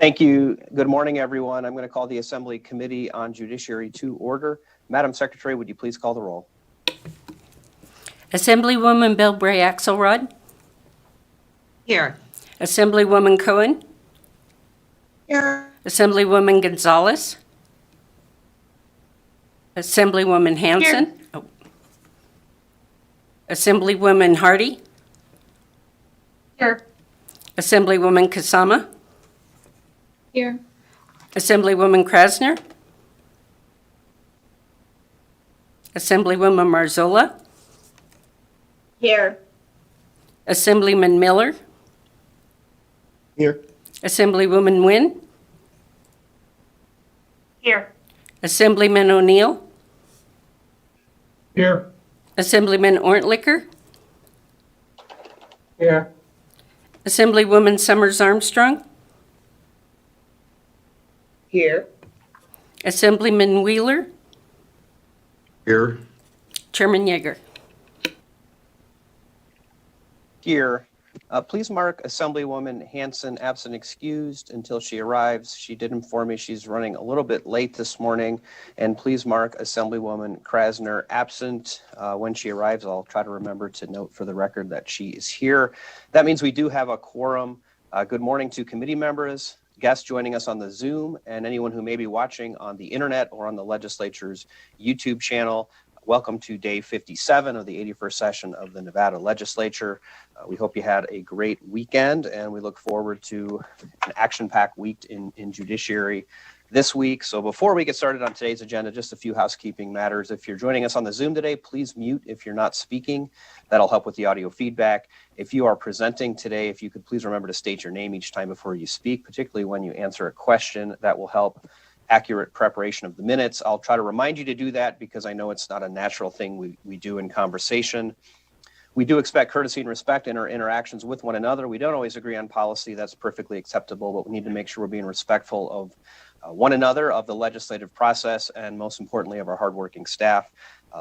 Thank you. Good morning, everyone. I'm going to call the Assembly Committee on Judiciary to order. Madam Secretary, would you please call the roll? Assemblywoman Bilbray Axelrod. Here. Assemblywoman Cohen. Here. Assemblywoman Gonzalez. Assemblywoman Hanson. Oh. Assemblywoman Hardy. Here. Assemblywoman Kasama. Here. Assemblywoman Krasner. Assemblywoman Marzola. Here. Assemblyman Miller. Here. Assemblywoman Nguyen. Here. Assemblyman O'Neill. Here. Assemblyman Orntlicker. Here. Assemblywoman Summers Armstrong. Here. Assemblyman Wheeler. Here. Chairman Yeager. Here. Please mark Assemblywoman Hanson absent excused until she arrives. She did inform me she's running a little bit late this morning. And please mark Assemblywoman Krasner absent. When she arrives, I'll try to remember to note for the record that she is here. That means we do have a quorum. Good morning to committee members, guests joining us on the Zoom, and anyone who may be watching on the internet or on the legislature's YouTube channel. Welcome to day 57 of the 81st session of the Nevada Legislature. We hope you had a great weekend, and we look forward to an action-packed week in Judiciary this week. So before we get started on today's agenda, just a few housekeeping matters. If you're joining us on the Zoom today, please mute if you're not speaking. That'll help with the audio feedback. If you are presenting today, if you could please remember to state your name each time before you speak, particularly when you answer a question. That will help accurate preparation of the minutes. I'll try to remind you to do that because I know it's not a natural thing we do in conversation. We do expect courtesy and respect in our interactions with one another. We don't always agree on policy. That's perfectly acceptable, but we need to make sure we're being respectful of one another, of the legislative process, and most importantly, of our hardworking staff.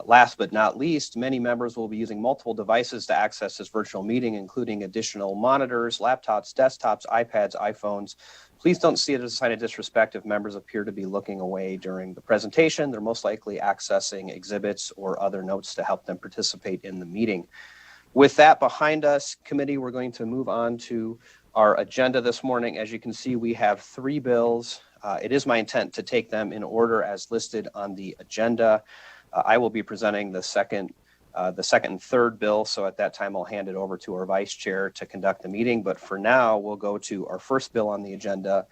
Last but not least, many members will be using multiple devices to access this virtual meeting, including additional monitors, laptops, desktops, iPads, iPhones. Please don't see it as a sign of disrespect if members appear to be looking away during the presentation. They're most likely accessing exhibits or other notes to help them participate in the meeting. With that behind us, committee, we're going to move on to our agenda this morning. As you can see, we have 3 bills. It is my intent to take them in order as listed on the agenda. I will be presenting the second and third bill, so at that time I'll hand it over to our vice chair to conduct the meeting. But for now, we'll go to our first bill on the agenda,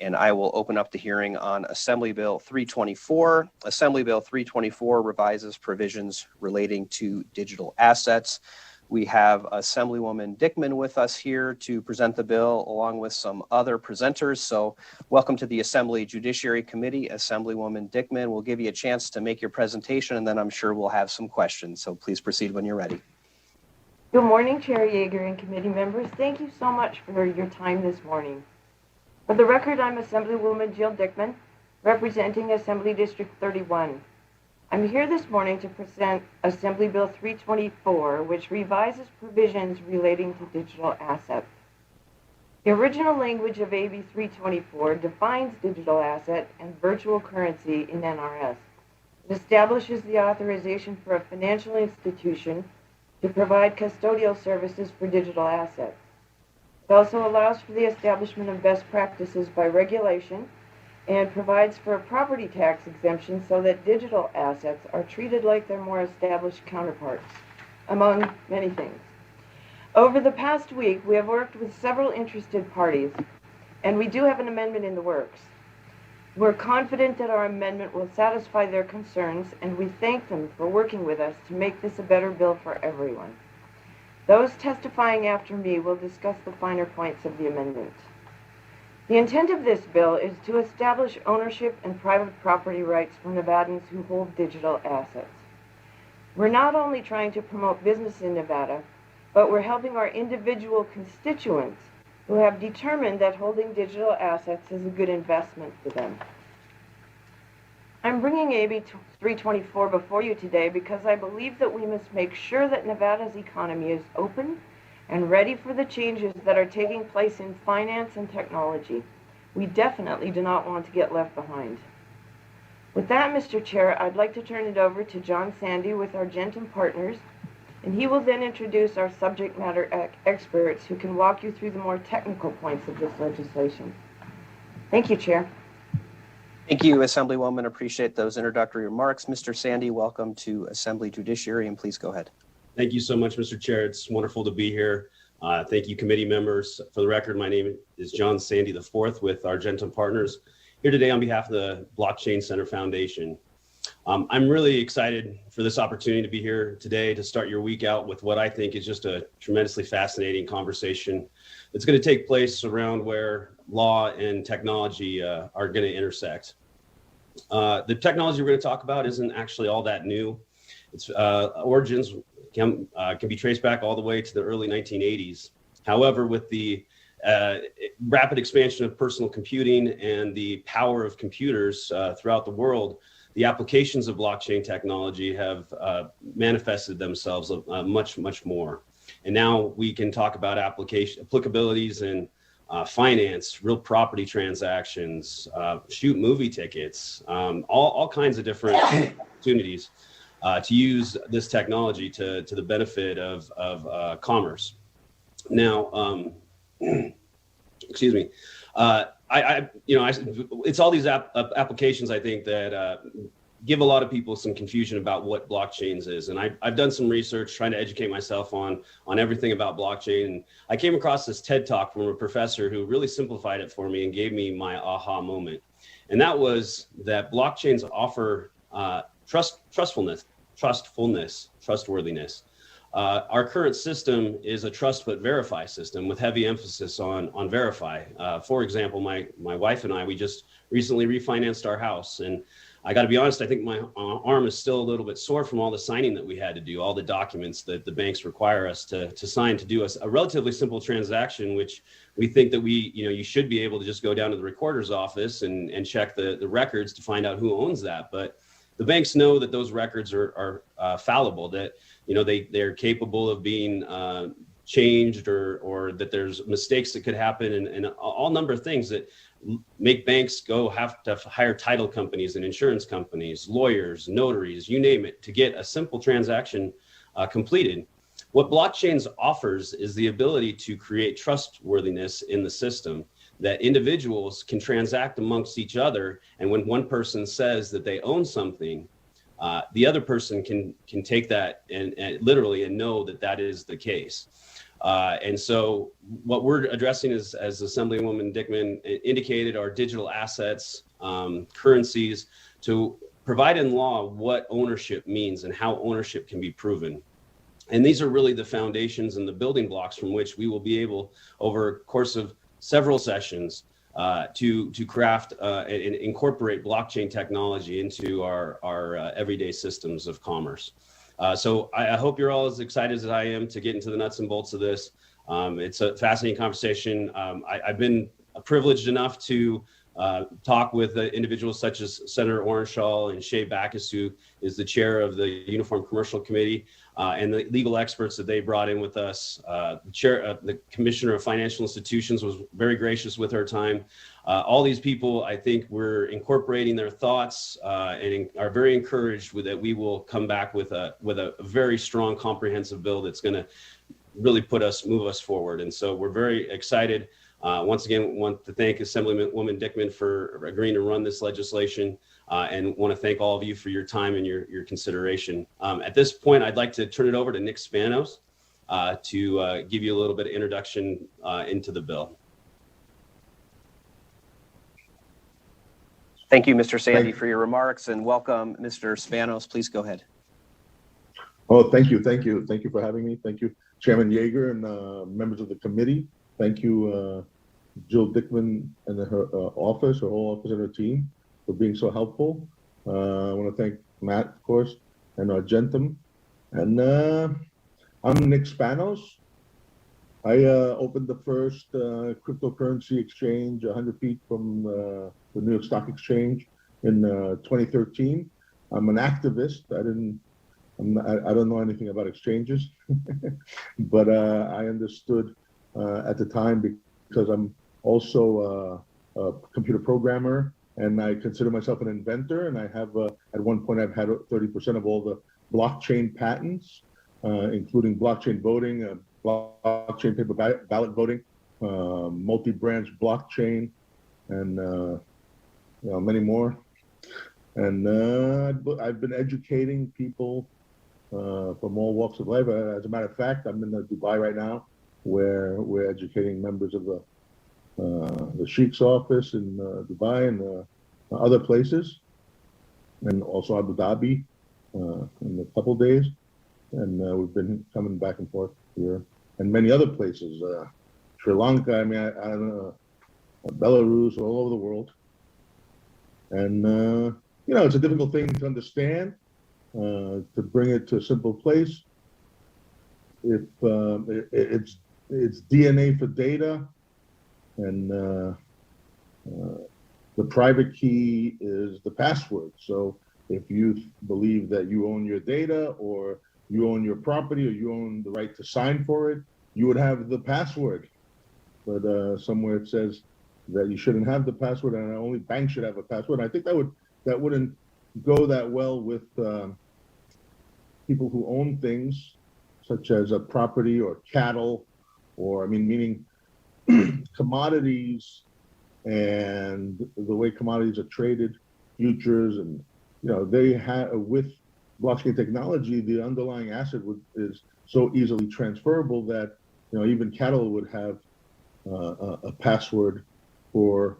and I will open up the hearing on Assembly Bill 324. Assembly Bill 324 revises provisions relating to digital assets. We have Assemblywoman Dickman with us here to present the bill along with some other presenters. So welcome to the Assembly Judiciary Committee. Assemblywoman Dickman will give you a chance to make your presentation, and then I'm sure we'll have some questions. So please proceed when you're ready. Good morning, Chair Yeager and committee members. Thank you so much for your time this morning. For the record, I'm Assemblywoman Jill Dickman, representing Assembly District 31. I'm here this morning to present Assembly Bill 324, which revises provisions relating to digital assets. The original language of AB 324 defines digital asset and virtual currency in NRS. It establishes the authorization for a financial institution to provide custodial services for digital assets. It also allows for the establishment of best practices by regulation and provides for a property tax exemption so that digital assets are treated like their more established counterparts, among many things. Over the past week, we have worked with several interested parties, and we do have an amendment in the works. We're confident that our amendment will satisfy their concerns, and we thank them for working with us to make this a better bill for everyone. Those testifying after me will discuss the finer points of the amendment. The intent of this bill is to establish ownership and private property rights for Nevadans who hold digital assets. We're not only trying to promote business in Nevada, but we're helping our individual constituents who have determined that holding digital assets is a good investment for them. I'm bringing AB 324 before you today because I believe that we must make sure that Nevada's economy is open and ready for the changes that are taking place in finance and technology. We definitely do not want to get left behind. With that, Mr. Chair, I'd like to turn it over to John Sandy with our Argentum partners, and he will then introduce our subject matter experts who can walk you through the more technical points of this legislation. Thank you, Chair. Thank you, Assemblywoman. Appreciate those introductory remarks. Mr. Sandy, welcome to Assembly Judiciary, and please go ahead. Thank you so much, Mr. Chair. It's wonderful to be here. Thank you, committee members. For the record, my name is John Sandy IV with Argentum Partners, here today on behalf of the Blockchain Center Foundation. I'm really excited for this opportunity to be here today to start your week out with what I think is just a tremendously fascinating conversation that's going to take place around where law and technology are going to intersect. The technology we're going to talk about isn't actually all that new. Its origins can be traced back all the way to the early 1980s. However, with the rapid expansion of personal computing and the power of computers throughout the world, the applications of blockchain technology have manifested themselves much, much more. And now we can talk about applicabilities in finance, real property transactions, shoot movie tickets, all kinds of different opportunities to use this technology to the benefit of commerce. Now, excuse me. It's all these applications, I think, that give a lot of people some confusion about what blockchains is. And I've done some research trying to educate myself on everything about blockchain. And I came across this TED Talk from a professor who really simplified it for me and gave me my aha moment. And that was that blockchains offer trustworthiness. Our current system is a trust but verify system with heavy emphasis on verify. For example, my wife and I, we just recently refinanced our house, and I got to be honest, I think my arm is still a little bit sore from all the signing that we had to do, all the documents that the banks require us to sign to do a relatively simple transaction, which we think that you should be able to just go down to the recorder's office and check the records to find out who owns that. But the banks know that those records are fallible, that they're capable of being changed, or that there's mistakes that could happen, and all number of things that make banks have to hire title companies and insurance companies, lawyers, notaries, you name it, to get a simple transaction completed. What blockchains offers is the ability to create trustworthiness in the system, that individuals can transact amongst each other, and when one person says that they own something, the other person can take that and literally know that is the case. And so what we're addressing is, as Assemblywoman Dickman indicated, are digital assets, currencies, to provide in law what ownership means and how ownership can be proven. And these are really the foundations and the building blocks from which we will be able, over a course of several sessions, to craft and incorporate blockchain technology into our everyday systems of commerce. So I hope you're all as excited as I am to get into the nuts and bolts of this. It's a fascinating conversation. I've been privileged enough to talk with individuals such as Senator Orenshaw and Shay Backus, who is the chair of the Uniform Commercial Committee, and the legal experts that they brought in with us. The Commissioner of Financial Institutions was very gracious with her time. All these people, I think, we're incorporating their thoughts and are very encouraged that we will come back with a very strong, comprehensive bill that's going to really move us forward. And so we're very excited. Once again, want to thank Assemblywoman Dickman for agreeing to run this legislation, and want to thank all of you for your time and your consideration. At this point, I'd like to turn it over to Nick Spanos to give you a little bit of introduction into the bill. Thank you, Mr. Sandy, for your remarks, and welcome, Mr. Spanos. Please go ahead. Oh, thank you for having me. Thank you, Chairman Yeager and members of the committee. Thank you, Jill Dickman and her office, her whole office and her team, for being so helpful. I want to thank Matt, of course, and Argentum. And I'm Nick Spanos. I opened the first cryptocurrency exchange 100 feet from the New York Stock Exchange in 2013. I'm an activist. I don't know anything about exchanges, but I understood at the time, because I'm also a computer programmer, and I consider myself an inventor. And I have, at one point, I've had 30% of all the blockchain patents, including blockchain voting, blockchain paper ballot voting, multi-branch blockchain, and many more. And I've been educating people from all walks of life. As a matter of fact, I'm in Dubai right now, where we're educating members of the Sheikh's office in Dubai and other places, and also Abu Dhabi in a couple days. And we've been coming back and forth here, and many other places, Sri Lanka. I mean, I don't know, Belarus, all over the world. And it's a difficult thing to understand. To bring it to a simple place, if it's DNA for data, and the private key is the password. So if you believe that you own your data, or you own your property, or you own the right to sign for it, you would have the password. But somewhere it says that you shouldn't have the password, and only banks should have a password. And I think that wouldn't go that well with people who own things such as a property or cattle, or meaning commodities, and the way commodities are traded, futures, and they have, with blockchain technology, the underlying asset is so easily transferable that even cattle would have a password for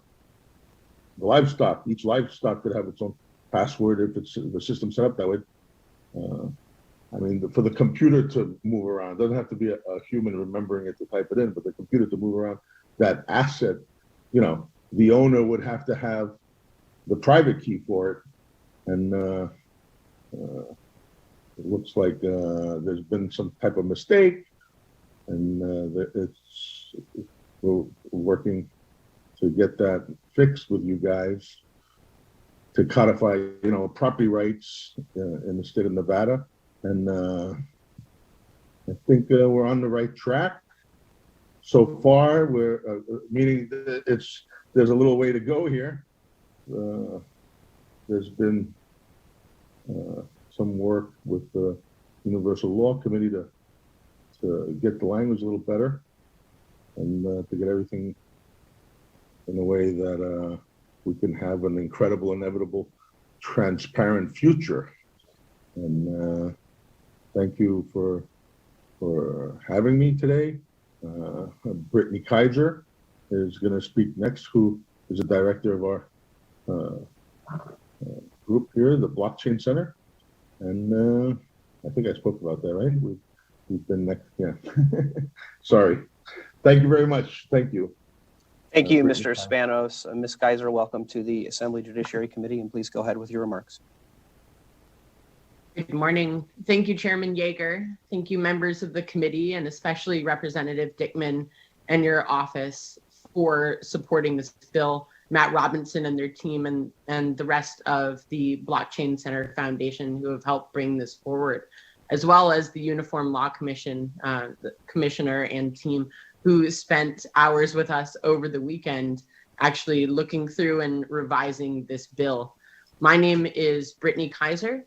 the livestock. Each livestock could have its own password if it's the system set up that way. For the computer to move around, it doesn't have to be a human remembering it to type it in, but the computer to move around that asset, the owner would have to have the private key for it. And it looks like there's been some type of mistake, and we're working to get that fixed with you guys to codify, property rights in the state of Nevada. And I think we're on the right track. So far, we're meaning there's a little way to go here. There's been some work with the Universal Law Committee to get the language a little better, and to get everything in a way that we can have an incredible, inevitable, transparent future. And thank you for having me today. Brittany Kaiser is going to speak next, who is the director of our group here, the Blockchain Center. And I think I spoke about that, right? We've been next, yeah. Sorry. Thank you very much. Thank you. Thank you, Mr. Spanos. Ms. Kaiser, welcome to the Assembly Judiciary Committee, and please go ahead with your remarks. Good morning. Thank you, Chairman Yeager. Thank you, members of the committee, and especially Representative Dickman and your office for supporting this bill, Matt Robinson and their team, and the rest of the Blockchain Center Foundation who have helped bring this forward, as well as the Uniform Law Commission, the commissioner and team who spent hours with us over the weekend actually looking through and revising this bill. My name is Brittany Kaiser.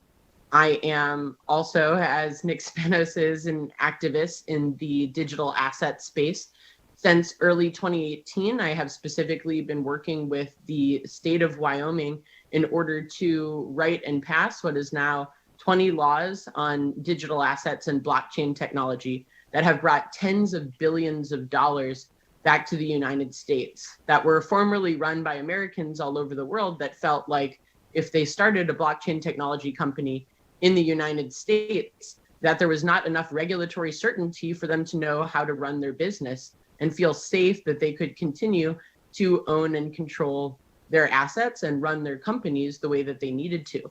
I am also, as Nick Spanos is, an activist in the digital asset space. Since early 2018, I have specifically been working with the state of Wyoming in order to write and pass what is now 20 laws on digital assets and blockchain technology that have brought tens of billions of dollars back to the United States, that were formerly run by Americans all over the world that felt like if they started a blockchain technology company in the United States, that there was not enough regulatory certainty for them to know how to run their business and feel safe that they could continue to own and control their assets and run their companies the way that they needed to.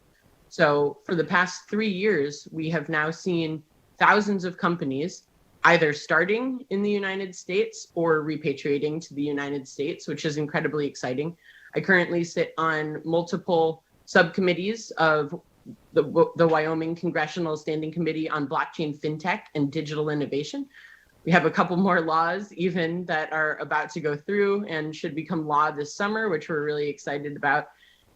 So for the past 3 years, we have now seen thousands of companies either starting in the United States or repatriating to the United States, which is incredibly exciting. I currently sit on multiple subcommittees of the Wyoming Congressional Standing Committee on Blockchain, FinTech, and Digital Innovation, We have a couple more laws even that are about to go through and should become law this summer, which we're really excited about.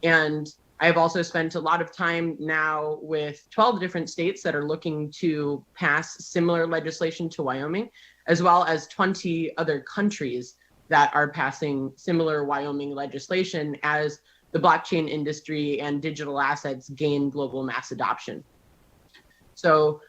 And I've also spent a lot of time now with 12 different states that are looking to pass similar legislation to Wyoming, as well as 20 other countries that are passing similar Wyoming legislation as the blockchain industry and digital assets gain global mass adoption. So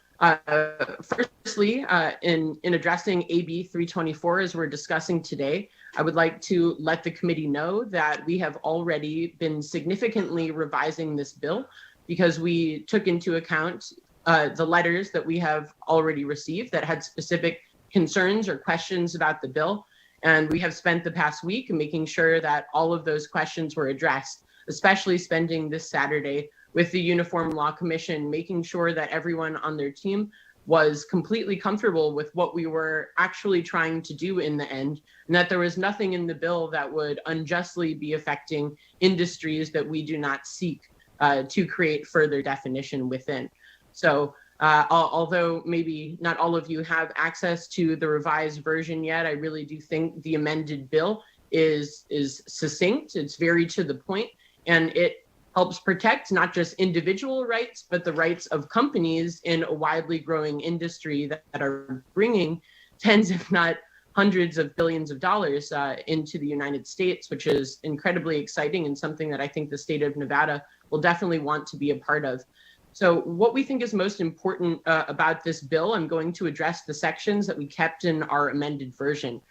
firstly, in addressing AB 324 as we're discussing today, I would like to let the committee know that we have already been significantly revising this bill because we took into account the letters that we have already received that had specific concerns or questions about the bill. And we have spent the past week making sure that all of those questions were addressed, especially spending this Saturday with the Uniform Law Commission, making sure that everyone on their team was completely comfortable with what we were actually trying to do in the end, and that there was nothing in the bill that would unjustly be affecting industries that we do not seek to create further definition within. So although maybe not all of you have access to the revised version yet, I really do think the amended bill is succinct, it's very to the point, and it helps protect not just individual rights, but the rights of companies in a widely growing industry that are bringing tens, if not hundreds of billions of dollars into the United States, which is incredibly exciting and something that I think the state of Nevada will definitely want to be a part of. So what we think is most important about this bill, I'm going to address the sections that we kept in our amended version.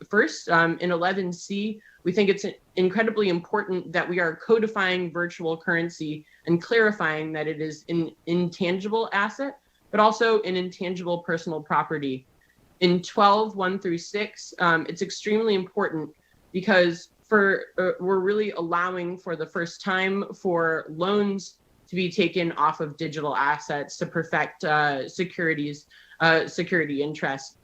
First, in 11C, we think it's incredibly important that we are codifying virtual currency and clarifying that it is an intangible asset, but also an intangible personal property. In 12(1) through 6, it's extremely important because we're really allowing for the first time for loans to be taken off of digital assets to perfect security interests.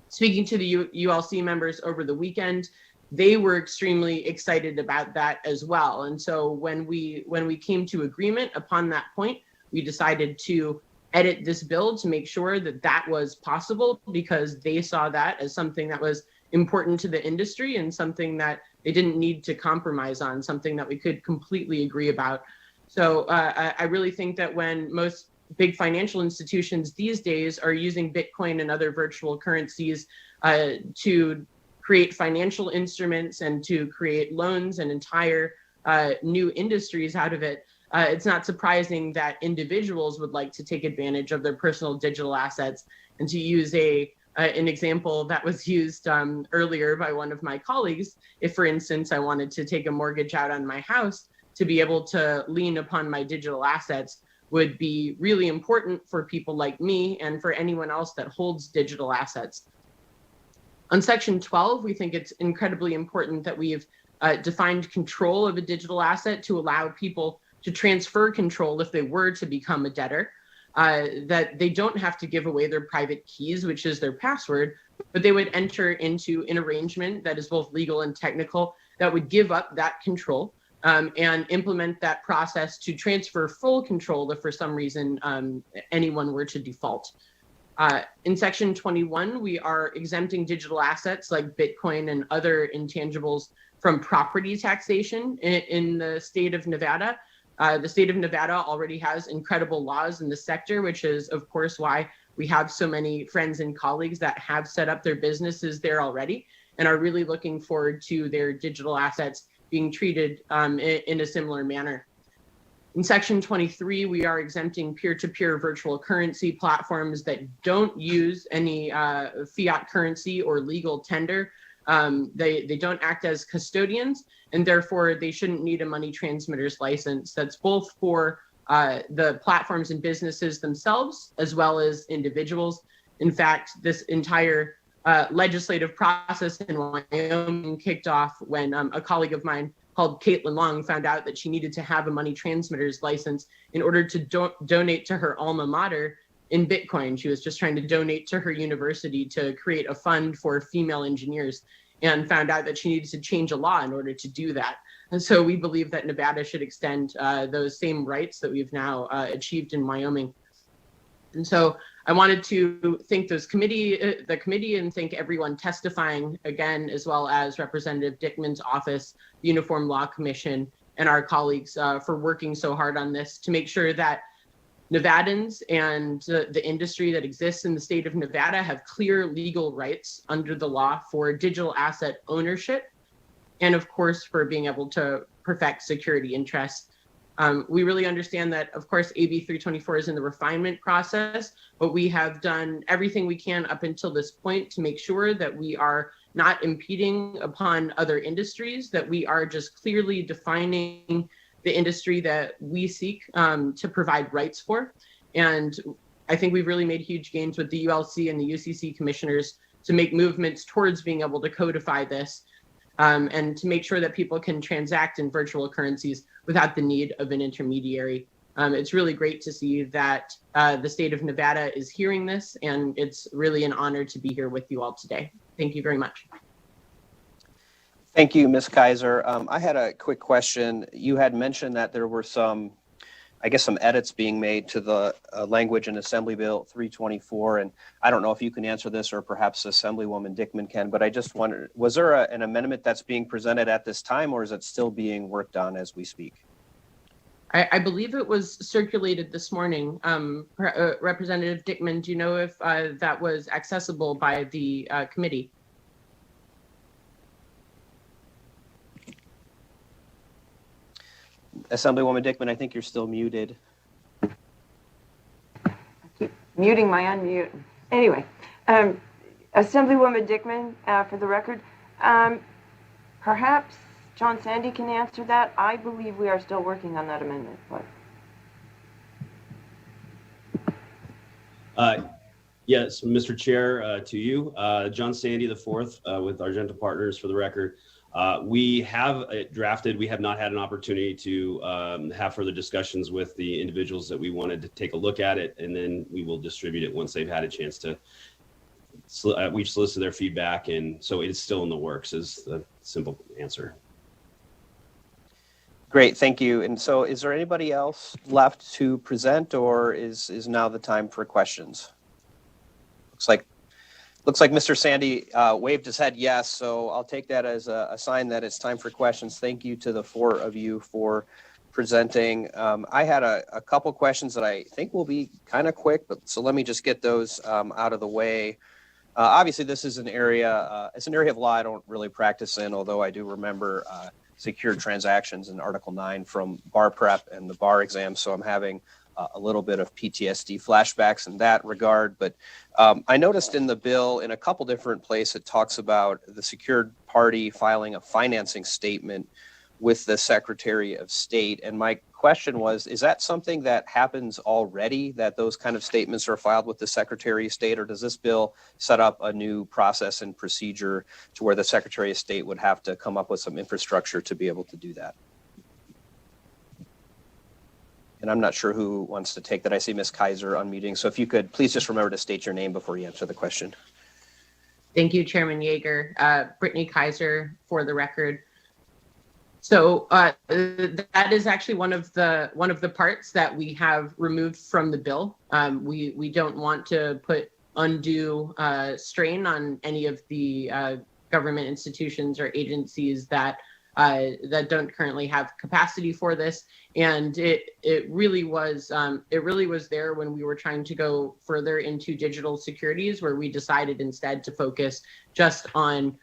Speaking to the ULC members over the weekend, they were extremely excited about that as well. And so when we came to agreement upon that point, we decided to edit this bill to make sure that that was possible because they saw that as something that was important to the industry and something that they didn't need to compromise on, something that we could completely agree about. So I really think that when most big financial institutions these days are using Bitcoin and other virtual currencies to create financial instruments and to create loans and entire new industries out of it, it's not surprising that individuals would like to take advantage of their personal digital assets. And to use an example that was used earlier by one of my colleagues, if, for instance, I wanted to take a mortgage out on my house, to be able to lean upon my digital assets would be really important for people like me and for anyone else that holds digital assets. On Section 12, we think it's incredibly important that we've defined control of a digital asset to allow people to transfer control if they were to become a debtor, that they don't have to give away their private keys, which is their password, but they would enter into an arrangement that is both legal and technical that would give up that control and implement that process to transfer full control if for some reason anyone were to default. In Section 21, we are exempting digital assets like Bitcoin and other intangibles from property taxation in the state of Nevada. The state of Nevada already has incredible laws in the sector, which is, of course, why we have so many friends and colleagues that have set up their businesses there already and are really looking forward to their digital assets being treated in a similar manner. In Section 23, we are exempting peer-to-peer virtual currency platforms that don't use any fiat currency or legal tender. They don't act as custodians, and therefore they shouldn't need a money transmitter's license. That's both for the platforms and businesses themselves, as well as individuals. In fact, this entire legislative process in Wyoming kicked off when a colleague of mine called Caitlin Long found out that she needed to have a money transmitter's license in order to donate to her alma mater in Bitcoin. She was just trying to donate to her university to create a fund for female engineers and found out that she needed to change a law in order to do that. And so we believe that Nevada should extend those same rights that we've now achieved in Wyoming. And so I wanted to thank the committee, and thank everyone testifying again, as well as Representative Dickman's office, the Uniform Law Commission, and our colleagues for working so hard on this to make sure that Nevadans and the industry that exists in the state of Nevada have clear legal rights under the law for digital asset ownership, and of course, for being able to perfect security interests. We really understand that, of course, AB 324 is in the refinement process, but we have done everything we can up until this point to make sure that we are not impeding upon other industries, that we are just clearly defining the industry that we seek to provide rights for. And I think we've really made huge gains with the ULC and the UCC commissioners to make movements towards being able to codify this and to make sure that people can transact in virtual currencies without the need of an intermediary. It's really great to see that the state of Nevada is hearing this, and it's really an honor to be here with you all today. Thank you very much. Thank you, Ms. Kaiser. I had a quick question. You had mentioned that there were some edits being made to the language in Assembly Bill 324, and I don't know if you can answer this or perhaps Assemblywoman Dickman can, but I just wondered, was there an amendment that's being presented at this time, or is it still being worked on as we speak? I believe it was circulated this morning. Representative Dickman, do you know if that was accessible by the committee? Assemblywoman Dickman, I think you're still muted. I keep muting my unmute. Anyway, Assemblywoman Dickman, for the record, perhaps John Sandy can answer that. I believe we are still working on that amendment. But Yes, Mr. Chair, to you, John Sandy IV with Argenta Partners, for the record. We have drafted. We have not had an opportunity to have further discussions with the individuals that we wanted to take a look at it, and then we will distribute it once they've had a chance to. We've solicited their feedback, and so it's still in the works is the simple answer. Great, thank you. And so is there anybody else left to present, or is now the time for questions? Looks like Mr. Sandy waved his head yes, so I'll take that as a sign that it's time for questions. Thank you to the four of you for presenting. I had a couple questions that I think will be kind of quick, but so let me just get those out of the way. Obviously, this is an area, it's an area of law I don't really practice in, although I do remember secured transactions in Article 9 from bar prep and the bar exam, so I'm having a little bit of PTSD flashbacks in that regard. But I noticed in the bill in a couple different places it talks about the secured party filing a financing statement with the Secretary of State. And my question was, is that something that happens already, that those kind of statements are filed with the Secretary of State, or does this bill set up a new process and procedure to where the Secretary of State would have to come up with some infrastructure to be able to do that? And I'm not sure who wants to take that. I see Ms. Kaiser unmuting. So if you could please just remember to state your name before you answer the question. Thank you, Chairman Yeager. Brittany Kaiser, for the record. So that is actually one of the parts that we have removed from the bill. We don't want to put undue strain on any of the government institutions or agencies that don't currently have capacity for this. And it really was there when we were trying to go further into digital securities, where we decided instead to focus just on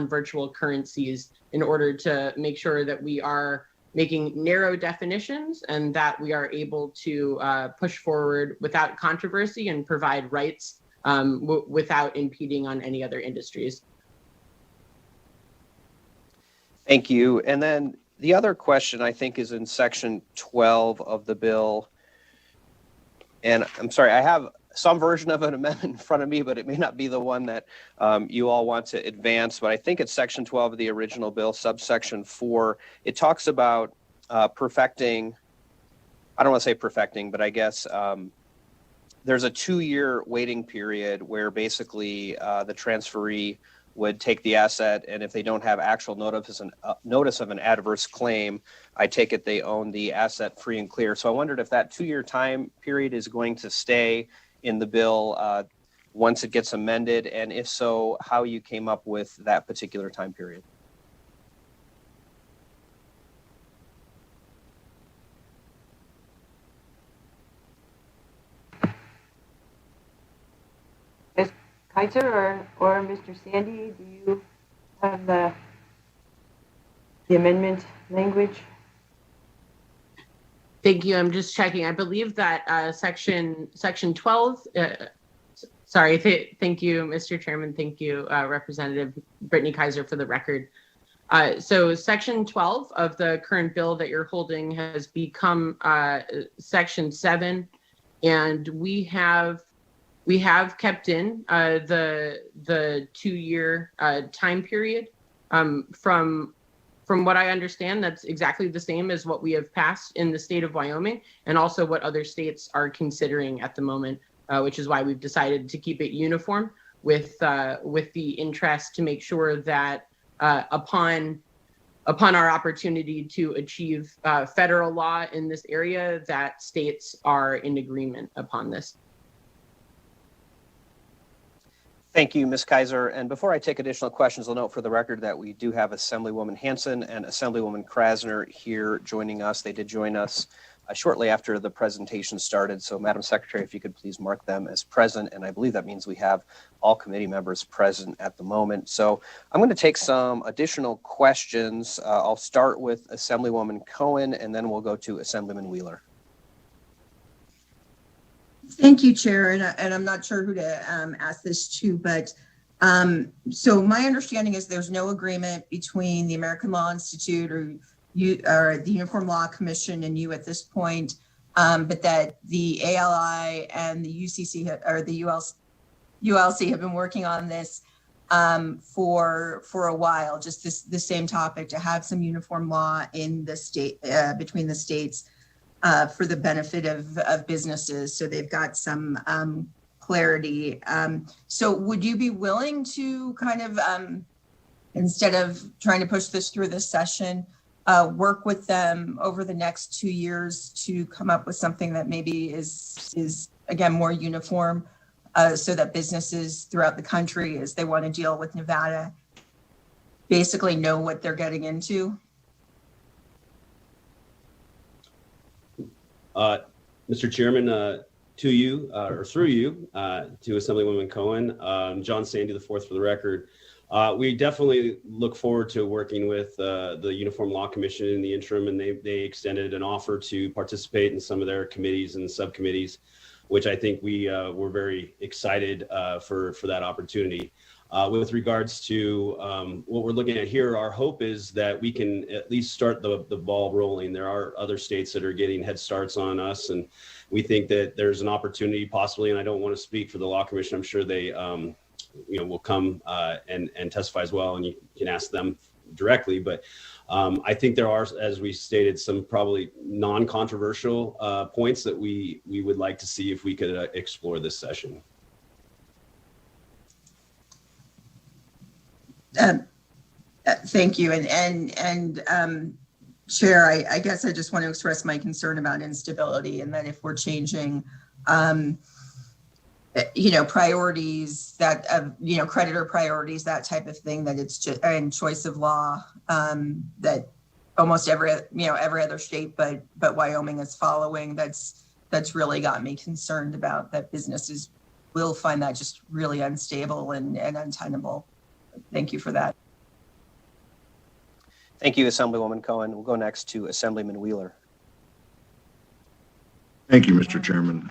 virtual currencies in order to make sure that we are making narrow definitions and that we are able to push forward without controversy and provide rights without impeding on any other industries. Thank you. And then the other question I think is in section 12 of the bill. And I'm sorry, I have some version of an amendment in front of me, but it may not be the one that you all want to advance. But I think it's section 12 of the original bill, subsection 4. It talks about perfecting, I don't want to say perfecting, but I guess there's a 2-year waiting period where basically the transferee would take the asset, and if they don't have actual notice of an adverse claim, I take it they own the asset free and clear. So I wondered if that 2-year time period is going to stay in the bill once it gets amended, and if so, how you came up with that particular time period. Kaiser or Mr. Sandy, do you have the amendment language? Thank you. I'm just checking. I believe that section 12. Sorry. Thank you, Mr. Chairman. Thank you, Representative Brittany Kaiser, for the record. So Section 12 of the current bill that you're holding has become Section 7, and we have kept in the 2-year time period. From what I understand, that's exactly the same as what we have passed in the state of Wyoming, and also what other states are considering at the moment, which is why we've decided to keep it uniform with the interest to make sure that upon our opportunity to achieve federal law in this area, that states are in agreement upon this. Thank you, Ms. Kaiser. And before I take additional questions, I'll note for the record that we do have Assemblywoman Hanson and Assemblywoman Krasner here joining us. They did join us shortly after the presentation started. So, Madam Secretary, if you could please mark them as present. And I believe that means we have all committee members present at the moment. So I'm going to take some additional questions. I'll start with Assemblywoman Cohen, and then we'll go to Assemblyman Wheeler. Thank you, Chair, and I'm not sure who to ask this to, but so my understanding is there's no agreement between the American Law Institute or the Uniform Law Commission and you at this point, but that the ALI and the UCC or the ULC have been working on this for a while. Just the same topic, to have some uniform law in the state between the states. For the benefit of businesses, so they've got some clarity. So would you be willing to kind of, instead of trying to push this through this session, work with them over the next 2 years to come up with something that maybe is again, more uniform, so that businesses throughout the country, as they want to deal with Nevada, basically know what they're getting into? Mr. Chairman, to you, or through you, to Assemblywoman Cohen, John Sandy IV for the record. We definitely look forward to working with the Uniform Law Commission in the interim, and they extended an offer to participate in some of their committees and subcommittees, which I think we're very excited for that opportunity. With regards to what we're looking at here, our hope is that we can at least start the ball rolling. There are other states that are getting head starts on us, and we think that there's an opportunity possibly, and I don't want to speak for the Law Commission. I'm sure they will come and testify as well, and you can ask them directly. But I think there are, as we stated, some probably non-controversial points that we would like to see if we could explore this session. Thank you. And Chair, I guess I just want to express my concern about instability, and that if we're changing, priorities that, creditor priorities, that type of thing, that it's just, and choice of law, that almost every other state, but Wyoming is following. That's really got me concerned about that businesses will find that just really unstable and untenable. Thank you for that. Thank you, Assemblywoman Cohen. We'll go next to Assemblyman Wheeler. Thank you, Mr. Chairman.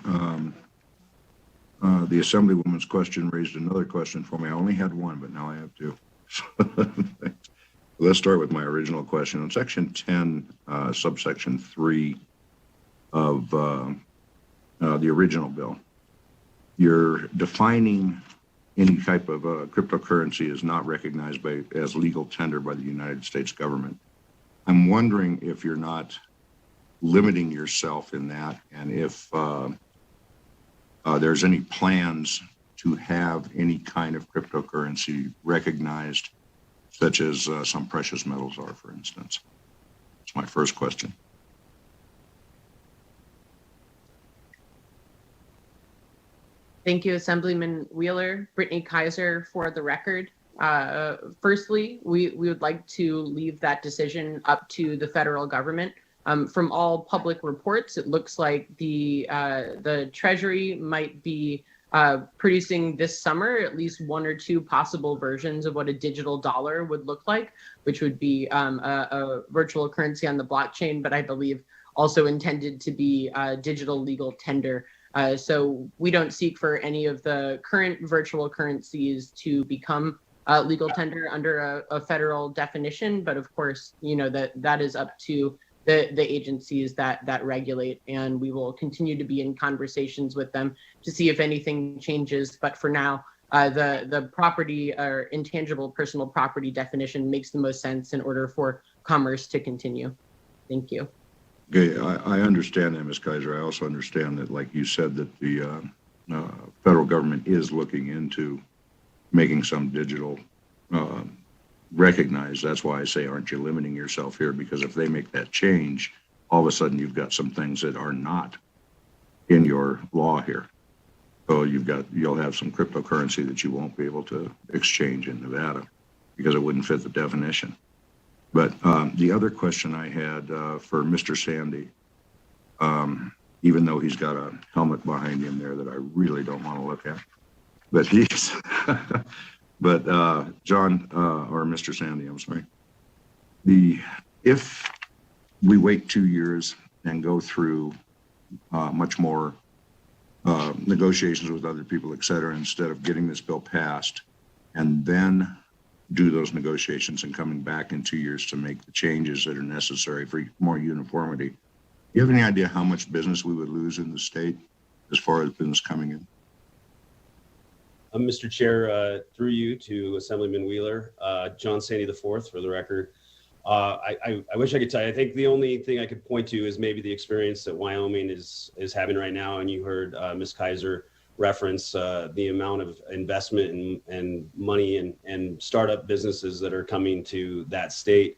The Assemblywoman's question raised another question for me. I only had one, but now I have two. Let's start with my original question. On Section 10, subsection 3 of the original bill, you're defining any type of cryptocurrency is not recognized as legal tender by the United States government. I'm wondering if you're not limiting yourself in that, and if there's any plans to have any kind of cryptocurrency recognized, such as some precious metals are, for instance? That's my first question. Thank you, Assemblyman Wheeler. Brittany Kaiser for the record. Firstly, we would like to leave that decision up to the federal government. From all public reports, it looks like the Treasury might be producing this summer at least one or two possible versions of what a digital dollar would look like, which would be a virtual currency on the blockchain, but I believe also intended to be a digital legal tender. So we don't seek for any of the current virtual currencies to become legal tender under a federal definition, but of course, you know, that is up to the agencies that regulate, and we will continue to be in conversations with them to see if anything changes. But for now, the property or intangible personal property definition makes the most sense in order for commerce to continue. Thank you. Okay, I understand that, Ms. Kaiser. I also understand that, like you said, that the federal government is looking into making some digital recognized. That's why I say, aren't you limiting yourself here? Because if they make that change, all of a sudden you've got some things that are not in your law here. So you'll have some cryptocurrency that you won't be able to exchange in Nevada because it wouldn't fit the definition. But the other question I had for Mr. Sandy, even though he's got a helmet behind him there that I really don't want to look at, but he's, but John, or Mr. Sandy, I'm sorry. If we wait 2 years and go through much more negotiations with other people, et cetera, instead of getting this bill passed and then do those negotiations and coming back in 2 years to make the changes that are necessary for more uniformity, do you have any idea how much business we would lose in the state as far as business coming in? Mr. Chair, through you to Assemblyman Wheeler, John Sandy IV for the record. I wish I could tell you. I think the only thing I could point to is maybe the experience that Wyoming is having right now. And you heard Ms. Kaiser reference the amount of investment and money and startup businesses that are coming to that state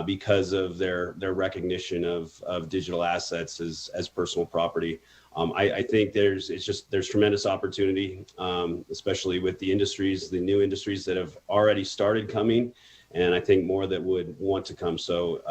because of their recognition of digital assets as personal property. I think there's tremendous opportunity, especially with the new industries that have already started coming, and I think more that would want to come. So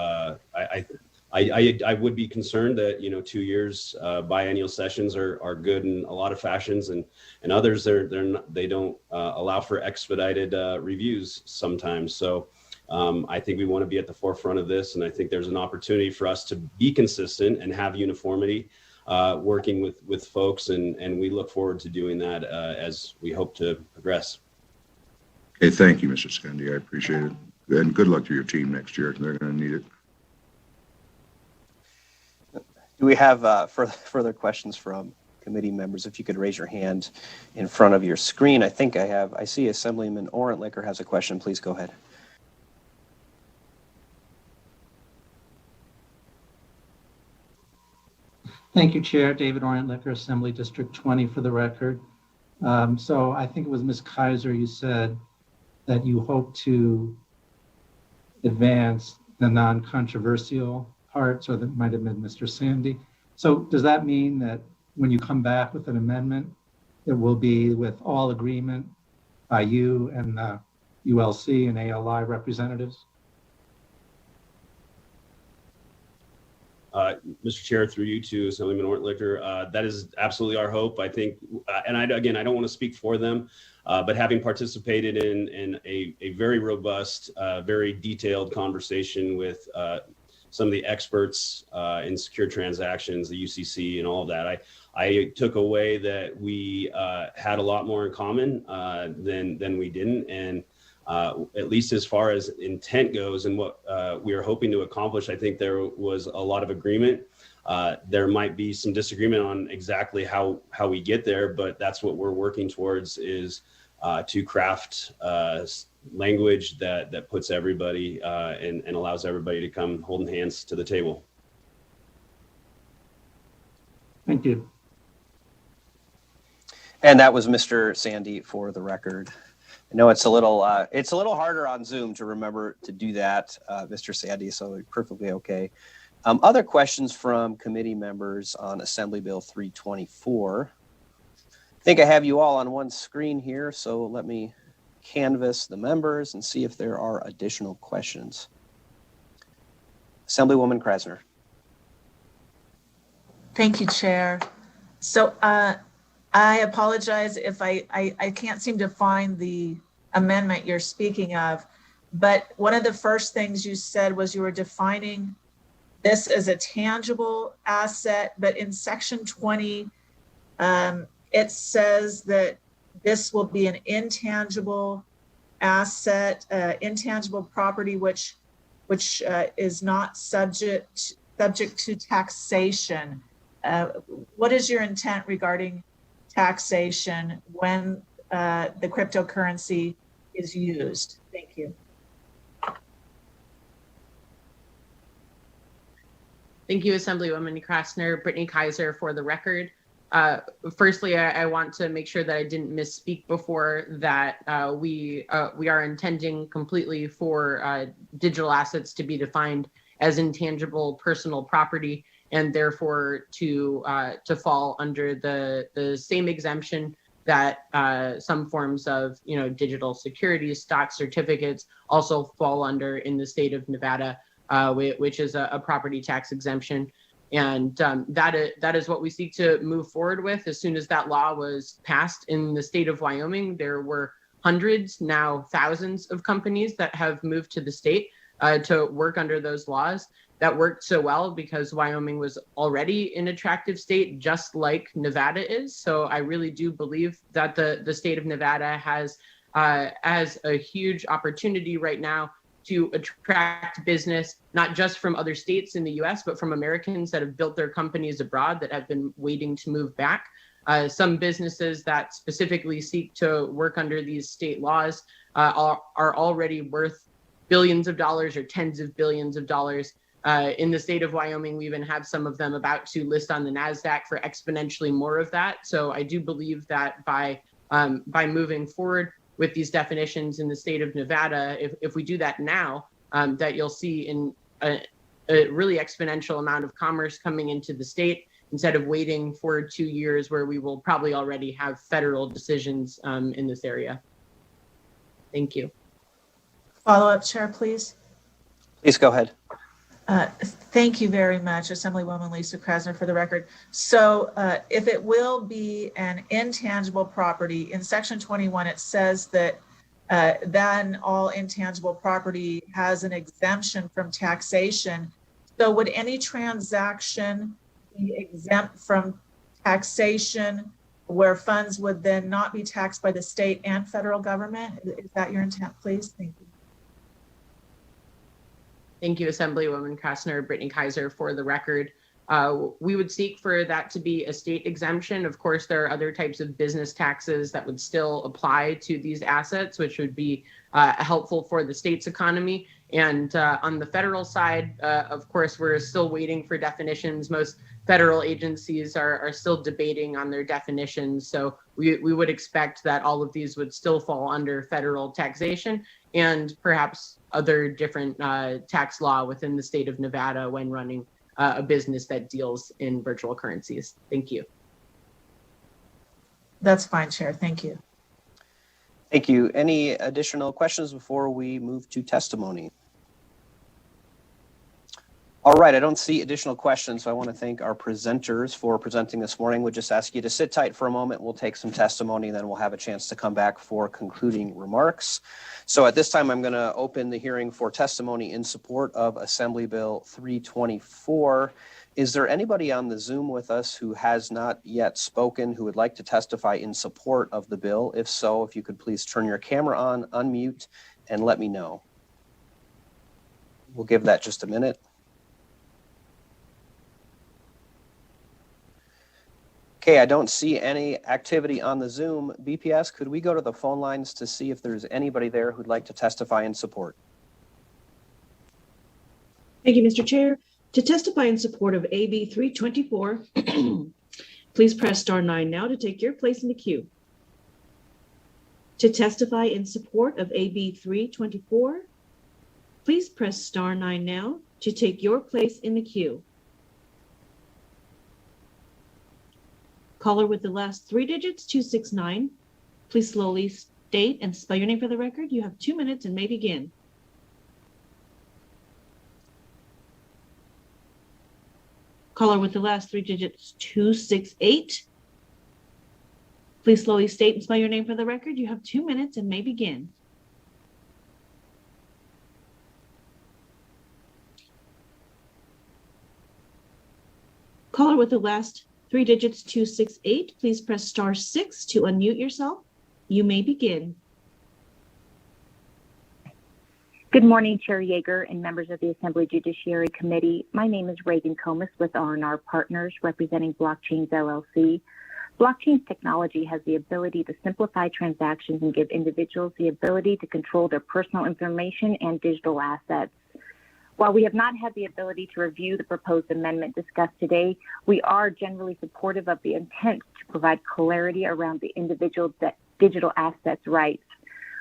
I would be concerned that 2 years biennial sessions are good in a lot of fashions, and others they don't allow for expedited reviews sometimes. So I think we want to be at the forefront of this, and I think there's an opportunity for us to be consistent and have uniformity. Working with folks, and we look forward to doing that as we hope to progress. Okay, thank you, Mr. Sandy. I appreciate it. And good luck to your team next year. They're going to need it. Do we have further questions from committee members? If you could raise your hand in front of your screen. I see Assemblyman Orentlicker has a question. Please go ahead. Thank you, Chair. David Orentlicker, Assembly District 20 for the record. So I think it was Ms. Kaiser, you said that you hope to advance the non-controversial parts, or that might have been Mr. Sandy. So does that mean that when you come back with an amendment, it will be with all agreement by you and the ULC and ALI representatives? Mr. Chair, through you to Assemblyman Orentlicker, that is absolutely our hope. I think, and I don't want to speak for them, but having participated in a very robust, very detailed conversation with some of the experts in secure transactions, the UCC and all of that, I took away that we had a lot more in common than we didn't. And at least as far as intent goes and what we are hoping to accomplish, I think there was a lot of agreement. There might be some disagreement on exactly how we get there, but that's what we're working towards, is to craft language that puts everybody and allows everybody to come holding hands to the table. Thank you. And that was Mr. Sandy for the record. I know it's a little harder on Zoom to remember to do that, Mr. Sandy, so perfectly okay. Other questions from committee members on Assembly Bill 324. I think I have you all on one screen here, so let me canvass the members and see if there are additional questions. Assemblywoman Krasner. Thank you, Chair. So I apologize if I can't seem to find the amendment you're speaking of, but one of the first things you said was you were defining this as a tangible asset, but in section 20, it says that this will be an intangible asset, intangible property, which is not subject to taxation. What is your intent regarding taxation when the cryptocurrency is used? Thank you. Thank you, Assemblywoman Krasner. Brittany Kaiser for the record. Firstly, I want to make sure that I didn't misspeak before that we are intending completely for digital assets to be defined as intangible personal property, and therefore to fall under the same exemption that some forms of digital securities, stock certificates also fall under in the state of Nevada, which is a property tax exemption. And that is what we seek to move forward with. As soon as that law was passed in the state of Wyoming, there were hundreds, now thousands of companies that have moved to the state to work under those laws. That worked so well because Wyoming was already an attractive state, just like Nevada is. So I really do believe that the state of Nevada has a huge opportunity right now to attract business, not just from other states in the US, but from Americans that have built their companies abroad that have been waiting to move back. Some businesses that specifically seek to work under these state laws are already worth billions of dollars or tens of billions of dollars. In the state of Wyoming, we even have some of them about to list on the NASDAQ for exponentially more of that. So I do believe that by moving forward with these definitions in the state of Nevada, if we do that now, that you'll see in a really exponential amount of commerce coming into the state instead of waiting for 2 years where we will probably already have federal decisions in this area. Thank you. Follow-up, Chair, please. Please go ahead. Thank you very much, Assemblywoman Lisa Krasner, for the record. So if it will be an intangible property, in section 21, it says that then all intangible property has an exemption from taxation. So would any transaction be exempt from taxation where funds would then not be taxed by the state and federal government? Is that your intent, please? Thank you. Thank you, Assemblywoman Krasner, Brittany Kaiser, for the record. We would seek for that to be a state exemption. Of course, there are other types of business taxes that would still apply to these assets, which would be helpful for the state's economy. And on the federal side, of course, we're still waiting for definitions. Most federal agencies are still debating on their definitions. So we would expect that all of these would still fall under federal taxation and perhaps other different tax law within the state of Nevada when running a business that deals in virtual currencies. Thank you. That's fine, Chair. Thank you. Thank you. Any additional questions before we move to testimony? All right, I don't see additional questions, so I want to thank our presenters for presenting this morning. We'll just ask you to sit tight for a moment. We'll take some testimony, and then we'll have a chance to come back for concluding remarks. So at this time, I'm going to open the hearing for testimony in support of Assembly Bill 324. Is there anybody on the Zoom with us who has not yet spoken, who would like to testify in support of the bill? If so, if you could please turn your camera on, unmute, and let me know. We'll give that just a minute. Okay, I don't see any activity on the Zoom. BPS, could we go to the phone lines to see if there's anybody there who'd like to testify in support? Thank you, Mr. Chair. To testify in support of AB 324, please press star 9 now to take your place in the queue. To testify in support of AB 324, please press star 9 now to take your place in the queue. Caller with the last 3 digits, 269, please slowly state and spell your name for the record. You have 2 minutes and may begin. Caller with the last 3 digits, 268. Please slowly state and spell your name for the record. You have 2 minutes and may begin. Caller with the last 3 digits, 268. Please press star 6 to unmute yourself. You may begin. Good morning, Chair Yeager and members of the Assembly Judiciary Committee. My name is Reagan Comas with R&R Partners, representing Blockchains LLC. Blockchain technology has the ability to simplify transactions and give individuals the ability to control their personal information and digital assets. While we have not had the ability to review the proposed amendment discussed today, we are generally supportive of the intent to provide clarity around the individual digital assets rights.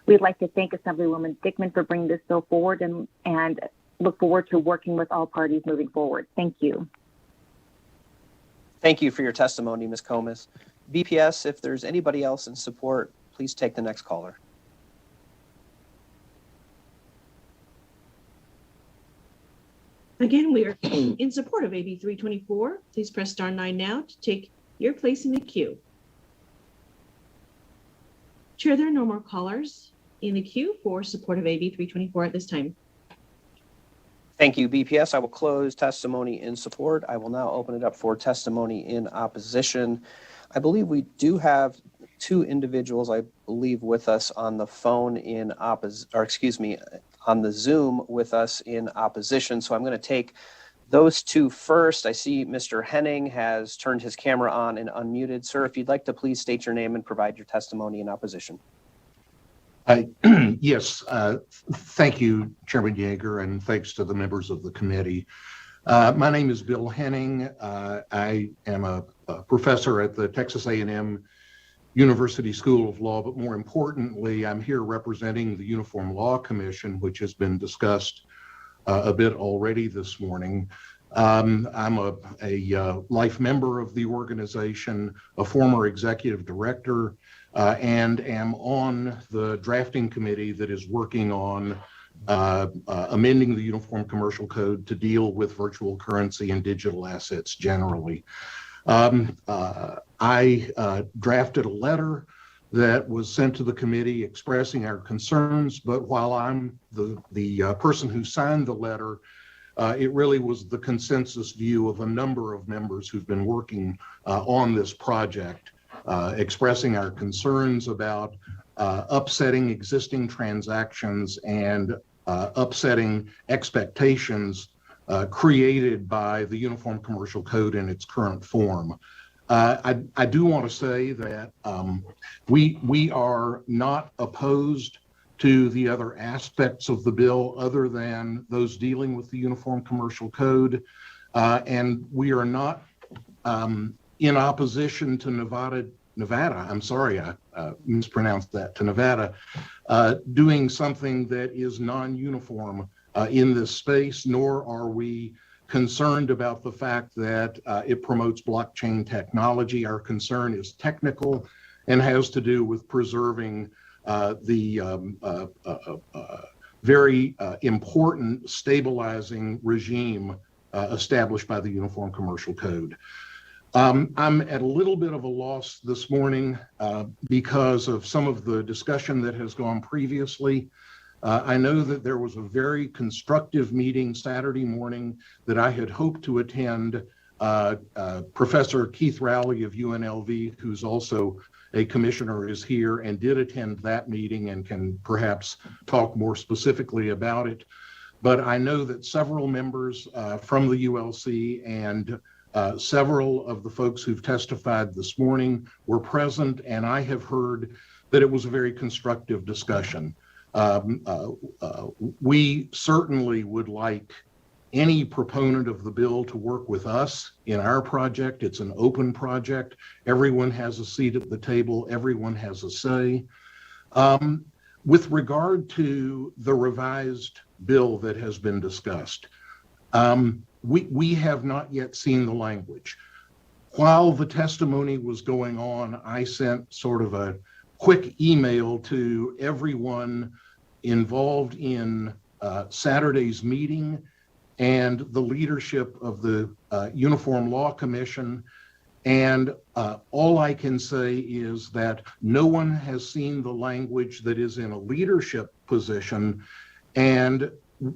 We'd like to thank Assemblywoman Dickman for bringing this bill forward and look forward to working with all parties moving forward. Thank you. Thank you for your testimony, Ms. Comas. BPS, if there's anybody else in support, please take the next caller. Again, we are in support of AB 324. Please press star 9 now to take your place in the queue. Chair, there are no more callers in the queue for support of AB 324 at this time. Thank you, BPS. I will close testimony in support. I will now open it up for testimony in opposition. I believe we do have 2 individuals, I believe, with us on the phone in on the Zoom with us in opposition. So I'm going to take those 2 first. I see Mr. Henning has turned his camera on and unmuted. Sir, if you'd like to please state your name and provide your testimony in opposition. Yes, thank you, Chairman Yeager, and thanks to the members of the committee. My name is Bill Henning. I am a professor at the Texas A&M University School of Law, but more importantly, I'm here representing the Uniform Law Commission, which has been discussed a bit already this morning. I'm a life member of the organization, a former executive director, and am on the drafting committee that is working on amending the Uniform Commercial Code to deal with virtual currency and digital assets generally. I drafted a letter that was sent to the committee expressing our concerns, but while I'm the person who signed the letter, it really was the consensus view of a number of members who've been working on this project, expressing our concerns about upsetting existing transactions and upsetting expectations created by the Uniform Commercial Code in its current form. I do want to say that we are not opposed to the other aspects of the bill other than those dealing with the Uniform Commercial Code, and we are not in opposition to Nevada, I'm sorry, I mispronounced that, to Nevada, doing something that is non-uniform in this space, nor are we concerned about the fact that it promotes blockchain technology. Our concern is technical and has to do with preserving the very important stabilizing regime established by the Uniform Commercial Code. I'm at a little bit of a loss this morning because of some of the discussion that has gone previously. I know that there was a very constructive meeting Saturday morning that I had hoped to attend. Professor Keith Rowley of UNLV, who's also a commissioner, is here and did attend that meeting and can perhaps talk more specifically about it. But I know that several members from the ULC and several of the folks who've testified this morning were present, and I have heard that it was a very constructive discussion. We certainly would like any proponent of the bill to work with us in our project. It's an open project. Everyone has a seat at the table. Everyone has a say. With regard to the revised bill that has been discussed, we have not yet seen the language. While the testimony was going on, I sent sort of a quick email to everyone involved in Saturday's meeting and the leadership of the Uniform Law Commission. And all I can say is that no one has seen the language that is in a leadership position, and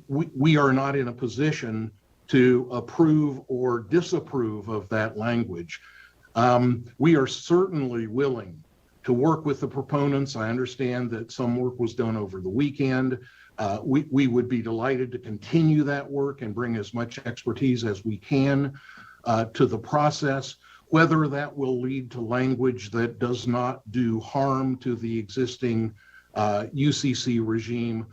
we are not in a position to approve or disapprove of that language. We are certainly willing to work with the proponents. I understand that some work was done over the weekend. We would be delighted to continue that work and bring as much expertise as we can to the process. Whether that will lead to language that does not do harm to the existing UCC regime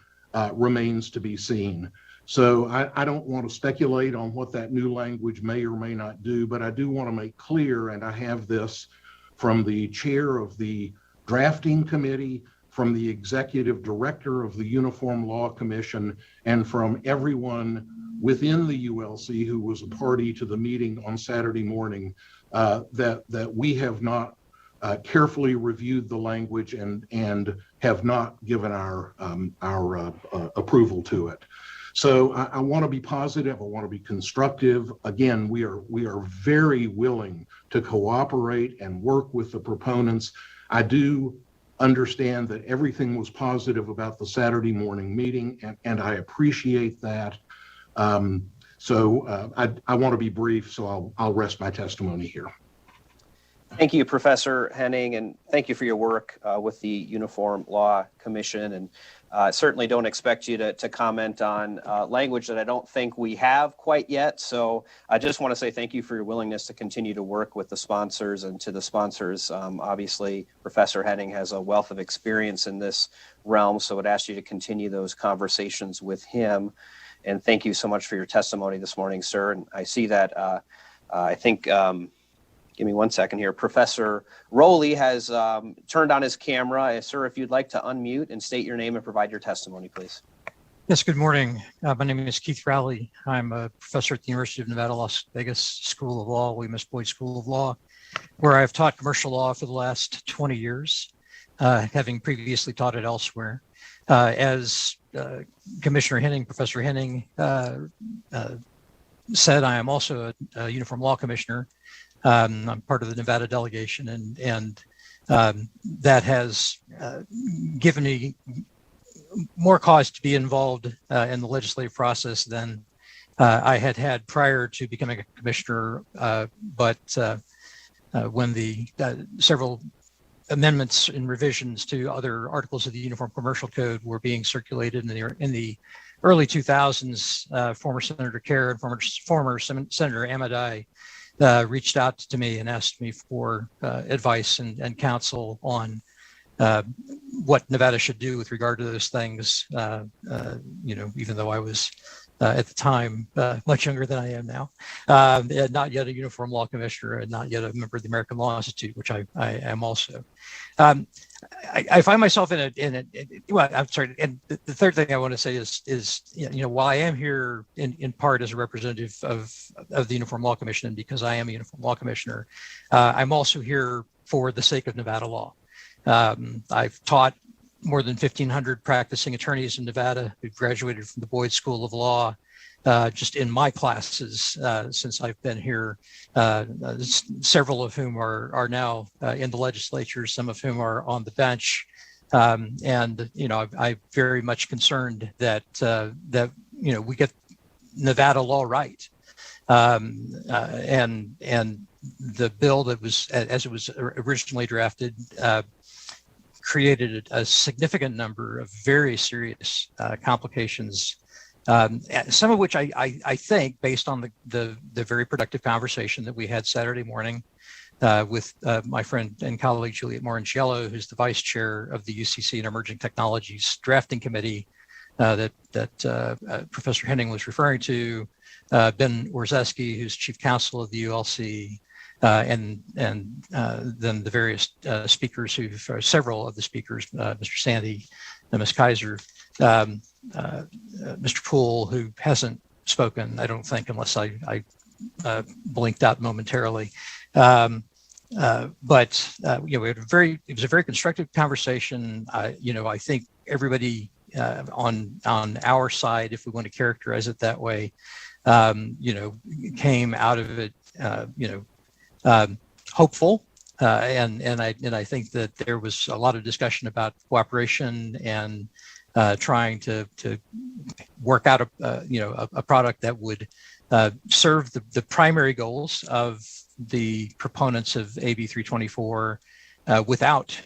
remains to be seen. So I don't want to speculate on what that new language may or may not do, but I do want to make clear, and I have this from the chair of the drafting committee, from the executive director of the Uniform Law Commission, and from everyone within the ULC who was a party to the meeting on Saturday morning, that we have not carefully reviewed the language and have not given our approval to it. So I want to be positive. I want to be constructive. Again, we are very willing to cooperate and work with the proponents. I do understand that everything was positive about the Saturday morning meeting, and I appreciate that. I want to be brief, so I'll rest my testimony here. Thank you, Professor Henning, and thank you for your work with the Uniform Law Commission. And certainly don't expect you to comment on language that I don't think we have quite yet. So I just want to say thank you for your willingness to continue to work with the sponsors. And to the sponsors, obviously, Professor Henning has a wealth of experience in this realm, so I would ask you to continue those conversations with him. And thank you so much for your testimony this morning, sir. And I see that I think... give me 1 second here. Professor Rowley has turned on his camera. Sir, if you'd like to unmute and state your name and provide your testimony, please. Yes, good morning. My name is Keith Rowley. I'm a professor at the University of Nevada, Las Vegas School of Law, William S. Boyd School of Law, where I've taught commercial law for the last 20 years, having previously taught it elsewhere. As Commissioner Henning, Professor Henning said, I am also a Uniform Law Commissioner. I'm part of the Nevada delegation, and that has given me more cause to be involved in the legislative process than I had prior to becoming a commissioner. But when the several amendments and revisions to other articles of the Uniform Commercial Code were being circulated in the early 2000s, former Senator Kerr and former Senator Amidei reached out to me and asked me for advice and counsel on what Nevada should do with regard to those things. Even though I was at the time much younger than I am now, not yet a Uniform Law Commissioner and not yet a member of the American Law Institute, which I am also. I find myself in well, I'm sorry. And the third thing I want to say is while I am here in part as a representative of the Uniform Law Commission, and because I am a Uniform Law Commissioner, I'm also here for the sake of Nevada law. I've taught more than 1,500 practicing attorneys in Nevada who graduated from the Boyd School of Law just in my classes since I've been here, several of whom are now in the legislature, some of whom are on the bench. I'm very much concerned that we get Nevada law right. And the bill that was, as it was originally drafted, created a significant number of very serious complications, some of which I think, based on the very productive conversation that we had Saturday morning with my friend and colleague Juliet Moranchiello, who's the vice chair of the UCC and Emerging Technologies Drafting Committee, Professor Henning was referring to, Ben Orzeski, who's chief counsel of the ULC, and then the various speakers several of the speakers, Mr. Sandy and Ms. Kaiser, Mr. Poole, who hasn't spoken, I don't think, unless I blinked out momentarily. But we had it was a very constructive conversation. I think everybody on our side, if we want to characterize it that way, came out of it, hopeful. And I think that there was a lot of discussion about cooperation and trying to work out a product that would serve the primary goals of the proponents of AB 324 without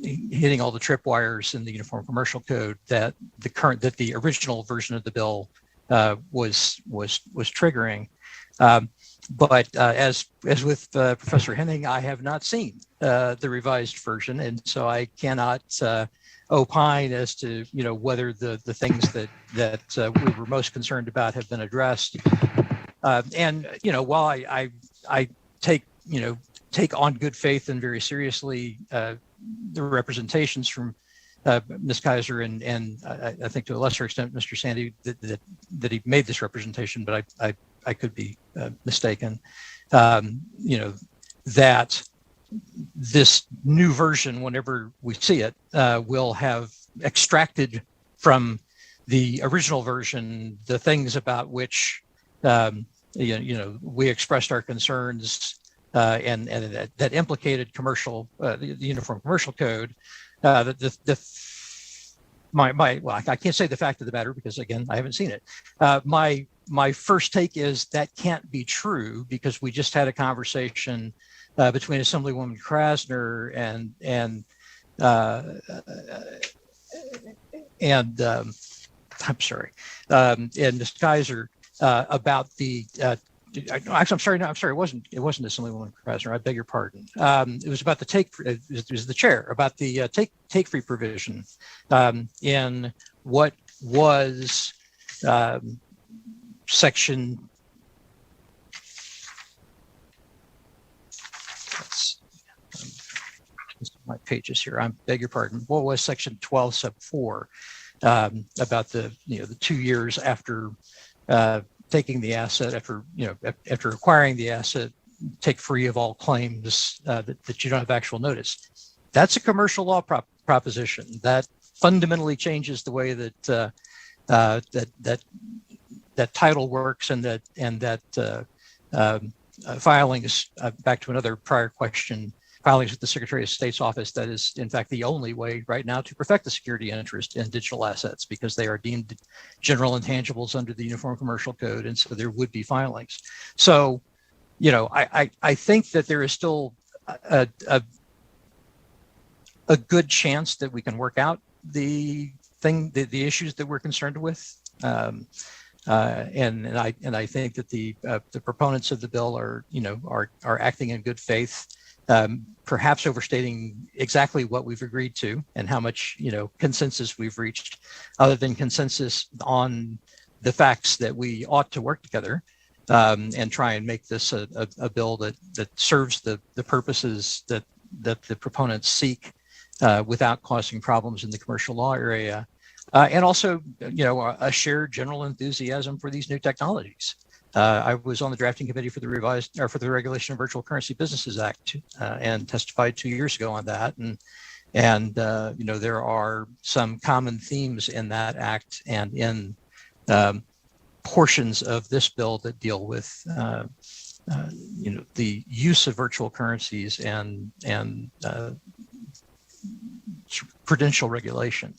hitting all the tripwires in the Uniform Commercial Code that the original version of the bill was triggering. But as with Professor Henning, I have not seen the revised version, and so I cannot opine as to whether the things that we were most concerned about have been addressed. And while I take on good faith and very seriously the representations from Ms. Kaiser and I think to a lesser extent Mr. Sandy that he made this representation, but I could be mistaken. That this new version, whenever we see it, will have extracted from the original version the things about which we expressed our concerns and that implicated the Uniform Commercial Code. Well, I can't say the fact of the matter because again I haven't seen it. My first take is that can't be true because we just had a conversation between Assemblywoman Krasner and I'm sorry, and Ms. Kaiser about the. Actually, I'm sorry. It wasn't Assemblywoman Krasner. I beg your pardon. It was about the it was the chair about the take free provision in what was section. My pages here. I beg your pardon. What was section 12 sub 4 about the 2 years after taking the asset, after acquiring the asset, take free of all claims that you don't have actual notice. That's a commercial law proposition that fundamentally changes the way that that title works and that filings. Back to another prior question. Filings with the Secretary of State's office, that is, in fact, the only way right now to perfect the security interest in digital assets because they are deemed general intangibles under the Uniform Commercial Code, and so there would be filings. So, I think that there is still a good chance that we can work out the issues that we're concerned with, and I think that the proponents of the bill are acting in good faith. Perhaps overstating exactly what we've agreed to and how much consensus we've reached, other than consensus on the facts that we ought to work together and try and make this a bill that serves the purposes that the proponents seek without causing problems in the commercial law area, and also a shared general enthusiasm for these new technologies. I was on the drafting committee for the Regulation of Virtual Currency Businesses Act and testified 2 years ago on that. And there are some common themes in that act and in portions of this bill that deal with the use of virtual currencies and prudential regulation.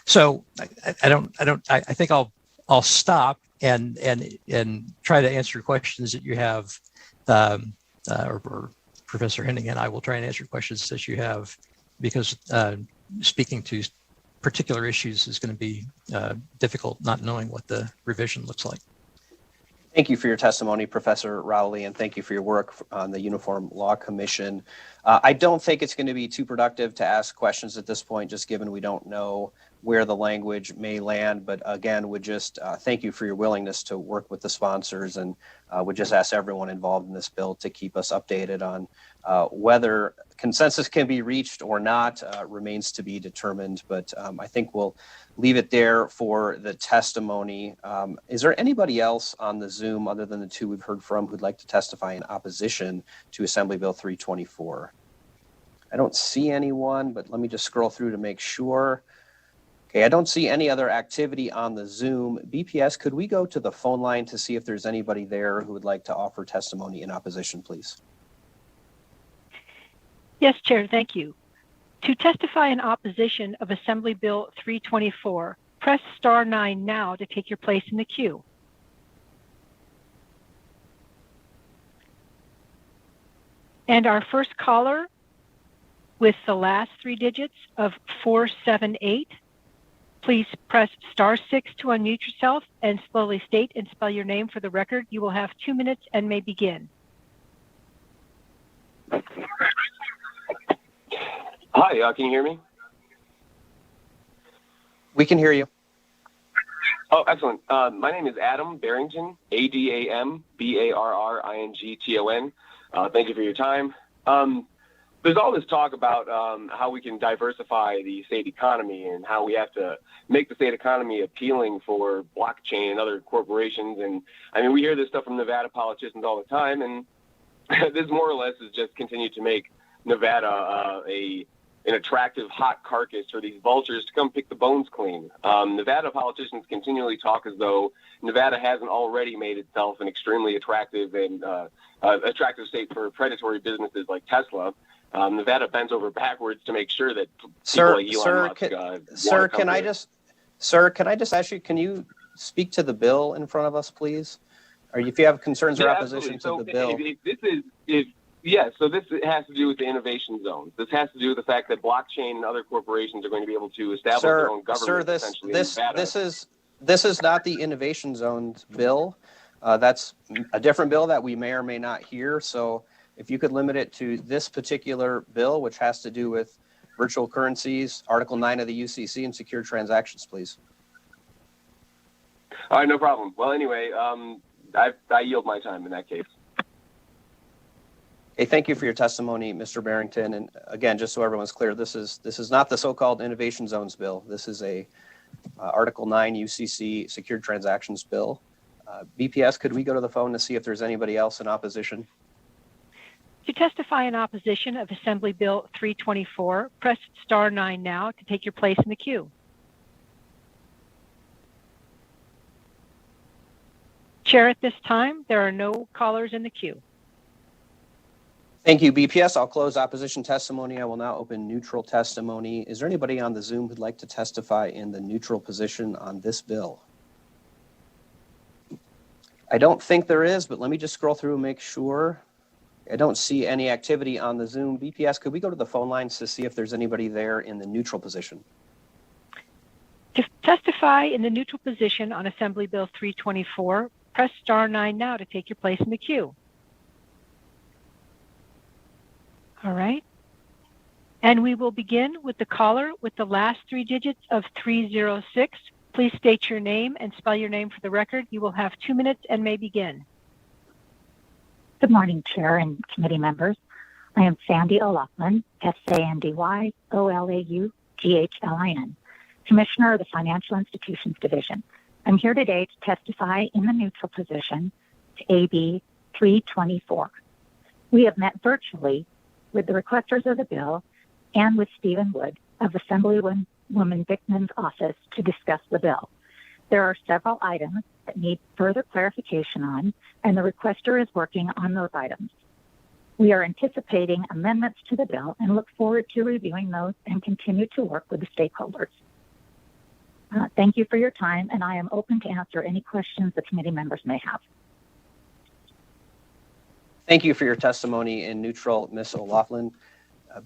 So I think I'll stop and try to answer questions that you have, or Professor Henning and I will try and answer questions that you have, because speaking to particular issues is going to be difficult, not knowing what the revision looks like. Thank you for your testimony, Professor Rowley, and thank you for your work on the Uniform Law Commission. I don't think it's going to be too productive to ask questions at this point, just given we don't know where the language may land, but again, would just thank you for your willingness to work with the sponsors, and would just ask everyone involved in this bill to keep us updated on whether consensus can be reached or not. Remains to be determined, but I think we'll leave it there for the testimony. Is there anybody else on the Zoom other than the two we've heard from who'd like to testify in opposition to Assembly Bill 324? I don't see anyone, but let me just scroll through to make sure. Okay, I don't see any other activity on the Zoom. BPS, could we go to the phone line to see if there's anybody there who would like to offer testimony in opposition, please? Yes, Chair, thank you. To testify in opposition of Assembly Bill 324, press star 9 now to take your place in the queue. And our first caller with the last 3 digits of 478, please press star 6 to unmute yourself and slowly state and spell your name for the record. You will have 2 minutes and may begin. Hi, can you hear me? We can hear you. Oh, excellent. My name is Adam Barrington, ADAMBARRINGTON. Thank you for your time. There's all this talk about how we can diversify the state economy and how we have to make the state economy appealing for blockchain and other corporations. And I mean, we hear this stuff from Nevada politicians all the time, and this more or less is just continue to make Nevada an attractive hot carcass for these vultures to come pick the bones clean. Nevada politicians continually talk as though Nevada hasn't already made itself an extremely attractive and attractive state for predatory businesses like Tesla. Nevada bends over backwards to make sure that people like Elon Musk. Can I just ask you? Can you speak to the bill in front of us, please? Or if you have concerns or opposition to the bill? So this has to do with the innovation zones. This has to do with the fact that blockchain and other corporations are going to be able to establish their own government. This is not the innovation zones bill. That's a different bill that we may or may not hear. So if you could limit it to this particular bill, which has to do with virtual currencies, Article 9 of the UCC, and secure transactions, please. All right, no problem. Well, anyway, I yield my time in that case. Hey, thank you for your testimony, Mr. Barrington. And again, just so everyone's clear, this is not the so-called innovation zones bill. This is a Article 9 UCC secured transactions bill. BPS, could we go to the phone to see if there's anybody else in opposition? To testify in opposition of Assembly Bill 324, press star 9 now to take your place in the queue. Chair, at this time, there are no callers in the queue. Thank you, BPS. I'll close opposition testimony. I will now open neutral testimony. Is there anybody on the Zoom who'd like to testify in the neutral position on this bill? I don't think there is, but let me just scroll through and make sure. I don't see any activity on the Zoom. BPS, could we go to the phone lines to see if there's anybody there in the neutral position? To testify in the neutral position on Assembly Bill 324, press star 9 now to take your place in the queue. All right. And we will begin with the caller with the last 3 digits of 306. Please state your name and spell your name for the record. You will have 2 minutes and may begin. Good morning, Chair and committee members. I am Sandy O'Loughlin, SandyOLaughlin, Commissioner of the Financial Institutions Division. I'm here today to testify in the neutral position to AB 324. We have met virtually with the requesters of the bill and with Stephen Wood of Assemblywoman Bickman's office to discuss the bill. There are several items that need further clarification on, and the requester is working on those items. We are anticipating amendments to the bill and look forward to reviewing those and continue to work with the stakeholders. Thank you for your time, and I am open to answer any questions the committee members may have. Thank you for your testimony in neutral, Ms. O'Loughlin.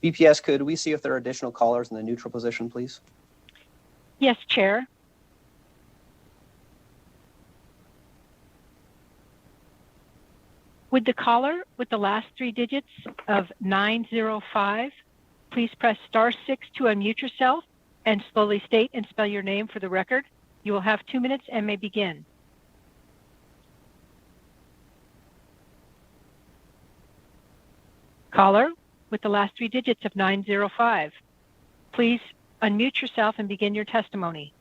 BPS, could we see if there are additional callers in the neutral position, please? Yes, Chair. With the caller with the last 3 digits of 905, please press star 6 to unmute yourself and slowly state and spell your name for the record. You will have 2 minutes and may begin. Caller with the last 3 digits of 905. Please unmute yourself and begin your testimony.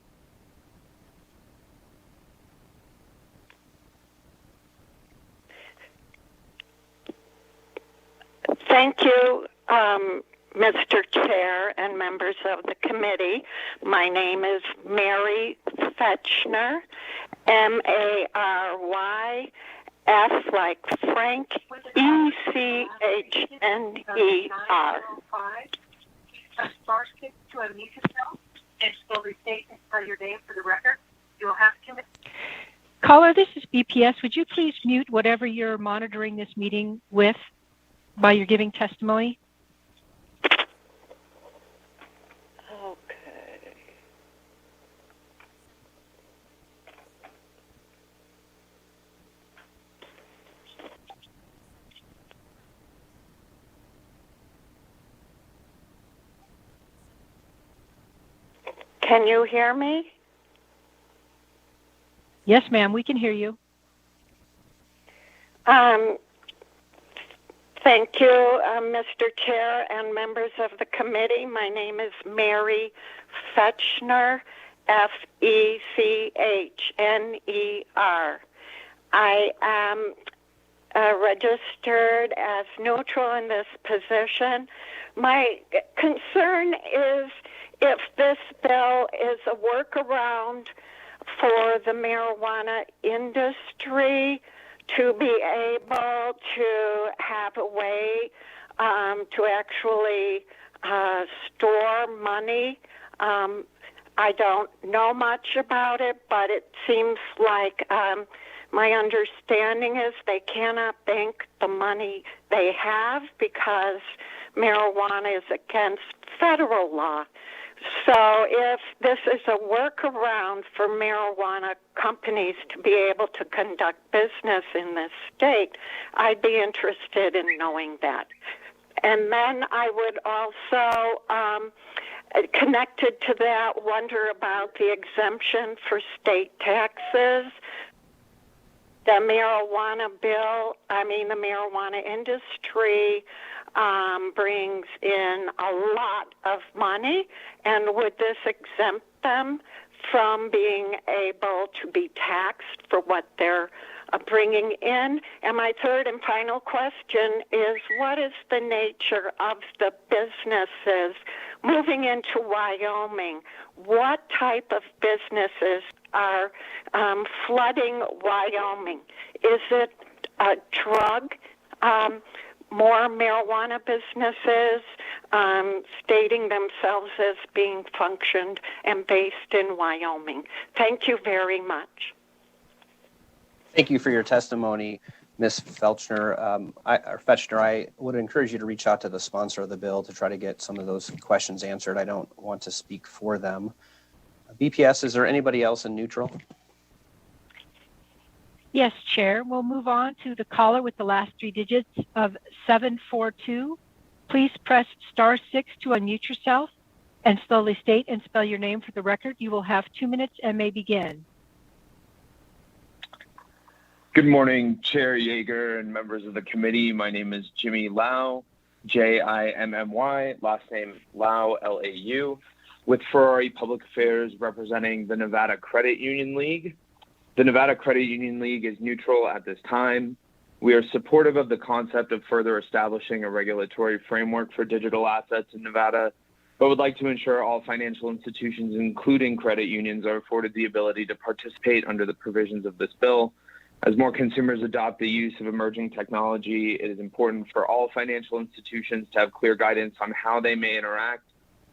Thank you, Mr. Chair and members of the committee. My name is Mary Fetchner, Mary, F like Frank, ECHNER. Star 6 to unmute yourself and slowly state and spell your name for the record. You will have 2 minutes. Caller, this is BPS. Would you please mute whatever you're monitoring this meeting with while you're giving testimony? Can you hear me? Yes, ma'am, we can hear you. Thank you, Mr. Chair and members of the committee. My name is Mary Fetchner, Fecchner. I am registered as neutral in this position. My concern is if this bill is a workaround for the marijuana industry to be able to have a way to actually store money. I don't know much about it, but it seems like my understanding is they cannot bank the money they have because marijuana is against federal law. So if this is a workaround for marijuana companies to be able to conduct business in this state, I'd be interested in knowing that. And then I would also, connected to that, wonder about the exemption for state taxes. The marijuana bill, the marijuana industry brings in a lot of money, and would this exempt them from being able to be taxed for what they're bringing in? And my third and final question is, what is the nature of the businesses moving into Wyoming? What type of businesses are flooding Wyoming? Is it a drug? More marijuana businesses stating themselves as being functioned and based in Wyoming. Thank you very much. Thank you for your testimony, Ms. Fetchner. I would encourage you to reach out to the sponsor of the bill to try to get some of those questions answered. I don't want to speak for them. BPS, is there anybody else in neutral? Yes, Chair. We'll move on to the caller with the last 3 digits of 742. Please press star 6 to unmute yourself and slowly state and spell your name for the record. You will have 2 minutes and may begin. Good morning, Chair Yeager and members of the committee. My name is Jimmy Lau, Jimmy, last name Lau, Lau, with Ferrari Public Affairs representing the Nevada Credit Union League. The Nevada Credit Union League is neutral at this time. We are supportive of the concept of further establishing a regulatory framework for digital assets in Nevada, but would like to ensure all financial institutions, including credit unions, are afforded the ability to participate under the provisions of this bill. As more consumers adopt the use of emerging technology, it is important for all financial institutions to have clear guidance on how they may interact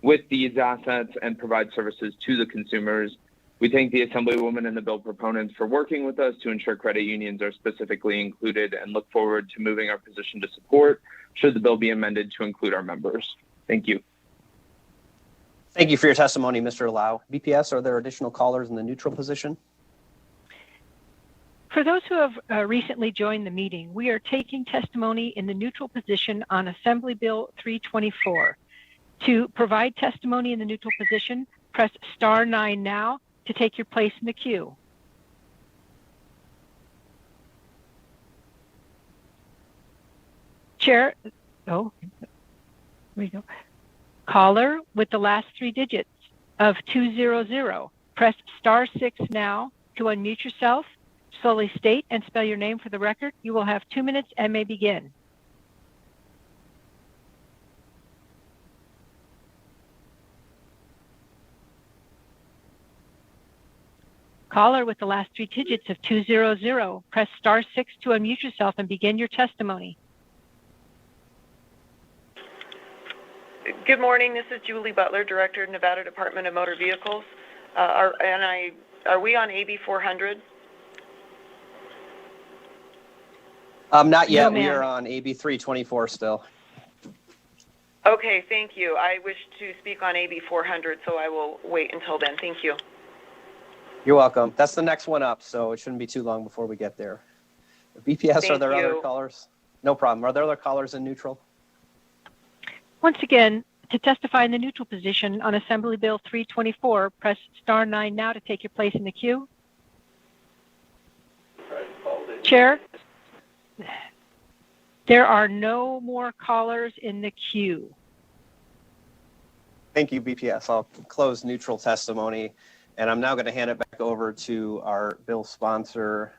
with these assets and provide services to the consumers. We thank the Assemblywoman and the bill proponents for working with us to ensure credit unions are specifically included and look forward to moving our position to support should the bill be amended to include our members. Thank you. Thank you for your testimony, Mr. Lau. BPS, are there additional callers in the neutral position? For those who have recently joined the meeting, we are taking testimony in the neutral position on Assembly Bill 324. To provide testimony in the neutral position, press star 9 now to take your place in the queue. Chair, oh, here we go. Caller with the last 3 digits of 200, press star 6 now to unmute yourself. Slowly state and spell your name for the record. You will have 2 minutes and may begin. Caller with the last 3 digits of 200, press star 6 to unmute yourself and begin your testimony. Good morning. This is Julie Butler, Director, Nevada Department of Motor Vehicles. Are we on AB 400? Not yet. No, We ma'am. are on AB 324 still. Okay, thank you. I wish to speak on AB 400, so I will wait until then. Thank you. You're welcome. That's the next one up, so it shouldn't be too long before we get there. BPS, are Thank there other you. callers? No problem. Are there other callers in neutral? Once again, to testify in the neutral position on Assembly Bill 324, press star 9 now to take your place in the queue. Chair, there are no more callers in the queue. Thank you, BPS. I'll close neutral testimony, and I'm now going to hand it back over to our bill sponsor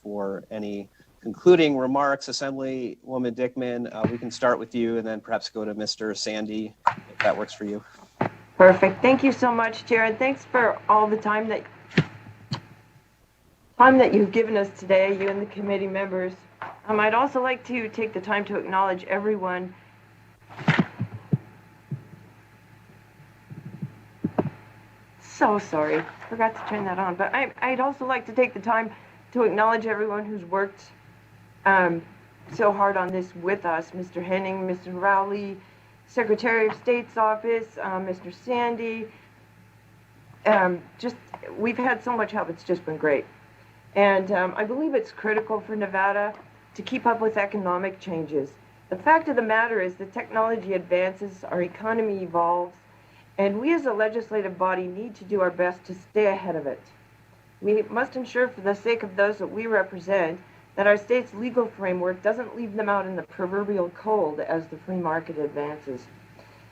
for any concluding remarks. Assemblywoman Dickman, we can start with you and then perhaps go to Mr. Sandy, if that works for you. Perfect. Thank you so much, Chair, and thanks for all the time that you've given us today, you and the committee members. I'd also like to take the time to acknowledge everyone. So sorry, forgot to turn that on. But I'd also like to take the time to acknowledge everyone who's worked so hard on this with us. Mr. Henning, Mr. Rowley, Secretary of State's office, Mr. Sandy. We've had so much help, it's just been great. And I believe it's critical for Nevada to keep up with economic changes. The fact of the matter is that technology advances, our economy evolves, and we as a legislative body need to do our best to stay ahead of it. We must ensure, for the sake of those that we represent, that our state's legal framework doesn't leave them out in the proverbial cold as the free market advances.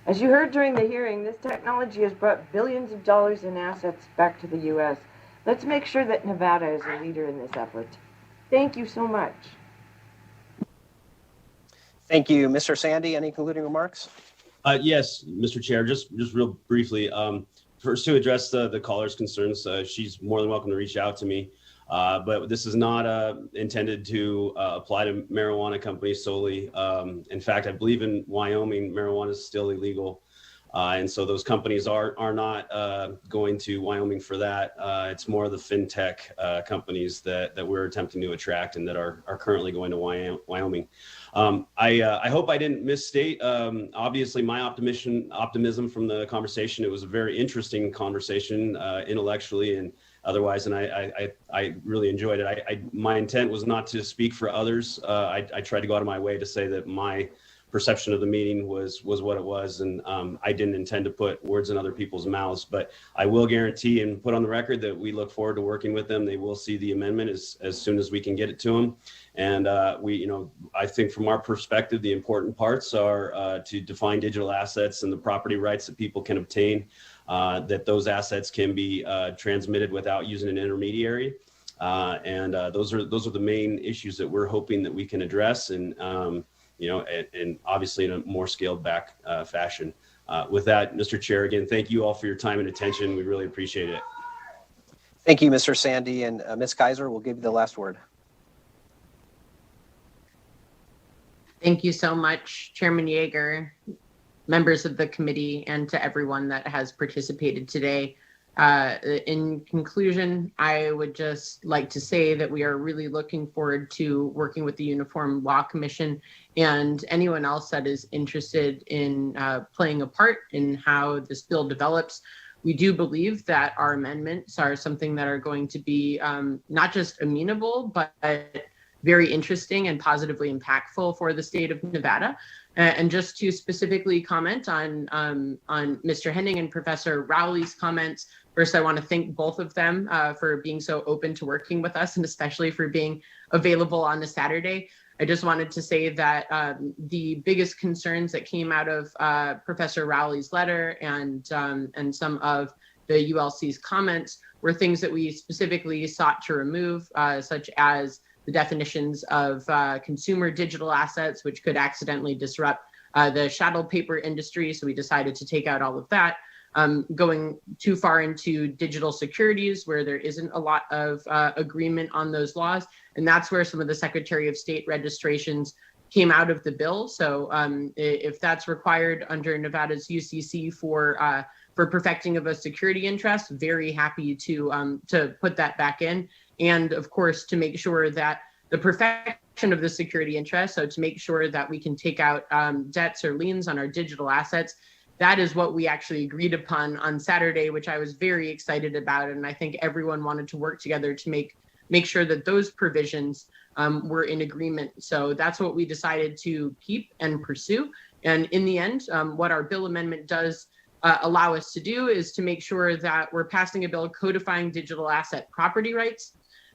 As you heard during the hearing, this technology has brought billions of dollars in assets back to the U.S. Let's make sure that Nevada is a leader in this effort. Thank you so much. Thank you. Mr. Sandy, any concluding remarks? Yes, Mr. Chair, just real briefly. First, to address the caller's concerns, she's more than welcome to reach out to me. But this is not intended to apply to marijuana companies solely. In fact, I believe in Wyoming, marijuana is still illegal. And so those companies are not going to Wyoming for that. It's more of the fintech companies that we're attempting to attract and that are currently going to Wyoming. I hope I didn't misstate. Obviously, my optimism from the conversation, it was a very interesting conversation intellectually and otherwise, and I really enjoyed it. My intent was not to speak for others. I tried to go out of my way to say that my perception of the meeting was what it was, and I didn't intend to put words in other people's mouths, but I will guarantee and put on the record that we look forward to working with them. They will see the amendment as soon as we can get it to them. And I think from our perspective, the important parts are to define digital assets and the property rights that people can obtain, that those assets can be transmitted without using an intermediary. And those are the main issues that we're hoping that we can address, and and obviously in a more scaled back fashion. With that, Mr. Chair, again, thank you all for your time and attention. We really appreciate it. Thank you, Mr. Sandy, and Ms. Kaiser, we'll give you the last word. Thank you so much, Chairman Yeager, members of the committee, and to everyone that has participated today. In conclusion, I would just like to say that we are really looking forward to working with the Uniform Law Commission and anyone else that is interested in playing a part in how this bill develops. We do believe that our amendments are something that are going to be not just amenable, but very interesting and positively impactful for the state of Nevada. And just to specifically comment on Mr. Henning and Professor Rowley's comments, first, I want to thank both of them for being so open to working with us, and especially for being available on a Saturday. I just wanted to say that the biggest concerns that came out of Professor Rowley's letter and some of the ULC's comments were things that we specifically sought to remove, such as the definitions of consumer digital assets, which could accidentally disrupt the chattel paper industry. So we decided to take out all of that. Going too far into digital securities, where there isn't a lot of agreement on those laws. And that's where some of the Secretary of State registrations came out of the bill. So if that's required under Nevada's UCC for perfecting of a security interest, very happy to put that back in. And of course, to make sure that the perfection of the security interest, so to make sure that we can take out debts or liens on our digital assets, that is what we actually agreed upon on Saturday, which I was very excited about. And I think everyone wanted to work together to make sure that those provisions were in agreement. So that's what we decided to keep and pursue. And in the end, what our bill amendment does allow us to do is to make sure that we're passing a bill codifying digital asset property rights,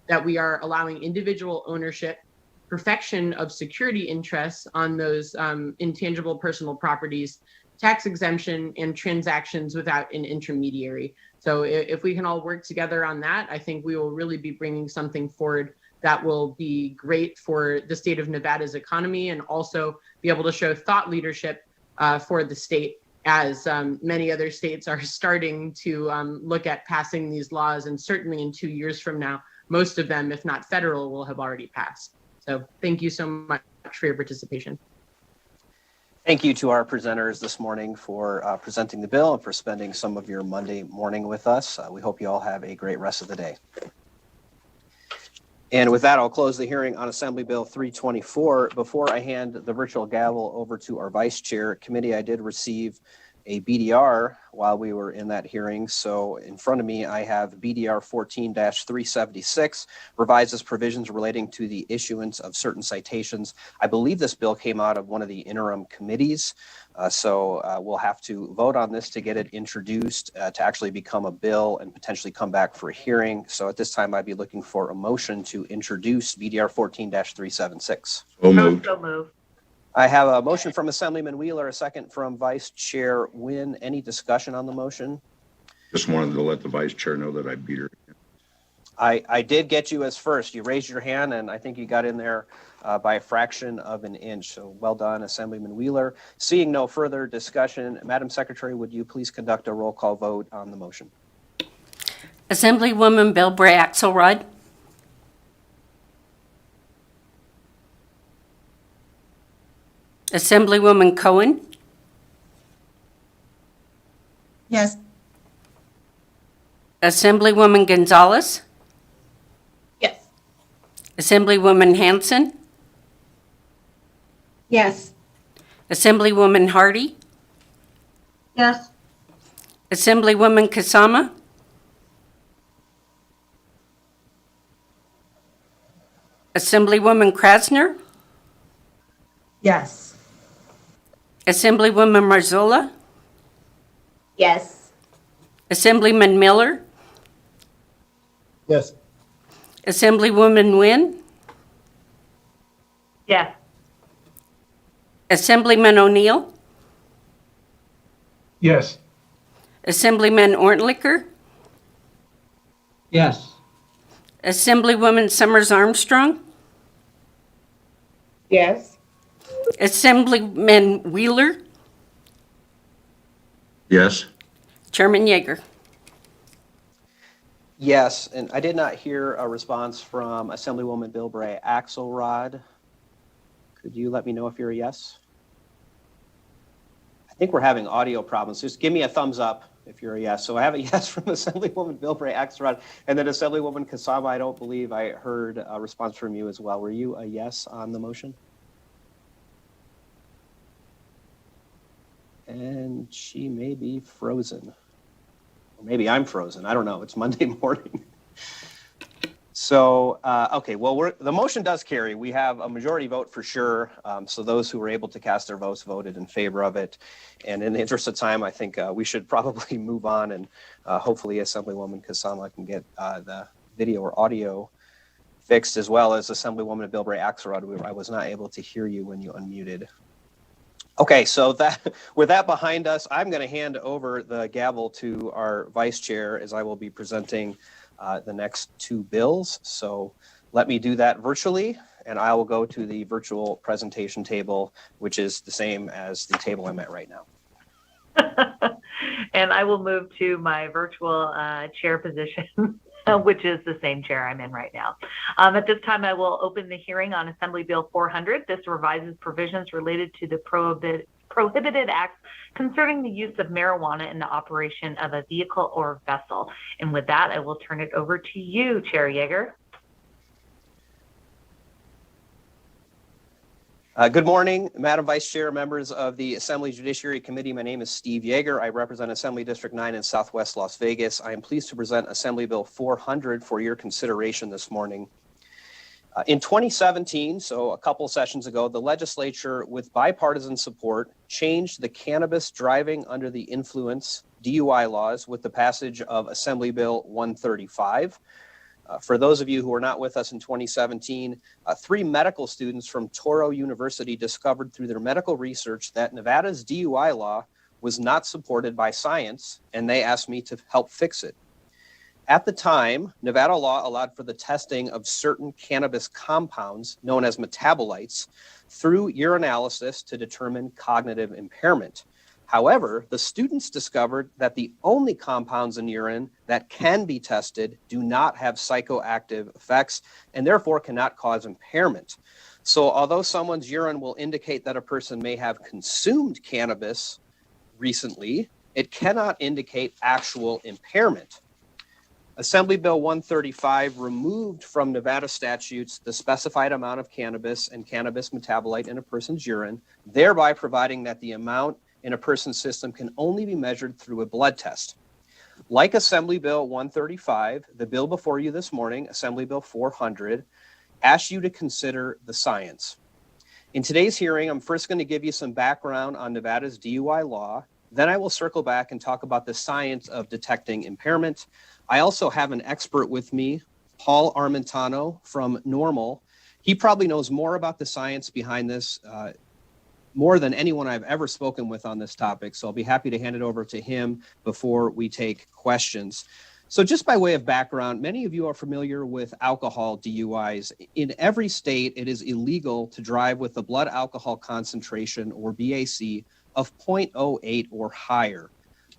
that we are allowing individual ownership, perfection of security interests on those intangible personal properties, tax exemption, and transactions without an intermediary. So if we can all work together on that, I think we will really be bringing something forward that will be great for the state of Nevada's economy, and also be able to show thought leadership for the state, as many other states are starting to look at passing these laws. And certainly in 2 years from now, most of them, if not federal, will have already passed. So thank you so much for your participation. Thank you to our presenters this morning for presenting the bill and for spending some of your Monday morning with us. We hope you all have a great rest of the day. And with that, I'll close the hearing on Assembly Bill 324. Before I hand the virtual gavel over to our Vice Chair Committee, I did receive a BDR while we were in that hearing. So in front of me, I have BDR 14-376, revises provisions relating to the issuance of certain citations. I believe this bill came out of one of the interim committees. So we'll have to vote on this to get it introduced to actually become a bill and potentially come back for a hearing. So at this time, I'd be looking for a motion to introduce BDR 14-376. So moved. So move. I have a motion from Assemblyman Wheeler, a second from Vice Chair Wynn. Any discussion on the motion? Just wanted to let the vice chair know that I beat her. I did get you as first. You raised your hand, and I think you got in there by a fraction of an inch. So well done, Assemblyman Wheeler. Seeing no further discussion, Madam Secretary, would you please conduct a roll call vote on the motion? Assemblywoman Bilbray Axelrod. Assemblywoman Cohen. Yes. Assemblywoman Gonzalez. Yes. Assemblywoman Hanson. Yes. Assemblywoman Hardy. Yes. Assemblywoman Kasama. Assemblywoman Krasner. Yes. Assemblywoman Marzola. Yes. Assemblyman Miller. Yes. Assemblywoman Nguyen. Yes. Assemblyman O'Neill. Yes. Assemblyman Orntlicker. Yes. Assemblywoman Summers Armstrong. Yes. Assemblyman Wheeler. Yes. Chairman Yeager. Yes, and I did not hear a response from Assemblywoman Bilbray Axelrod. Could you let me know if you're a yes? I think we're having audio problems. Just give me a thumbs up if you're a yes. So I have a yes from Assemblywoman Bilbray Axelrod, and then Assemblywoman Kasama, I don't believe I heard a response from you as well. Were you a yes on the motion? And she may be frozen. Or maybe I'm frozen. I don't know. It's Monday morning. So, okay, well, the motion does carry. We have a majority vote for sure. So those who were able to cast their votes voted in favor of it. And in the interest of time, I think we should probably move on, and hopefully Assemblywoman Kasama can get the video or audio fixed, as well as Assemblywoman Bilbray Axelrod. I was not able to hear you when you unmuted. Okay, so with that behind us, I'm going to hand over the gavel to our vice chair, as I will be presenting the next two bills. So let me do that virtually, and I will go to the virtual presentation table, which is the same as the table I'm at right now. And I will move to my virtual chair position, which is the same chair I'm in right now. At this time, I will open the hearing on Assembly Bill 400. This revises provisions related to the prohibited acts concerning the use of marijuana in the operation of a vehicle or vessel. And with that, I will turn it over to you, Chair Yeager. Good morning, Madam Vice Chair, members of the Assembly Judiciary Committee. My name is Steve Yeager. I represent Assembly District 9 in Southwest Las Vegas. I am pleased to present Assembly Bill 400 for your consideration this morning. In 2017, so a couple sessions ago, the legislature, with bipartisan support, changed the cannabis driving under the influence DUI laws with the passage of Assembly Bill 135. For those of you who were not with us in 2017, 3 medical students from Touro University discovered through their medical research that Nevada's DUI law was not supported by science, and they asked me to help fix it. At the time, Nevada law allowed for the testing of certain cannabis compounds, known as metabolites, through urinalysis to determine cognitive impairment. However, the students discovered that the only compounds in urine that can be tested do not have psychoactive effects and therefore cannot cause impairment. So although someone's urine will indicate that a person may have consumed cannabis recently, it cannot indicate actual impairment. Assembly Bill 135 removed from Nevada statutes the specified amount of cannabis and cannabis metabolite in a person's urine, thereby providing that the amount in a person's system can only be measured through a blood test. Like Assembly Bill 135, the bill before you this morning, Assembly Bill 400, asks you to consider the science. In today's hearing, I'm first going to give you some background on Nevada's DUI law. Then I will circle back and talk about the science of detecting impairment. I also have an expert with me, Paul Armentano from Normal. He probably knows more about the science behind this more than anyone I've ever spoken with on this topic. So I'll be happy to hand it over to him before we take questions. So just by way of background, many of you are familiar with alcohol DUIs. In every state, it is illegal to drive with a blood alcohol concentration, or BAC, of 0.08 or higher,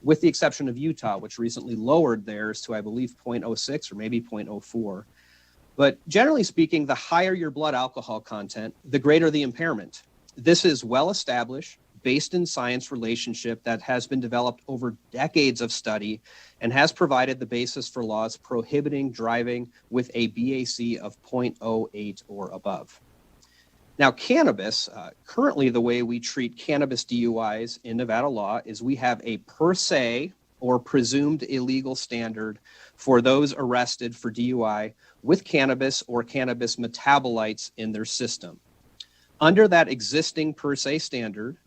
with the exception of Utah, which recently lowered theirs to, I believe, 0.06 or maybe 0.04. But generally speaking, the higher your blood alcohol content, the greater the impairment. This is well established, based in science relationship that has been developed over decades of study and has provided the basis for laws prohibiting driving with a BAC of 0.08 or above. Now, cannabis, currently the way we treat cannabis DUIs in Nevada law is we have a per se or presumed illegal standard for those arrested for DUI with cannabis or cannabis metabolites in their system. Under that existing per se standard,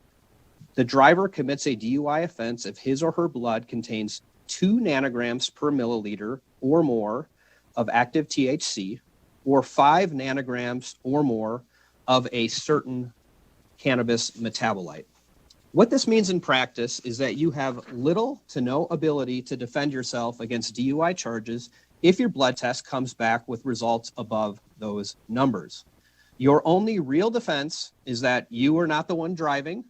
the driver commits a DUI offense if his or her blood contains 2 nanograms per milliliter or more of active THC, or 5 nanograms or more of a certain cannabis metabolite. What this means in practice is that you have little to no ability to defend yourself against DUI charges if your blood test comes back with results above those numbers. Your only real defense is that you were not the one driving,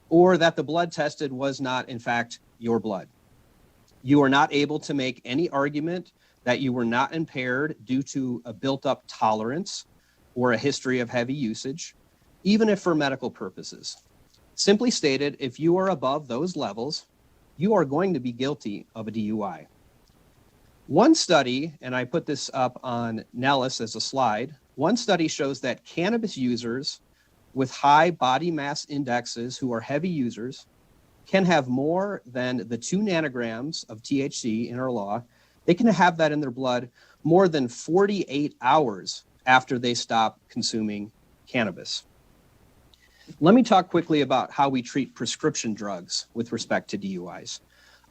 or that the blood tested was not, in fact, your blood. You are not able to make any argument that you were not impaired due to a built-up tolerance or a history of heavy usage, even if for medical purposes. Simply stated, if you are above those levels, you are going to be guilty of a DUI. One study, and I put this up on Nellis as a slide, one study shows that cannabis users with high body mass indexes who are heavy users can have more than the 2 nanograms of THC in our law. They can have that in their blood more than 48 hours after they stop consuming cannabis. Let me talk quickly about how we treat prescription drugs with respect to DUIs.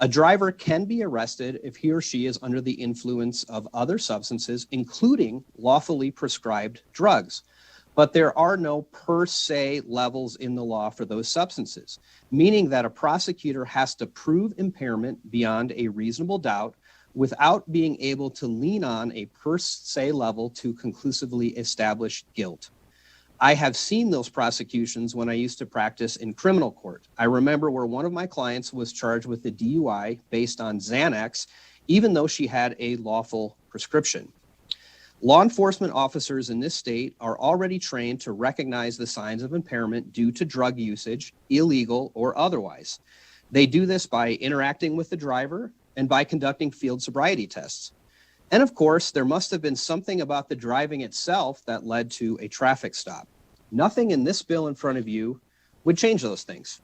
A driver can be arrested if he or she is under the influence of other substances, including lawfully prescribed drugs. But there are no per se levels in the law for those substances, meaning that a prosecutor has to prove impairment beyond a reasonable doubt without being able to lean on a per se level to conclusively establish guilt. I have seen those prosecutions when I used to practice in criminal court. I remember where one of my clients was charged with a DUI based on Xanax, even though she had a lawful prescription. Law enforcement officers in this state are already trained to recognize the signs of impairment due to drug usage, illegal or otherwise. They do this by interacting with the driver and by conducting field sobriety tests. And of course, there must have been something about the driving itself that led to a traffic stop. Nothing in this bill in front of you would change those things.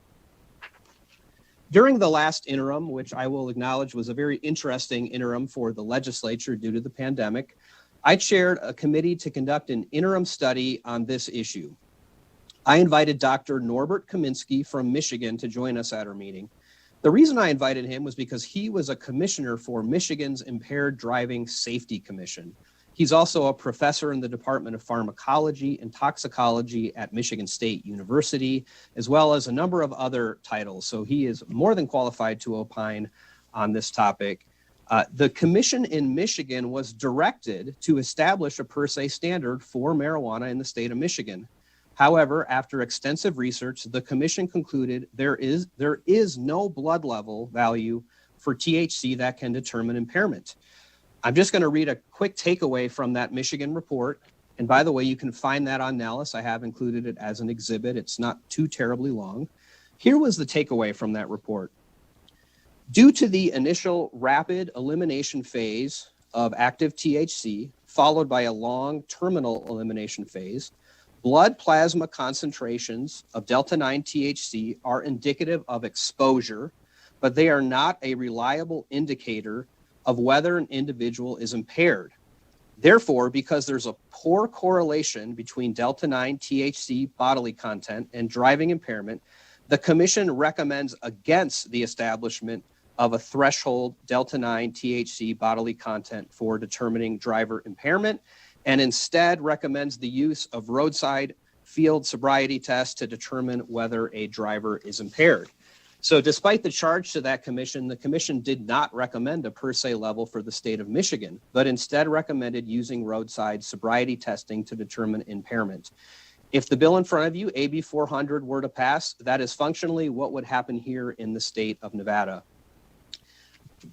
During the last interim, which I will acknowledge was a very interesting interim for the legislature due to the pandemic, I chaired a committee to conduct an interim study on this issue. I invited Dr. Norbert Kaminsky from Michigan to join us at our meeting. The reason I invited him was because he was a commissioner for Michigan's Impaired Driving Safety Commission. He's also a professor in the Department of Pharmacology and Toxicology at Michigan State University, as well as a number of other titles. So he is more than qualified to opine on this topic. The commission in Michigan was directed to establish a per se standard for marijuana in the state of Michigan. However, after extensive research, the commission concluded there is no blood level value for THC that can determine impairment. I'm just going to read a quick takeaway from that Michigan report. And by the way, you can find that on NALIS. I have included it as an exhibit. It's not too terribly long. Here was the takeaway from that report. Due to the initial rapid elimination phase of active THC, followed by a long terminal elimination phase, blood plasma concentrations of delta-9 THC are indicative of exposure, but they are not a reliable indicator of whether an individual is impaired. Therefore, because there's a poor correlation between delta-9 THC bodily content and driving impairment, the commission recommends against the establishment of a threshold delta-9 THC bodily content for determining driver impairment, and instead recommends the use of roadside field sobriety tests to determine whether a driver is impaired. So despite the charge to that commission, the commission did not recommend a per se level for the state of Michigan, but instead recommended using roadside sobriety testing to determine impairment. If the bill in front of you, AB 400, were to pass, that is functionally what would happen here in the state of Nevada.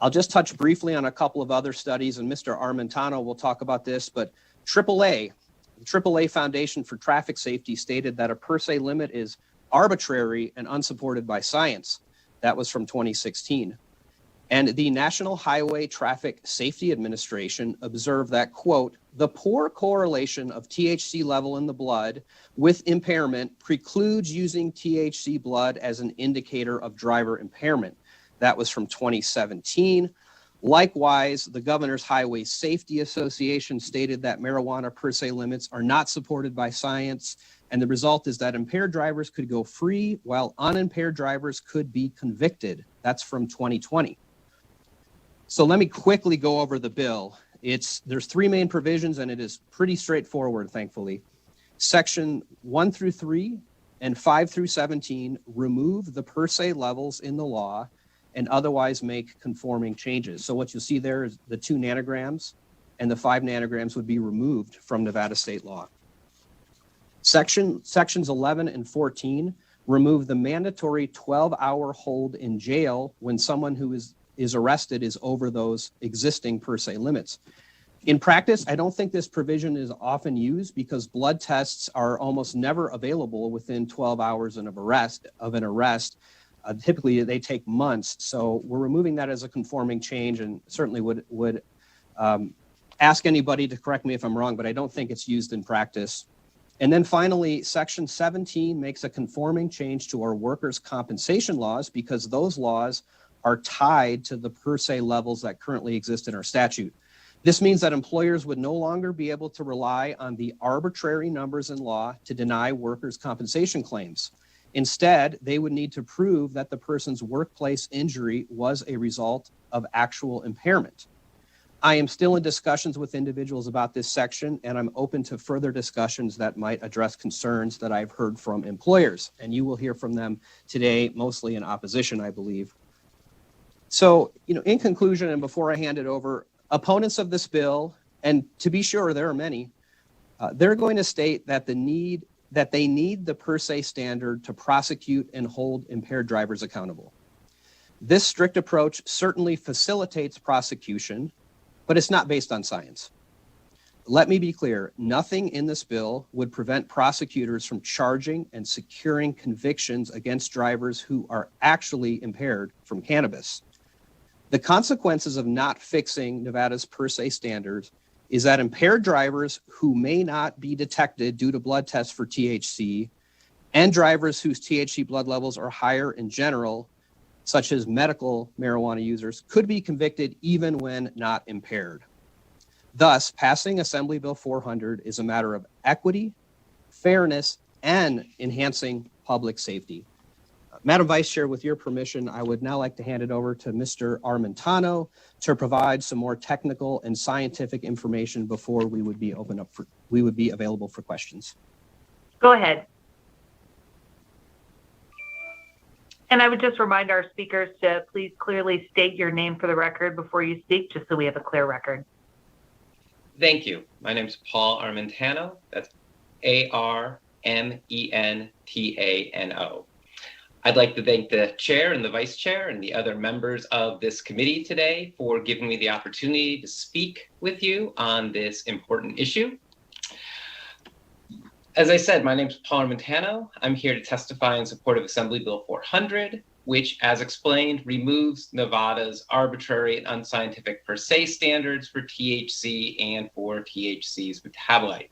I'll just touch briefly on a couple of other studies, and Mr. Armentano will talk about this, but AAA, the AAA Foundation for Traffic Safety, stated that a per se limit is arbitrary and unsupported by science. That was from 2016. And the National Highway Traffic Safety Administration observed that, quote, the poor correlation of THC level in the blood with impairment precludes using THC blood as an indicator of driver impairment. That was from 2017. Likewise, the Governor's Highway Safety Association stated that marijuana per se limits are not supported by science, and the result is that impaired drivers could go free while unimpaired drivers could be convicted. That's from 2020. So let me quickly go over the bill. There's three main provisions, and it is pretty straightforward, thankfully. Section 1 through 3 and 5 through 17 remove the per se levels in the law and otherwise make conforming changes. So what you'll see there is the 2 nanograms and the 5 nanograms would be removed from Nevada state law. Sections 11 and 14 remove the mandatory 12-hour hold in jail when someone who is arrested is over those existing per se limits. In practice, I don't think this provision is often used because blood tests are almost never available within 12 hours of an arrest. Typically, they take months. So we're removing that as a conforming change, and certainly would ask anybody to correct me if I'm wrong, but I don't think it's used in practice. And then finally, Section 17 makes a conforming change to our workers' compensation laws because those laws are tied to the per se levels that currently exist in our statute. This means that employers would no longer be able to rely on the arbitrary numbers in law to deny workers' compensation claims. Instead, they would need to prove that the person's workplace injury was a result of actual impairment. I am still in discussions with individuals about this section, and I'm open to further discussions that might address concerns that I've heard from employers, and you will hear from them today, mostly in opposition, I believe. So, in conclusion, and before I hand it over, opponents of this bill, and to be sure, there are many, they're going to state that they need the per se standard to prosecute and hold impaired drivers accountable. This strict approach certainly facilitates prosecution, but it's not based on science. Let me be clear, nothing in this bill would prevent prosecutors from charging and securing convictions against drivers who are actually impaired from cannabis. The consequences of not fixing Nevada's per se standards is that impaired drivers who may not be detected due to blood tests for THC and drivers whose THC blood levels are higher in general, such as medical marijuana users, could be convicted even when not impaired. Thus, passing Assembly Bill 400 is a matter of equity, fairness, and enhancing public safety. Madam Vice Chair, with your permission, I would now like to hand it over to Mr. Armentano to provide some more technical and scientific information before we would be available for questions. Go ahead. And I would just remind our speakers to please clearly state your name for the record before you speak, just so we have a clear record. Thank you. My name is Paul Armentano. That's Armentano. I'd like to thank the chair and the vice chair and the other members of this committee today for giving me the opportunity to speak with you on this important issue. As I said, my name is Paul Armentano. I'm here to testify in support of Assembly Bill 400, which, as explained, removes Nevada's arbitrary and unscientific per se standards for THC and for THC's metabolite.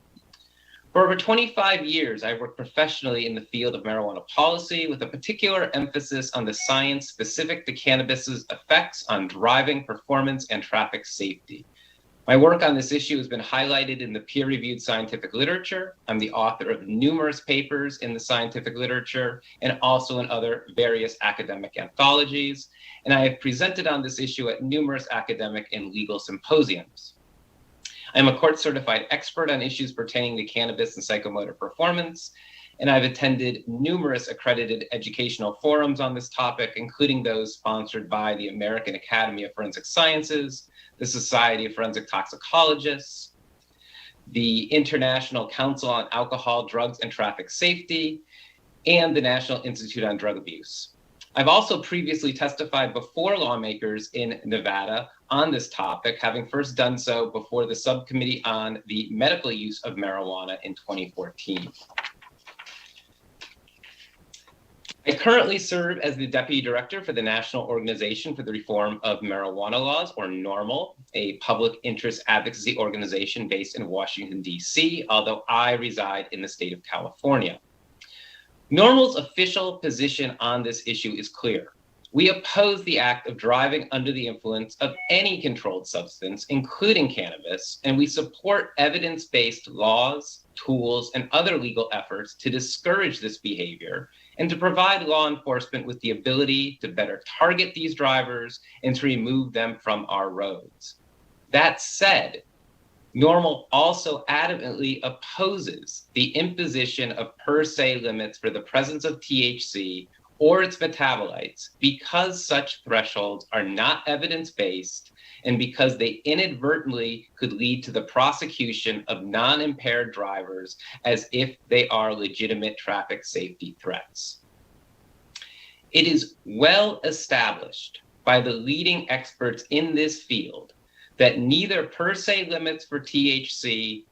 For over 25 years, I've worked professionally in the field of marijuana policy with a particular emphasis on the science specific to cannabis's effects on driving performance and traffic safety. My work on this issue has been highlighted in the peer-reviewed scientific literature. I'm the author of numerous papers in the scientific literature and also in other various academic anthologies. And I have presented on this issue at numerous academic and legal symposiums. I'm a court-certified expert on issues pertaining to cannabis and psychomotor performance, and I've attended numerous accredited educational forums on this topic, including those sponsored by the American Academy of Forensic Sciences, the Society of Forensic Toxicologists, the International Council on Alcohol, Drugs, and Traffic Safety, and the National Institute on Drug Abuse. I've also previously testified before lawmakers in Nevada on this topic, having first done so before the subcommittee on the medical use of marijuana in 2014. I currently serve as the Deputy Director for the National Organization for the Reform of Marijuana Laws, or NORML, a public interest advocacy organization based in Washington, D.C., although I reside in the state of California. NORML's official position on this issue is clear. We oppose the act of driving under the influence of any controlled substance, including cannabis, and we support evidence-based laws, tools, and other legal efforts to discourage this behavior and to provide law enforcement with the ability to better target these drivers and to remove them from our roads. That said, NORML also adamantly opposes the imposition of per se limits for the presence of THC or its metabolites because such thresholds are not evidence-based and because they inadvertently could lead to the prosecution of non-impaired drivers as if they are legitimate traffic safety threats. It is well established by the leading experts in this field that neither per se limits for THC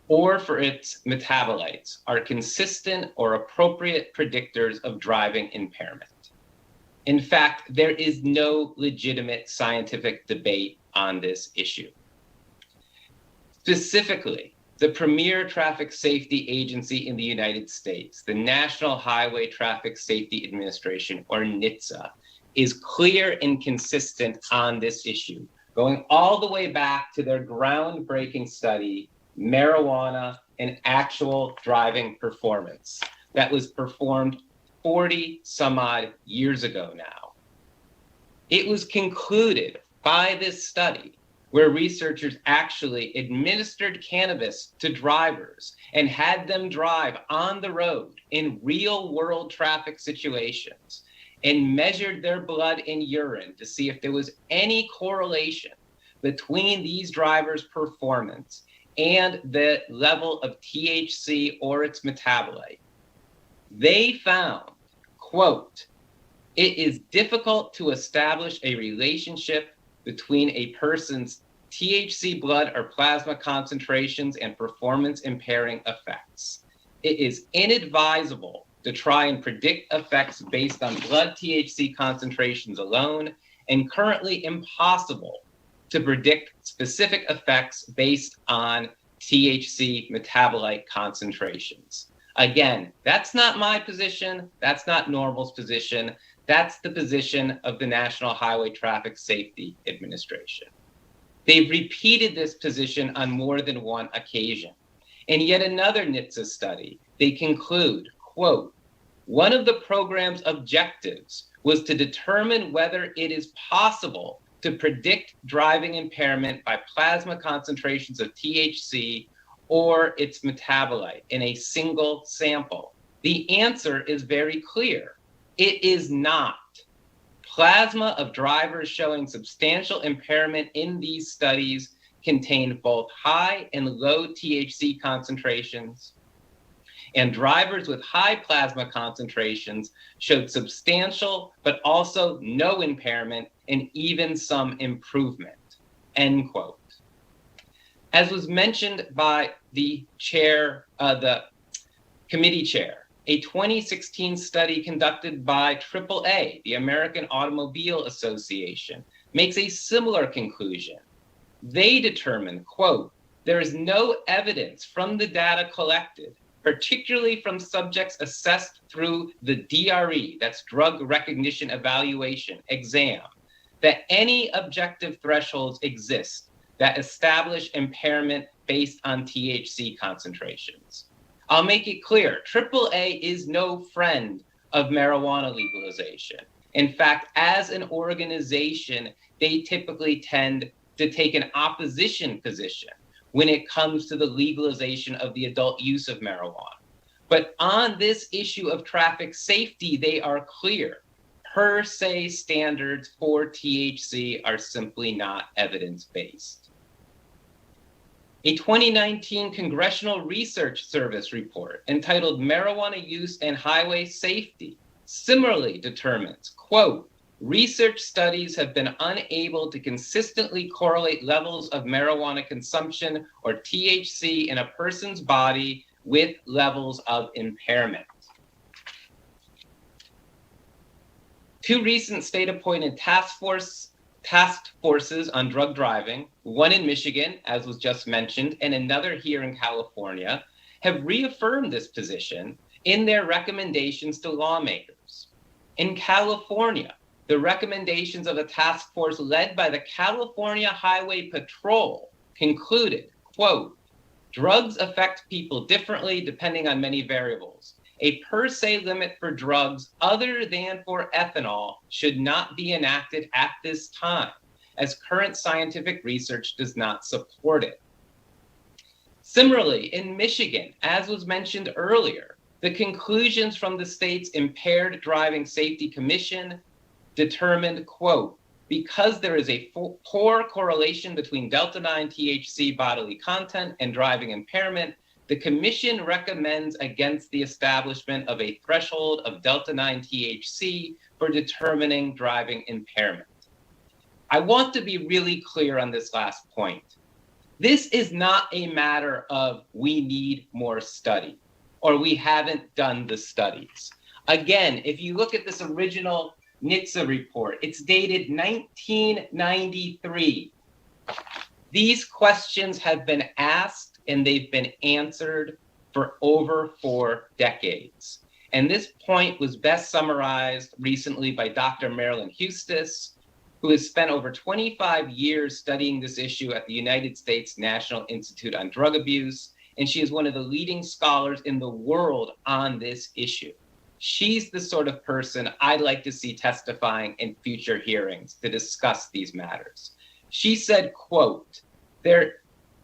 or for its metabolites are consistent or appropriate predictors of driving impairment. In fact, there is no legitimate scientific debate on this issue. Specifically, the premier traffic safety agency in the United States, the National Highway Traffic Safety Administration, or NHTSA, is clear and consistent on this issue, going all the way back to their groundbreaking study, Marijuana and Actual Driving Performance, that was performed 40 some odd years ago now. It was concluded by this study, where researchers actually administered cannabis to drivers and had them drive on the road in real world traffic situations and measured their blood and urine to see if there was any correlation between these drivers' performance and the level of THC or its metabolite. They found, quote, "It is difficult to establish a relationship between a person's THC blood or plasma concentrations and performance impairing effects. It is inadvisable to try and predict effects based on blood THC concentrations alone, and currently impossible to predict specific effects based on THC metabolite concentrations." Again, that's not my position. That's not Normal's position. That's the position of the National Highway Traffic Safety Administration. They've repeated this position on more than one occasion. In yet another NHTSA study, they conclude, quote, "One of the program's objectives was to determine whether it is possible to predict driving impairment by plasma concentrations of THC or its metabolite in a single sample. The answer is very clear. It is not. Plasma of drivers showing substantial impairment in these studies contained both high and low THC concentrations, and drivers with high plasma concentrations showed substantial but also no impairment and even some improvement," end quote. As was mentioned by the chair, the committee chair, a 2016 study conducted by AAA, the American Automobile Association, makes a similar conclusion. They determined, quote, "There is no evidence from the data collected, particularly from subjects assessed through the DRE, that's Drug Recognition Evaluation exam, that any objective thresholds exist that establish impairment based on THC concentrations." I'll make it clear, AAA is no friend of marijuana legalization. In fact, as an organization, they typically tend to take an opposition position when it comes to the legalization of the adult use of marijuana. But on this issue of traffic safety, they are clear. Per se standards for THC are simply not evidence-based. A 2019 Congressional Research Service report entitled "Marijuana Use and Highway Safety" similarly determines, quote, "Research studies have been unable to consistently correlate levels of marijuana consumption or THC in a person's body with levels of impairment." Two recent state-appointed task forces on drug driving, one in Michigan, as was just mentioned, and another here in California, have reaffirmed this position in their recommendations to lawmakers. In California, the recommendations of a task force led by the California Highway Patrol concluded, quote, "Drugs affect people differently depending on many variables. A per se limit for drugs other than for ethanol should not be enacted at this time, as current scientific research does not support it." Similarly, in Michigan, as was mentioned earlier, the conclusions from the state's Impaired Driving Safety Commission determined, quote, "Because there is a poor correlation between Delta-9 THC bodily content and driving impairment, the Commission recommends against the establishment of a threshold of Delta-9 THC for determining driving impairment." I want to be really clear on this last point. This is not a matter of we need more study or we haven't done the studies. Again, if you look at this original NHTSA report, it's dated 1993. These questions have been asked and they've been answered for over 4 decades. And this point was best summarized recently by Dr. Marilyn Hustis, who has spent over 25 years studying this issue at the United States National Institute on Drug Abuse, and she is one of the leading scholars in the world on this issue. She's the sort of person I'd like to see testifying in future hearings to discuss these matters. She said, quote, "There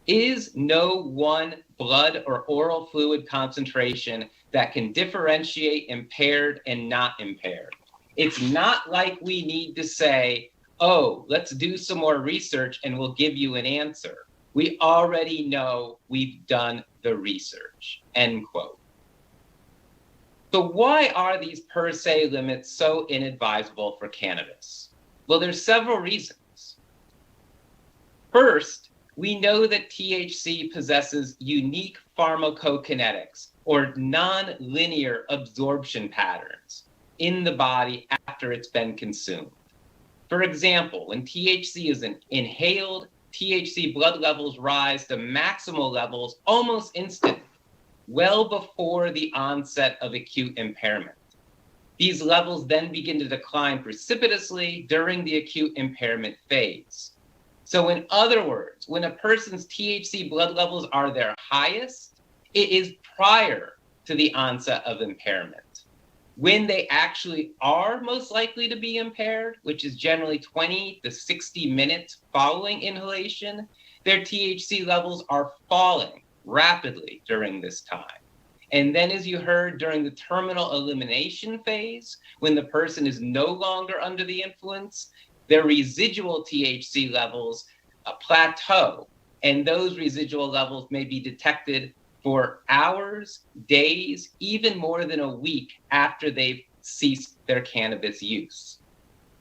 is no one blood or oral fluid concentration that can differentiate impaired and not impaired. It's not like we need to say, oh, let's do some more research and we'll give you an answer. We already know we've done the research," end quote. So why are these per se limits so inadvisable for cannabis? Well, there's several reasons. First, we know that THC possesses unique pharmacokinetics, or non-linear absorption patterns, in the body after it's been consumed. For example, when THC is inhaled, THC blood levels rise to maximal levels almost instantly, well before the onset of acute impairment. These levels then begin to decline precipitously during the acute impairment phase. So in other words, when a person's THC blood levels are their highest, it is prior to the onset of impairment. When they actually are most likely to be impaired, which is generally 20 to 60 minutes following inhalation, their THC levels are falling rapidly during this time. And then, as you heard, during the terminal elimination phase, when the person is no longer under the influence, their residual THC levels plateau, and those residual levels may be detected for hours, days, even more than a week after they've ceased their cannabis use.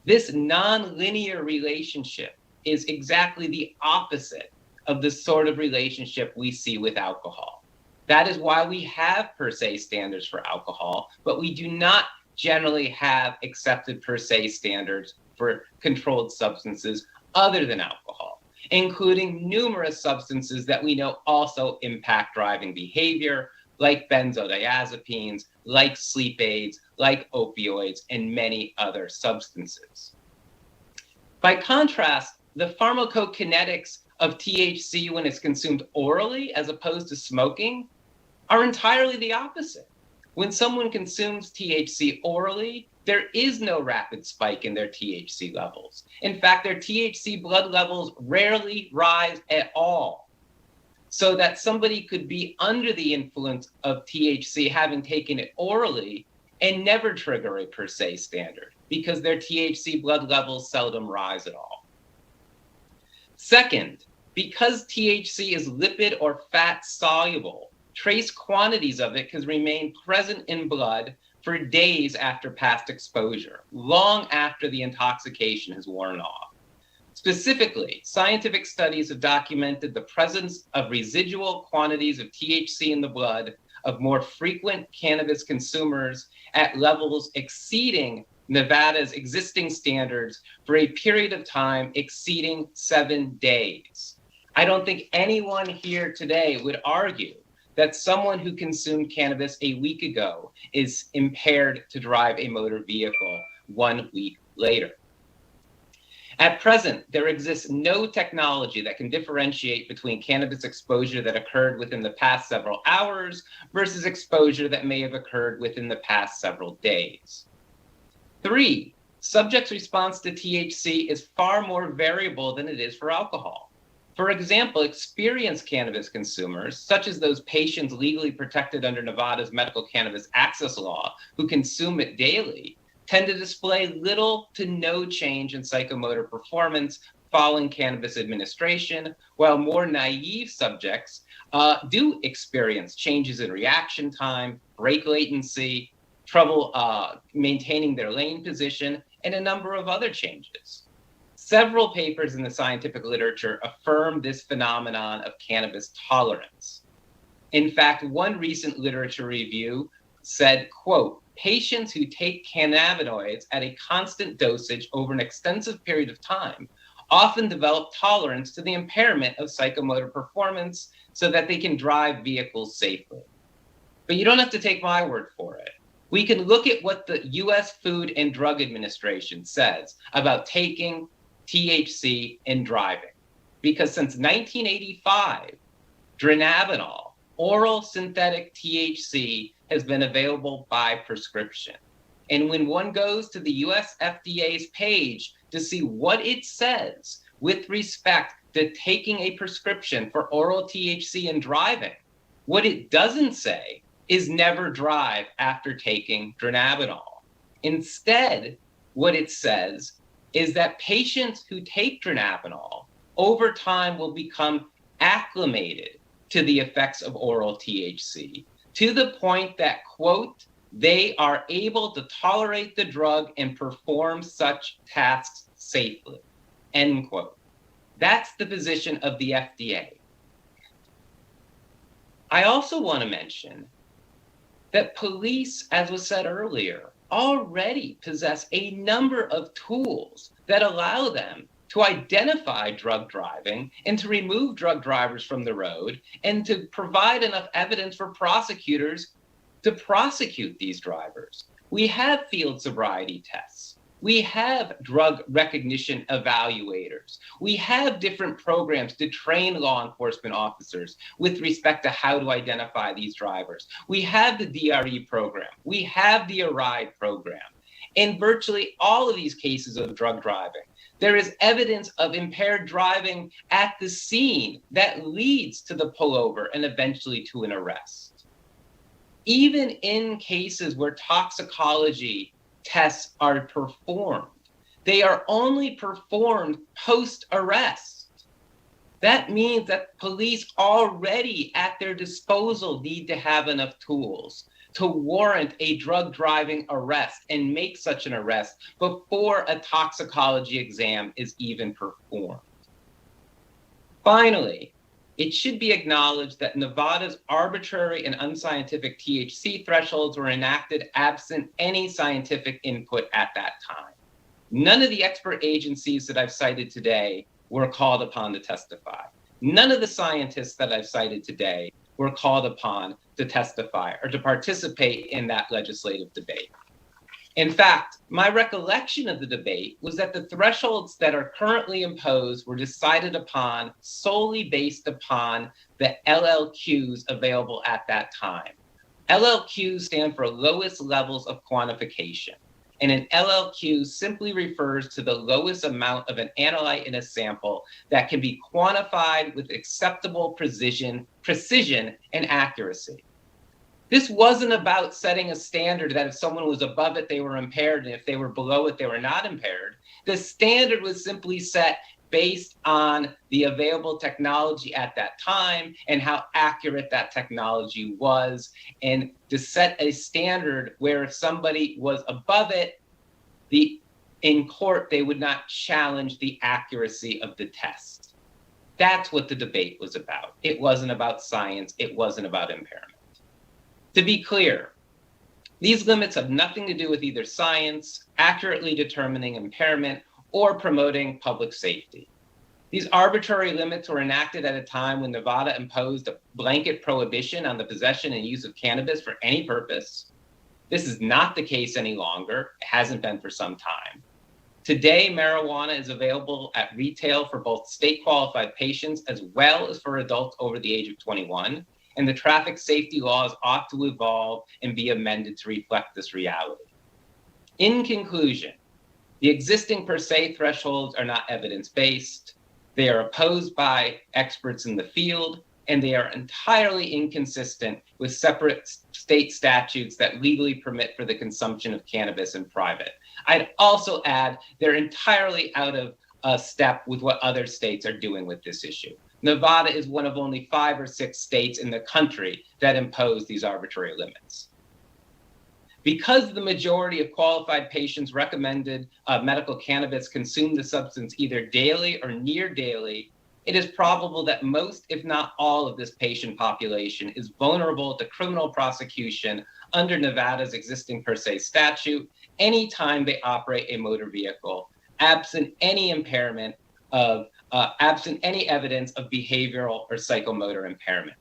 This nonlinear relationship is exactly the opposite of the sort of relationship we see with alcohol. That is why we have per se standards for alcohol, but we do not generally have accepted per se standards for controlled substances other than alcohol, including numerous substances that we know also impact driving behavior, like benzodiazepines, like sleep aids, like opioids, and many other substances. By contrast, the pharmacokinetics of THC when it's consumed orally as opposed to smoking are entirely the opposite. When someone consumes THC orally, there is no rapid spike in their THC levels. In fact, their THC blood levels rarely rise at all. So that somebody could be under the influence of THC having taken it orally and never trigger a per se standard because their THC blood levels seldom rise at all. Second, because THC is lipid or fat soluble, trace quantities of it can remain present in blood for days after past exposure, long after the intoxication has worn off. Specifically, scientific studies have documented the presence of residual quantities of THC in the blood of more frequent cannabis consumers at levels exceeding Nevada's existing standards for a period of time exceeding 7 days. I don't think anyone here today would argue that someone who consumed cannabis a week ago is impaired to drive a motor vehicle 1 week later. At present, there exists no technology that can differentiate between cannabis exposure that occurred within the past several hours versus exposure that may have occurred within the past several days. 3, subjects' response to THC is far more variable than it is for alcohol. For example, experienced cannabis consumers, such as those patients legally protected under Nevada's medical cannabis access law who consume it daily, tend to display little to no change in psychomotor performance following cannabis administration, while more naive subjects do experience changes in reaction time, brake latency, trouble maintaining their lane position, and a number of other changes. Several papers in the scientific literature affirm this phenomenon of cannabis tolerance. In fact, one recent literature review said, quote, patients who take cannabinoids at a constant dosage over an extensive period of time often develop tolerance to the impairment of psychomotor performance so that they can drive vehicles safely. But you don't have to take my word for it. We can look at what the US Food and Drug Administration says about taking THC in driving. Because since 1985, dronabinol, oral synthetic THC, has been available by prescription. And when one goes to the US FDA's page to see what it says with respect to taking a prescription for oral THC in driving, what it doesn't say is never drive after taking dronabinol. Instead, what it says is that patients who take dronabinol over time will become acclimated to the effects of oral THC, to the point that, quote, they are able to tolerate the drug and perform such tasks safely, end quote. That's the position of the FDA. I also want to mention that police, as was said earlier, already possess a number of tools that allow them to identify drug driving and to remove drug drivers from the road and to provide enough evidence for prosecutors to prosecute these drivers. We have field sobriety tests. We have drug recognition evaluators. We have different programs to train law enforcement officers with respect to how to identify these drivers. We have the DRE program. We have the ARIDE program. In virtually all of these cases of drug driving, there is evidence of impaired driving at the scene that leads to the pullover and eventually to an arrest. Even in cases where toxicology tests are performed, they are only performed post-arrest. That means that police already at their disposal need to have enough tools to warrant a drug driving arrest and make such an arrest before a toxicology exam is even performed. Finally, it should be acknowledged that Nevada's arbitrary and unscientific THC thresholds were enacted absent any scientific input at that time. None of the expert agencies that I've cited today were called upon to testify. None of the scientists that I've cited today were called upon to testify or to participate in that legislative debate. In fact, my recollection of the debate was that the thresholds that are currently imposed were decided upon solely based upon the LLQs available at that time. LLQs stand for lowest levels of quantification. And an LLQ simply refers to the lowest amount of an analyte in a sample that can be quantified with acceptable precision and accuracy. This wasn't about setting a standard that if someone was above it, they were impaired, and if they were below it, they were not impaired. The standard was simply set based on the available technology at that time and how accurate that technology was, and to set a standard where if somebody was above it, in court, they would not challenge the accuracy of the test. That's what the debate was about. It wasn't about science. It wasn't about impairment. To be clear, these limits have nothing to do with either science, accurately determining impairment, or promoting public safety. These arbitrary limits were enacted at a time when Nevada imposed a blanket prohibition on the possession and use of cannabis for any purpose. This is not the case any longer. It hasn't been for some time. Today, marijuana is available at retail for both state-qualified patients as well as for adults over the age of 21. And the traffic safety laws ought to evolve and be amended to reflect this reality. In conclusion, the existing per se thresholds are not evidence-based. They are opposed by experts in the field, and they are entirely inconsistent with separate state statutes that legally permit for the consumption of cannabis in private. I'd also add they're entirely out of step with what other states are doing with this issue. Nevada is one of only 5 or 6 states in the country that impose these arbitrary limits. Because the majority of qualified patients recommended medical cannabis consume the substance either daily or near daily, it is probable that most, if not all, of this patient population is vulnerable to criminal prosecution under Nevada's existing per se statute anytime they operate a motor vehicle, absent any impairment of absent any evidence of behavioral or psychomotor impairment.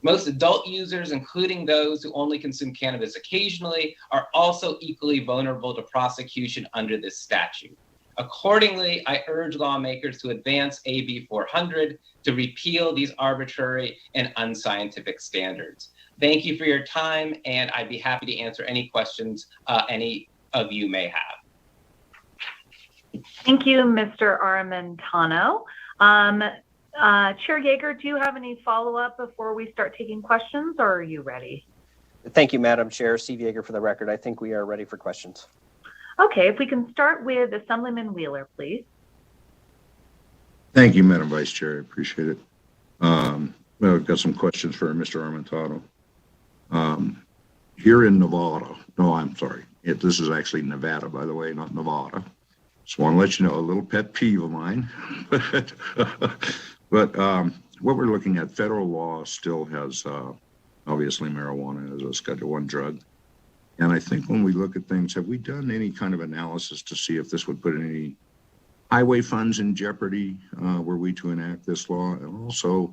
Most adult users, including those who only consume cannabis occasionally, are also equally vulnerable to prosecution under this statute. Accordingly, I urge lawmakers to advance AB 400 to repeal these arbitrary and unscientific standards. Thank you for your time, and I'd be happy to answer any questions any of you may have. Thank you, Mr. Armentano. Chair Yeager, do you have any follow-up before we start taking questions, or are you ready? Thank you, Madam Chair. Steve Yeager for the record. I think we are ready for questions. Okay, if we can start with Assemblyman Wheeler, please. Thank you, Madam Vice Chair. I appreciate it. Well, I've got some questions for Mr. Armentano. Here in Nevada, no, I'm sorry. This is actually Nevada, by the way, not Nevada. Just want to let you know, a little pet peeve of mine. But what we're looking at, federal law still has obviously marijuana as a Schedule I drug. And I think when we look at things, have we done any kind of analysis to see if this would put any highway funds in jeopardy were we to enact this law? And also,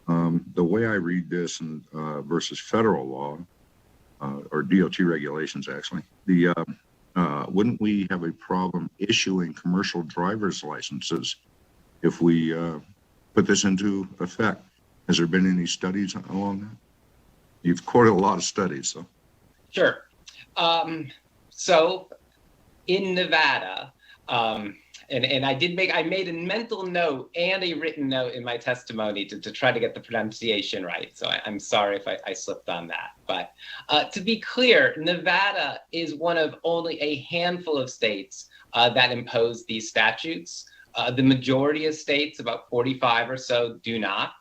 the way I read this and versus federal law, or DOT regulations actually, wouldn't we have a problem issuing commercial driver's licenses if we put this into effect? Has there been any studies along that? You've quoted a lot of studies, so. Sure. So in Nevada, and I made a mental note and a written note in my testimony to try to get the pronunciation right. So I'm sorry if I slipped on that. But to be clear, Nevada is one of only a handful of states that impose these statutes. The majority of states, about 45 or so, do not,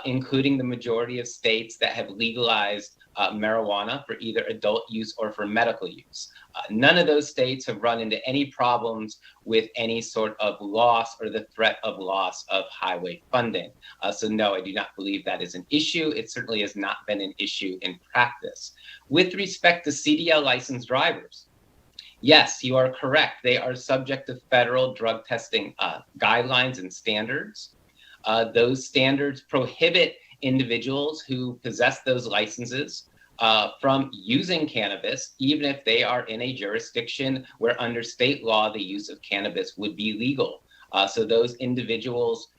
including the majority of states that have legalized marijuana for either adult use or for medical use. None of those states have run into any problems with any sort of loss or the threat of loss of highway funding. So no, I do not believe that is an issue. It certainly has not been an issue in practice. With respect to CDL licensed drivers, yes, you are correct. They are subject to federal drug testing guidelines and standards. Those standards prohibit individuals who possess those licenses from using cannabis, even if they are in a jurisdiction where under state law, the use of cannabis would be legal. So those individuals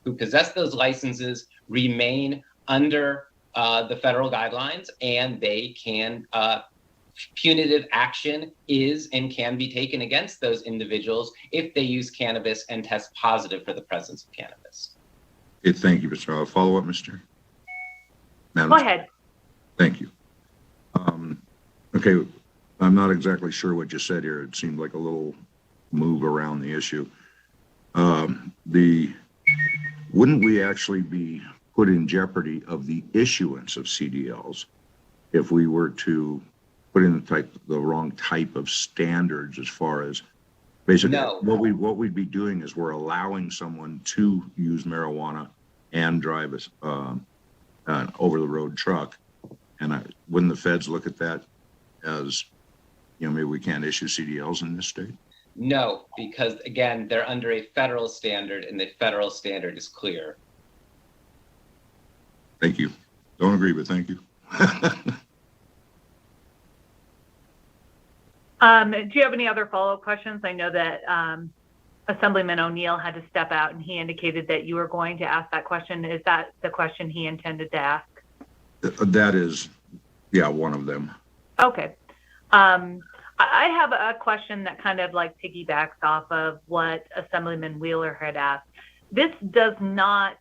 who possess those licenses remain under the federal guidelines, and they can, punitive action is and can be taken against those individuals if they use cannabis and test positive for the presence of cannabis. Okay, thank you, Mr. Follow up, Mr. Madam Go ahead. Thank you. Okay, I'm not exactly sure what you said here. It seemed like a little move around the issue. Wouldn't we actually be put in jeopardy of the issuance of CDLs if we were to put in the wrong type of standards as far as basically No. what we'd be doing is we're allowing someone to use marijuana and drive an over-the-road truck, and wouldn't the feds look at that as, maybe we can't issue CDLs in this state? No, because again, they're under a federal standard, and the federal standard is clear. Thank you. Don't agree, but thank you. Do you have any other follow-up questions? I know that Assemblyman O'Neill had to step out, and he indicated that you were going to ask that question. Is that the question he intended to ask? That is, yeah, one of them. Okay. I have a question that kind of like piggybacks off of what Assemblyman Wheeler had asked. This does not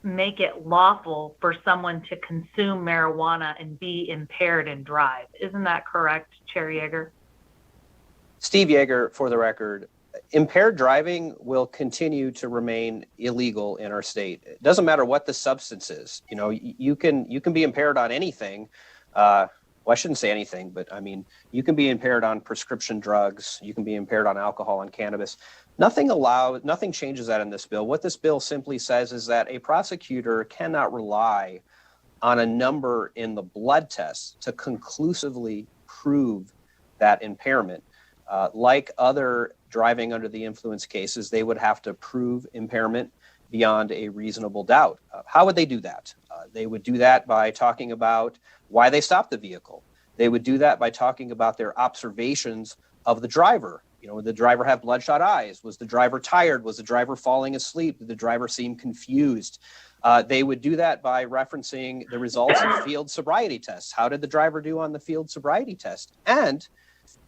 make it lawful for someone to consume marijuana and be impaired and drive. Isn't that correct, Chair Yeager? Steve Yeager, for the record. Impaired driving will continue to remain illegal in our state. It doesn't matter what the substance is. You can be impaired on anything. Well, I shouldn't say anything, but I mean, you can be impaired on prescription drugs. You can be impaired on alcohol and cannabis. Nothing changes that in this bill. What this bill simply says is that a prosecutor cannot rely on a number in the blood test to conclusively prove that impairment. Like other driving under the influence cases, they would have to prove impairment beyond a reasonable doubt. How would they do that? They would do that by talking about why they stopped the vehicle. They would do that by talking about their observations of the driver, Would the driver have bloodshot eyes? Was the driver tired? Was the driver falling asleep? Did the driver seem confused? They would do that by referencing the results of field sobriety tests. How did the driver do on the field sobriety test? And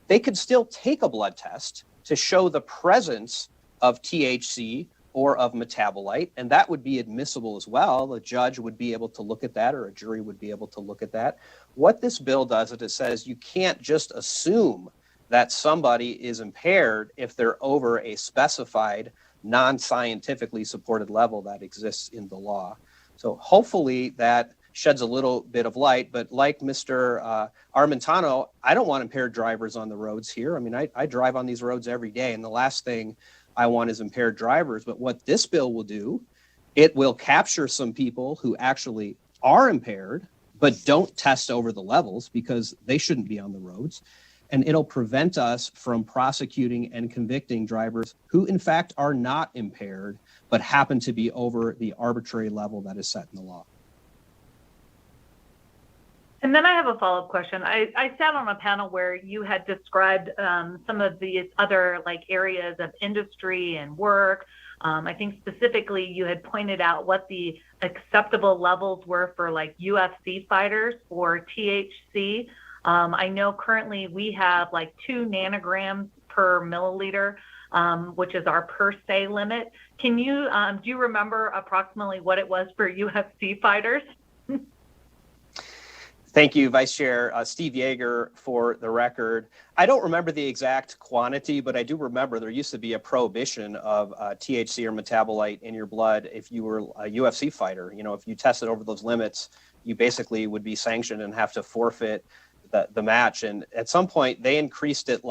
they could still take a blood test to show the presence of THC or of metabolite, and that would be admissible as well. A judge would be able to look at that, or a jury would be able to look at that. What this bill does is it says you can't just assume that somebody is impaired if they're over a specified non-scientifically supported level that exists in the law. So hopefully that sheds a little bit of light, but like Mr. Armentano, I don't want impaired drivers on the roads here. I mean, I drive on these roads every day, and the last thing I want is impaired drivers. But what this bill will do, it will capture some people who actually are impaired, but don't test over the levels because they shouldn't be on the roads. And it'll prevent us from prosecuting and convicting drivers who, in fact, are not impaired, but happen to be over the arbitrary level that is set in the law. And then I have a follow-up question. I sat on a panel where you had described some of these other areas of industry and work. I think specifically you had pointed out what the acceptable levels were for UFC fighters for THC. I know currently we have 2 nanograms per milliliter, which is our per se limit. Can you, do you remember approximately what it was for UFC fighters? Thank you, Vice Chair. Steve Yeager, for the record. I don't remember the exact quantity, but I do remember there used to be a prohibition of THC or metabolite in your blood if you were a UFC fighter. If you tested over those limits, you basically would be sanctioned and have to forfeit the match. And at some point, they increased it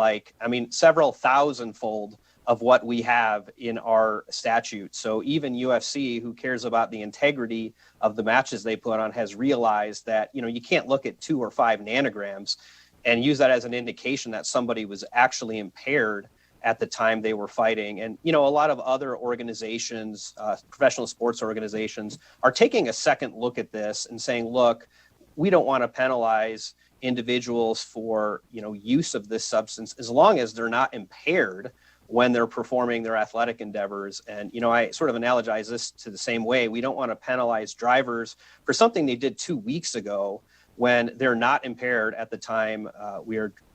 several thousand-fold of what we have in our statute. So even UFC, who cares about the integrity of the matches they put on, has realized that, you can't look at 2 or 5 nanograms and use that as an indication that somebody was actually impaired at the time they were fighting. And, a lot of other organizations, professional sports organizations, are taking a second look at this and saying, look, we don't want to penalize individuals for, use of this substance as long as they're not impaired when they're performing their athletic endeavors. And, I sort of analogize this to the same way. We don't want to penalize drivers for something they did 2 weeks ago when they're not impaired at the time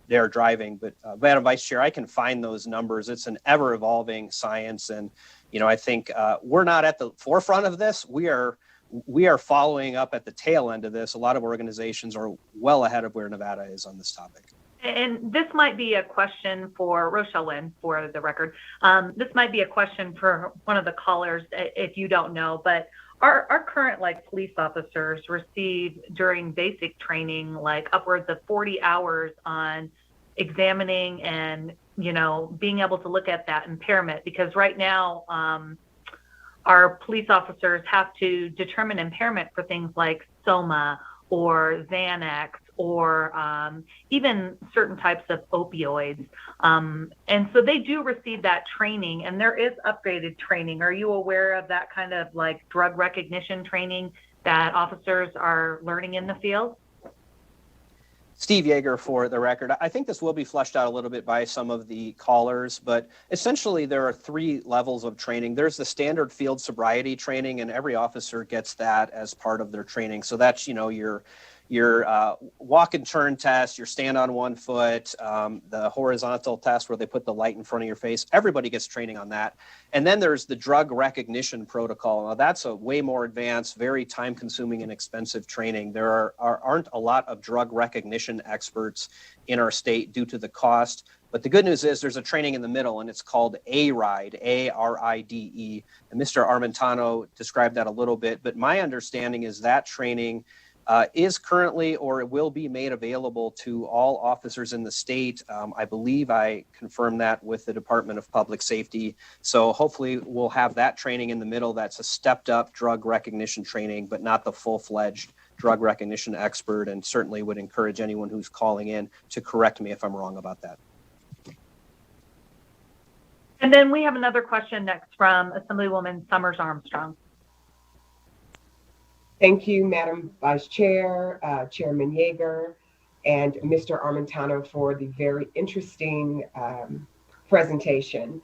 they're driving. But Madam Vice Chair, I can find those numbers. It's an ever evolving science. And, I think we're not at the forefront of this. We are following up at the tail end of this. A lot of organizations are well ahead of where Nevada is on this topic. And this might be a question for Rochelle Wynn, for the record. This might be a question for one of the callers, if you don't know, but our current police officers receive during basic training upwards of 40 hours on examining and, being able to look at that impairment, because right now our police officers have to determine impairment for things like Soma or Xanax, or even certain types of opioids. And so they do receive that training, and there is upgraded training. Are you aware of that kind of drug recognition training that officers are learning in the field? Steve Yeager, for the record. I think this will be fleshed out a little bit by some of the callers, but essentially there are 3 levels of training. There's the standard field sobriety training, and every officer gets that as part of their training. So that's, your walk and turn test, your stand on one foot, the horizontal test where they put the light in front of your face. Everybody gets training on that. And then there's the drug recognition protocol. Now that's a way more advanced, very time consuming and expensive training. There aren't a lot of drug recognition experts in our state due to the cost. But the good news is there's a training in the middle, and it's called ARIDE, A-R-I-D-E. And Mr. Armentano described that a little bit. But my understanding is that training is currently, or it will be made available to all officers in the state. I believe I confirmed that with the Department of Public Safety. So hopefully we'll have that training in the middle. That's a stepped up drug recognition training, but not the full-fledged drug recognition expert, and certainly would encourage anyone who's calling in to correct me if I'm wrong about that. And then we have another question next from Assemblywoman Summers Armstrong. Thank you, Madam Vice Chair, Chairman Yeager, and Mr. Armentano for the very interesting presentation.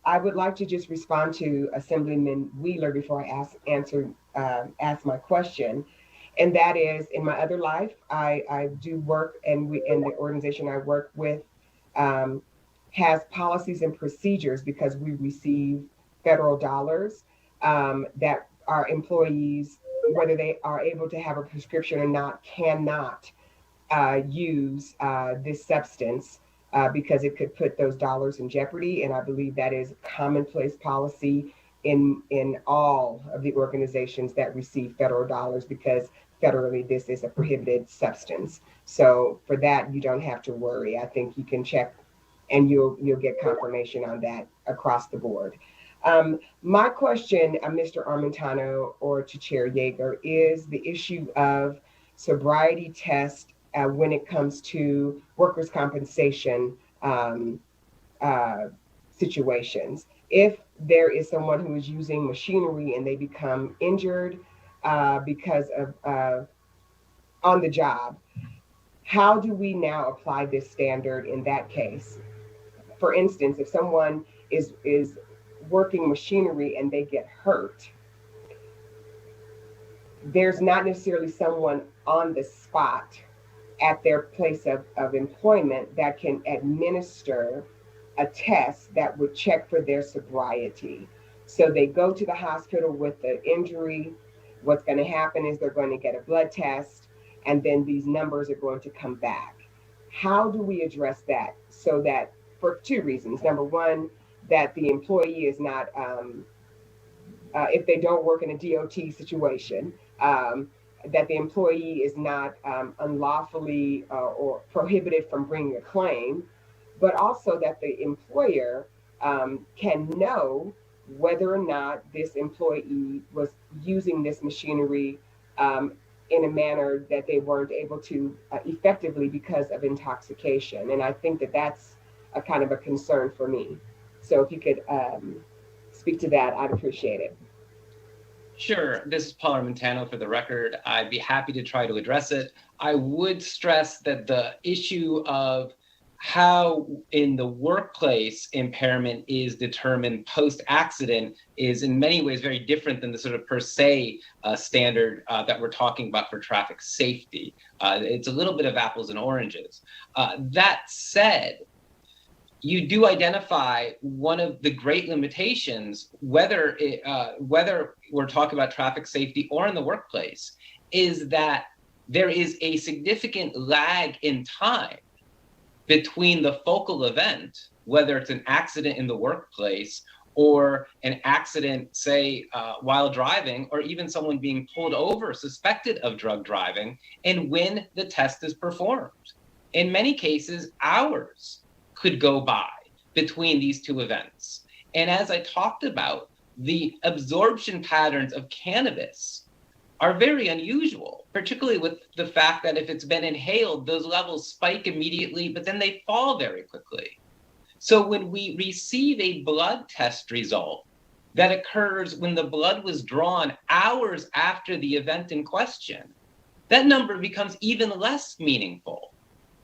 I would like to just respond to Assemblyman Wheeler before I ask my question. And that is, in my other life, I do work, and the organization I work with has policies and procedures because we receive federal dollars that our employees, whether they are able to have a prescription or not, cannot use this substance because it could put those dollars in jeopardy. And I believe that is commonplace policy in all of the organizations that receive federal dollars, because federally this is a prohibited substance. So for that, you don't have to worry. I think you can check and you'll get confirmation on that across the board. My question, Mr. Armentano, or to Chair Yeager, is the issue of sobriety test when it comes to workers' compensation situations. If there is someone who is using machinery and they become injured because of on the job, how do we now apply this standard in that case? For instance, if someone is working machinery and they get hurt, there's not necessarily someone on the spot at their place of employment that can administer a test that would check for their sobriety. So they go to the hospital with the injury. What's going to happen is they're going to get a blood test, and then these numbers are going to come back. How do we address that so that, for two reasons? Number one, that the employee is not, if they don't work in a DOT situation, that the employee is not unlawfully or prohibited from bringing a claim, but also that the employer can know whether or not this employee was using this machinery in a manner that they weren't able to effectively because of intoxication. And I think that that's a kind of a concern for me. So if you could speak to that, I'd appreciate it. Sure. This is Paul Armentano for the record. I'd be happy to try to address it. I would stress that the issue of how in the workplace impairment is determined post-accident is in many ways very different than the sort of per se standard that we're talking about for traffic safety. It's a little bit of apples and oranges. That said, you do identify one of the great limitations, whether we're talking about traffic safety or in the workplace, is that there is a significant lag in time between the focal event, whether it's an accident in the workplace or an accident, say, while driving, or even someone being pulled over suspected of drug driving, and when the test is performed. In many cases, hours could go by between these two events. And as I talked about, the absorption patterns of cannabis are very unusual, particularly with the fact that if it's been inhaled, those levels spike immediately, but then they fall very quickly. So when we receive a blood test result that occurs when the blood was drawn hours after the event in question, that number becomes even less meaningful,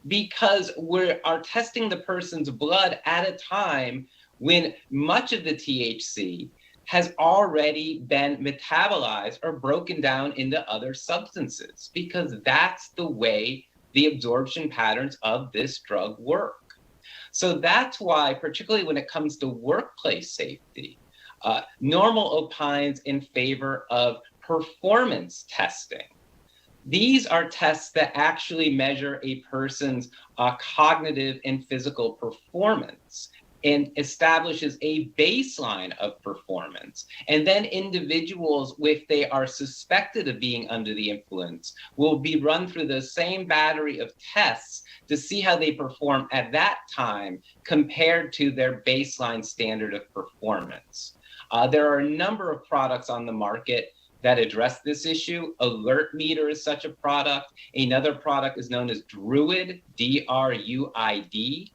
because we are testing the person's blood at a time when much of the THC has already been metabolized or broken down into other substances, because that's the way the absorption patterns of this drug work. So that's why, particularly when it comes to workplace safety, Normal opines in favor of performance testing. These are tests that actually measure a person's cognitive and physical performance and establishes a baseline of performance. And then individuals, if they are suspected of being under the influence, will be run through the same battery of tests to see how they perform at that time compared to their baseline standard of performance. There are a number of products on the market that address this issue. Alert Meter is such a product. Another product is known as Druid, D-R-U-I-D.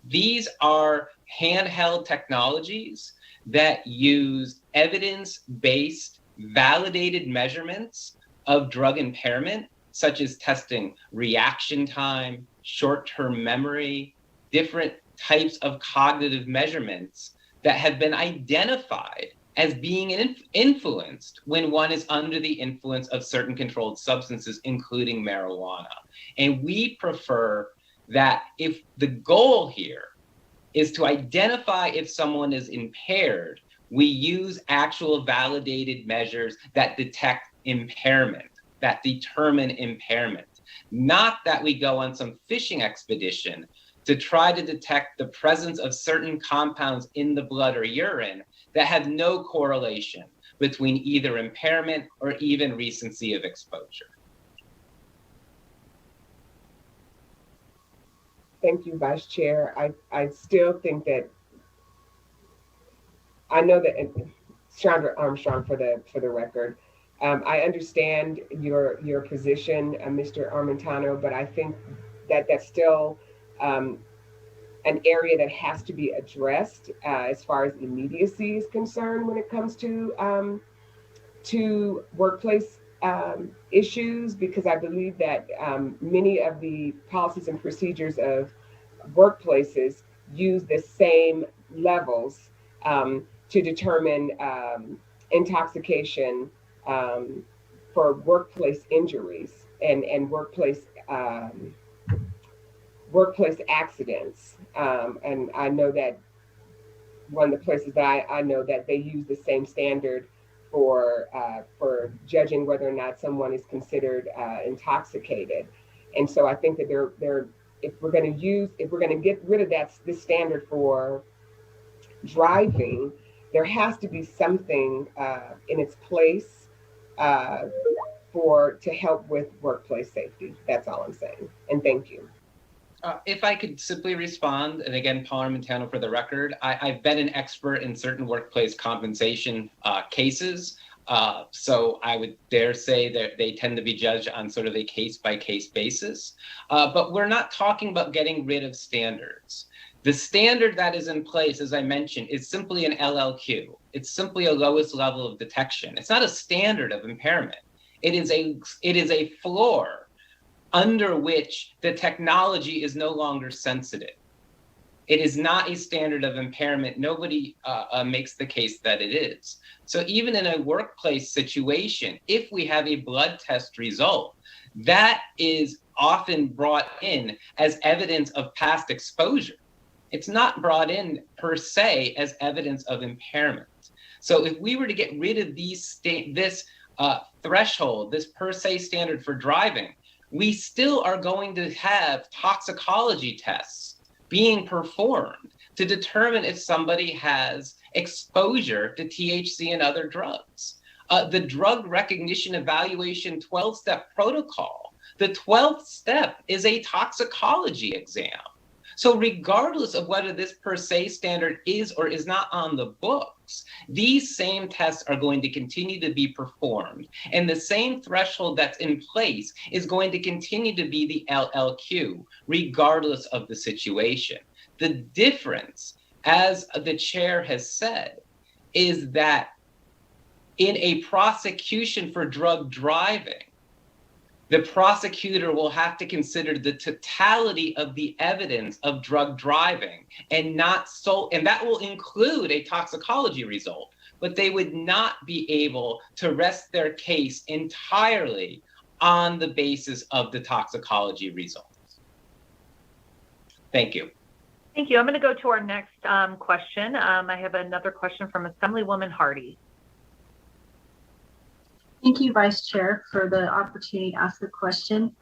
These are handheld technologies that use evidence-based, validated measurements of drug impairment, such as testing reaction time, short-term memory, different types of cognitive measurements that have been identified as being influenced when one is under the influence of certain controlled substances, including marijuana. And we prefer that if the goal here is to identify if someone is impaired, we use actual validated measures that detect impairment, that determine impairment. Not that we go on some fishing expedition to try to detect the presence of certain compounds in the blood or urine that have no correlation between either impairment or even recency of exposure. Thank you, Vice Chair. I still think that, I know that, Chandra Armstrong for the record, I understand your position, Mr. Armentano, but I think that that's still an area that has to be addressed as far as immediacy is concerned when it comes to workplace issues, because I believe that many of the policies and procedures of workplaces use the same levels to determine intoxication for workplace injuries and workplace accidents. And I know that one of the places that I know that they use the same standard for judging whether or not someone is considered intoxicated. And so I think that if we're going to get rid of this standard for driving, there has to be something in its place to help with workplace safety. That's all I'm saying. And thank you. If I could simply respond, and again, Paul Armentano for the record, I've been an expert in certain workplace compensation cases. So I would dare say that they tend to be judged on sort of a case-by-case basis. But we're not talking about getting rid of standards. The standard that is in place, as I mentioned, is simply an LLQ. It's simply a lowest level of detection. It's not a standard of impairment. It is a floor under which the technology is no longer sensitive. It is not a standard of impairment. Nobody makes the case that it is. So even in a workplace situation, if we have a blood test result, that is often brought in as evidence of past exposure. It's not brought in per se as evidence of impairment. So if we were to get rid of this threshold, this per se standard for driving, we still are going to have toxicology tests being performed to determine if somebody has exposure to THC and other drugs. The drug recognition evaluation 12-step protocol, the 12th step is a toxicology exam. So regardless of whether this per se standard is or is not on the books, these same tests are going to continue to be performed. And the same threshold that's in place is going to continue to be the LLQ, regardless of the situation. The difference, as the chair has said, is that in a prosecution for drug driving, the prosecutor will have to consider the totality of the evidence of drug driving and that will include a toxicology result, but they would not be able to rest their case entirely on the basis of the toxicology results. Thank you. Thank you. I'm going to go to our next question. I have another question from Assemblywoman Hardy. Thank you, Vice Chair, for the opportunity to ask the question.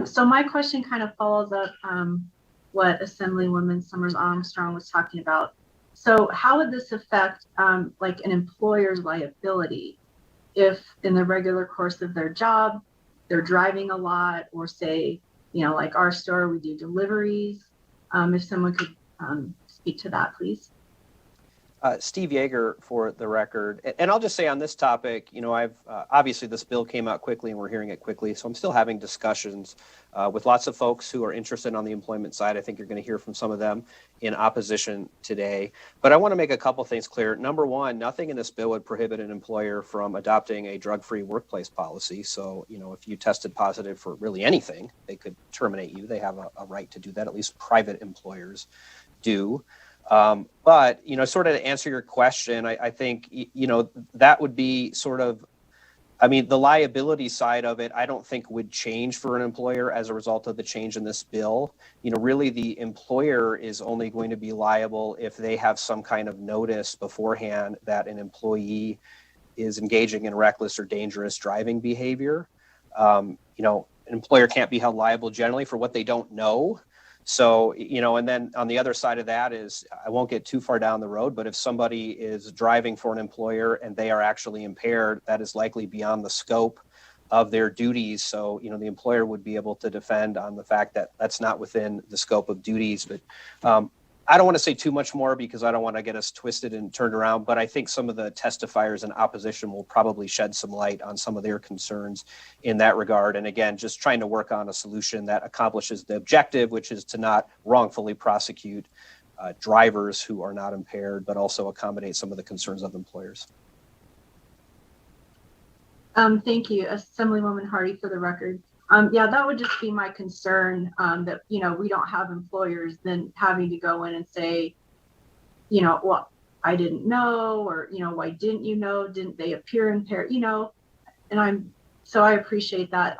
So my question kind of follows up what Assemblywoman Summers Armstrong was talking about. So how would this affect like an employer's liability if in the regular course of their job, they're driving a lot, or say, like our store, we do deliveries? If someone could speak to that, please. Steve Yeager for the record. And I'll just say on this topic, I've obviously this bill came out quickly and we're hearing it quickly. So I'm still having discussions with lots of folks who are interested on the employment side. I think you're going to hear from some of them in opposition today. But I want to make a couple things clear. Number one, nothing in this bill would prohibit an employer from adopting a drug-free workplace policy. So, if you tested positive for really anything, they could terminate you. They have a right to do that, at least private employers do. But, sort of to answer your question, I think, that would be sort of, the liability side of it, I don't think would change for an employer as a result of the change in this bill. Really the employer is only going to be liable if they have some kind of notice beforehand that an employee is engaging in reckless or dangerous driving behavior. An employer can't be held liable generally for what they don't know. So, and then on the other side of that is, I won't get too far down the road, but if somebody is driving for an employer and they are actually impaired, that is likely beyond the scope of their duties. So, the employer would be able to defend on the fact that that's not within the scope of duties. But I don't want to say too much more because I don't want to get us twisted and turned around, but I think some of the testifiers in opposition will probably shed some light on some of their concerns in that regard. And again, just trying to work on a solution that accomplishes the objective, which is to not wrongfully prosecute drivers who are not impaired, but also accommodate some of the concerns of employers. Thank you, Assemblywoman Hardy, for the record. Yeah, that would just be my concern, that, we don't have employers then having to go in and say, well, I didn't know, or, why didn't you know? Didn't they appear impaired? And so I appreciate that.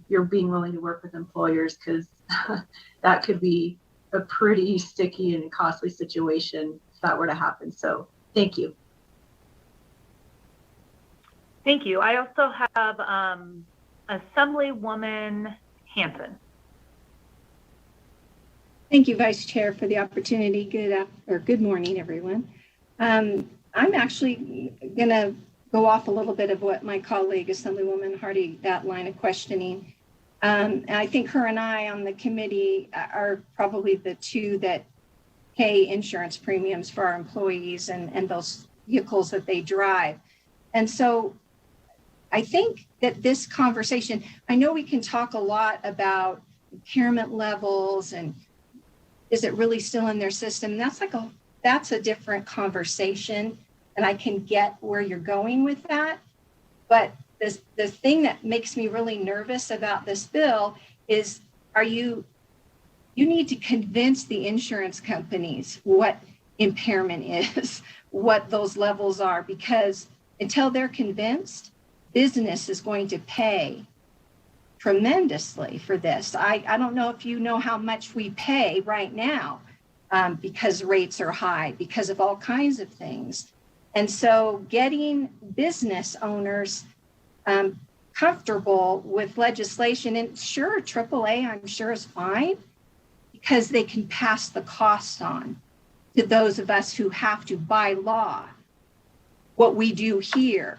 You're being willing to work with employers, because that could be a pretty sticky and costly situation if that were to happen. So thank you. Thank you. I also have Assemblywoman Hanson. Thank you, Vice Chair, for the opportunity. Good morning, everyone. I'm actually going to go off a little bit of what my colleague, Assemblywoman Hardy, that line of questioning. And I think her and I on the committee are probably the two that pay insurance premiums for our employees and those vehicles that they drive. And so I think that this conversation, I know we can talk a lot about impairment levels and is it really still in their system? That's a different conversation, and I can get where you're going with that. But the thing that makes me really nervous about this bill is, you need to convince the insurance companies what impairment is, what those levels are, because until they're convinced, business is going to pay tremendously for this. I don't know if you know how much we pay right now because rates are high, because of all kinds of things. And so getting business owners comfortable with legislation, and sure, AAA, I'm sure, is fine, because they can pass the cost on to those of us who have to, by law, what we do here.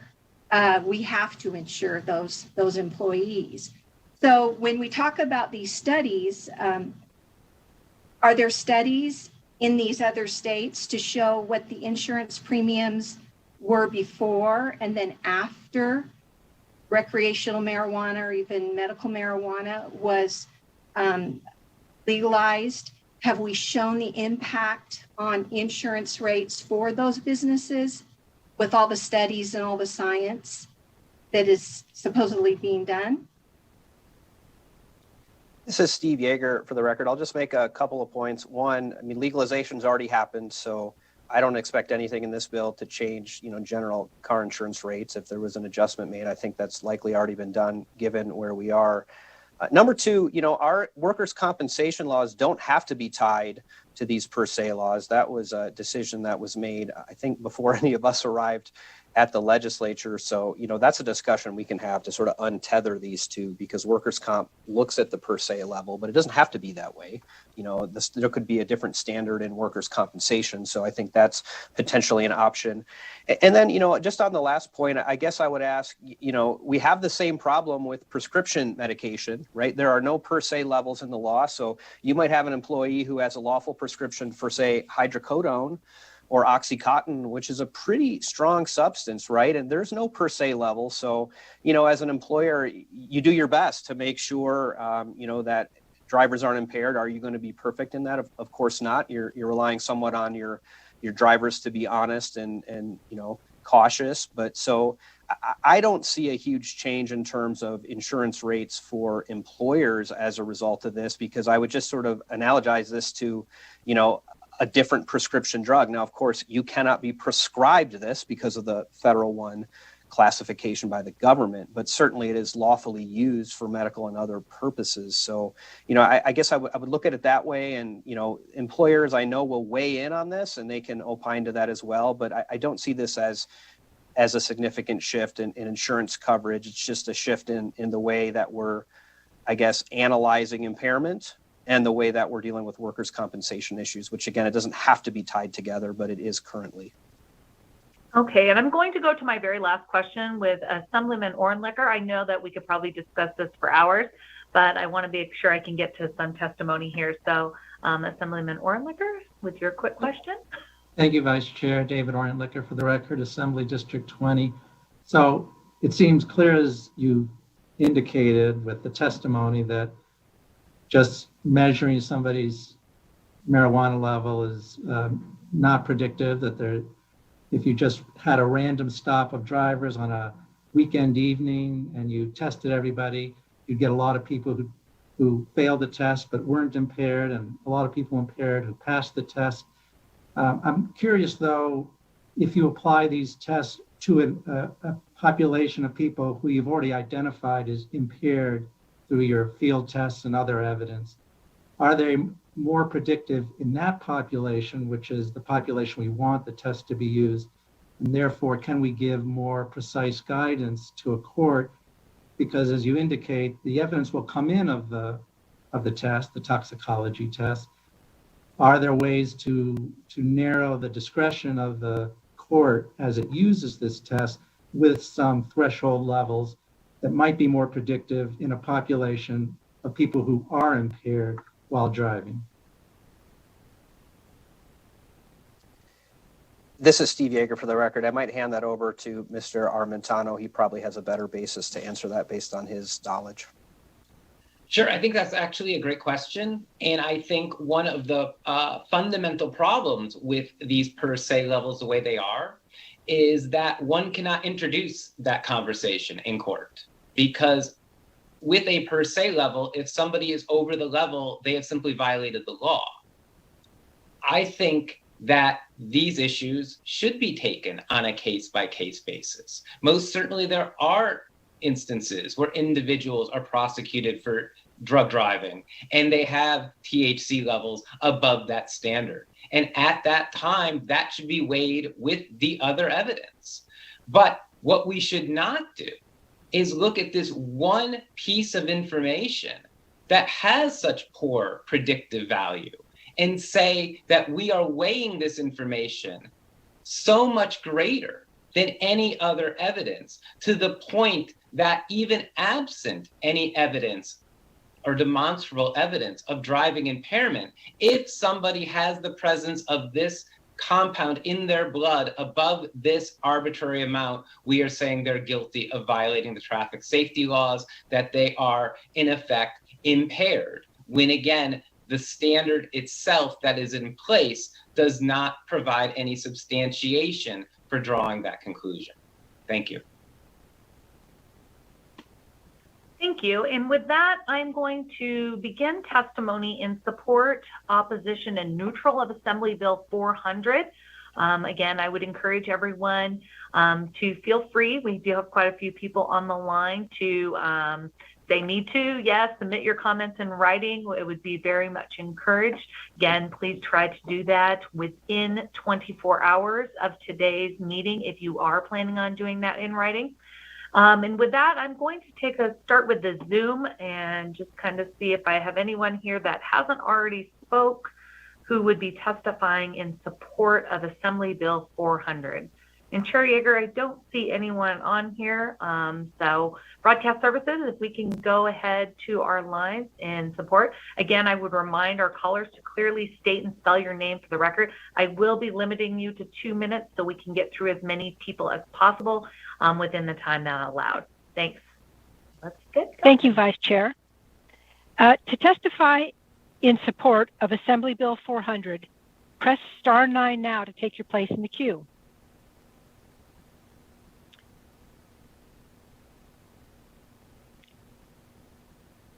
We have to insure those employees. So when we talk about these studies, are there studies in these other states to show what the insurance premiums were before and then after recreational marijuana or even medical marijuana was legalized? Have we shown the impact on insurance rates for those businesses with all the studies and all the science that is supposedly being done? This is Steve Yeager, for the record. I'll just make a couple of points. One, legalization's already happened, so I don't expect anything in this bill to change, general car insurance rates. If there was an adjustment made, I think that's likely already been done given where we are. Number two, our workers' compensation laws don't have to be tied to these per se laws. That was a decision that was made, I think, before any of us arrived at the legislature. So, that's a discussion we can have to sort of untether these two, because workers' comp looks at the per se level, but it doesn't have to be that way. There could be a different standard in workers' compensation. So I think that's potentially an option. And then, just on the last point, I guess I would ask, we have the same problem with prescription medication, right? There are no per se levels in the law. So you might have an employee who has a lawful prescription for, say, hydrocodone or Oxycontin, which is a pretty strong substance, right? And there's no per se level. So, as an employer, you do your best to make sure, that drivers aren't impaired. Are you going to be perfect in that? Of course not. You're relying somewhat on your drivers to be honest and cautious. But so I don't see a huge change in terms of insurance rates for employers as a result of this, because I would just sort of analogize this to, a different prescription drug. Now, of course, you cannot be prescribed this because of the federal one classification by the government, but certainly it is lawfully used for medical and other purposes. So, I guess I would look at it that way. And, employers I know will weigh in on this and they can opine to that as well. But I don't see this as a significant shift in insurance coverage. It's just a shift in the way that we're, I guess, analyzing impairment and the way that we're dealing with workers' compensation issues, which again, it doesn't have to be tied together, but it is currently. Okay, and I'm going to go to my very last question with Assemblyman Ornlicker. I know that we could probably discuss this for hours, but I want to be sure I can get to some testimony here. So Assemblyman Ornlicker, with your quick question. Thank you, Vice Chair. David Ornlicker for the record, Assembly District 20. So it seems clear, as you indicated with the testimony, that just measuring somebody's marijuana level is not predictive, that if you just had a random stop of drivers on a weekend evening and you tested everybody, you'd get a lot of people who failed the test but weren't impaired, and a lot of people impaired who passed the test. I'm curious, though, if you apply these tests to a population of people who you've already identified as impaired through your field tests and other evidence, are they more predictive in that population, which is the population we want the test to be used? And therefore, can we give more precise guidance to a court? Because as you indicate, the evidence will come in of the test, the toxicology test. Are there ways to narrow the discretion of the court as it uses this test with some threshold levels that might be more predictive in a population of people who are impaired while driving? This is Steve Yeager for the record. I might hand that over to Mr. Armentano. He probably has a better basis to answer that based on his knowledge. Sure, I think that's actually a great question. And I think one of the fundamental problems with these per se levels the way they are is that one cannot introduce that conversation in court, because with a per se level, if somebody is over the level, they have simply violated the law. I think that these issues should be taken on a case-by-case basis. Most certainly there are instances where individuals are prosecuted for drug driving and they have THC levels above that standard. And at that time, that should be weighed with the other evidence. But what we should not do is look at this one piece of information that has such poor predictive value and say that we are weighing this information so much greater than any other evidence, to the point that even absent any evidence or demonstrable evidence of driving impairment, if somebody has the presence of this compound in their blood above this arbitrary amount, we are saying they're guilty of violating the traffic safety laws, that they are in effect impaired, when again, the standard itself that is in place does not provide any substantiation for drawing that conclusion. Thank you. Thank you. And with that, I'm going to begin testimony in support, opposition, and neutral of Assembly Bill 400. Again, I would encourage everyone to feel free. We do have quite a few people on the line to they need to, yes, submit your comments in writing. It would be very much encouraged. Again, please try to do that within 24 hours of today's meeting if you are planning on doing that in writing. And with that, I'm going to start with the Zoom and just kind of see if I have anyone here that hasn't already spoke who would be testifying in support of Assembly Bill 400. And Chair Yeager, I don't see anyone on here. So broadcast services, if we can go ahead to our lines in support. Again, I would remind our callers to clearly state and spell your name for the record. I will be limiting you to 2 minutes so we can get through as many people as possible within the time that allowed. Thanks. Let's get going. Thank you, Vice Chair. To testify in support of Assembly Bill 400, press *9 now to take your place in the queue.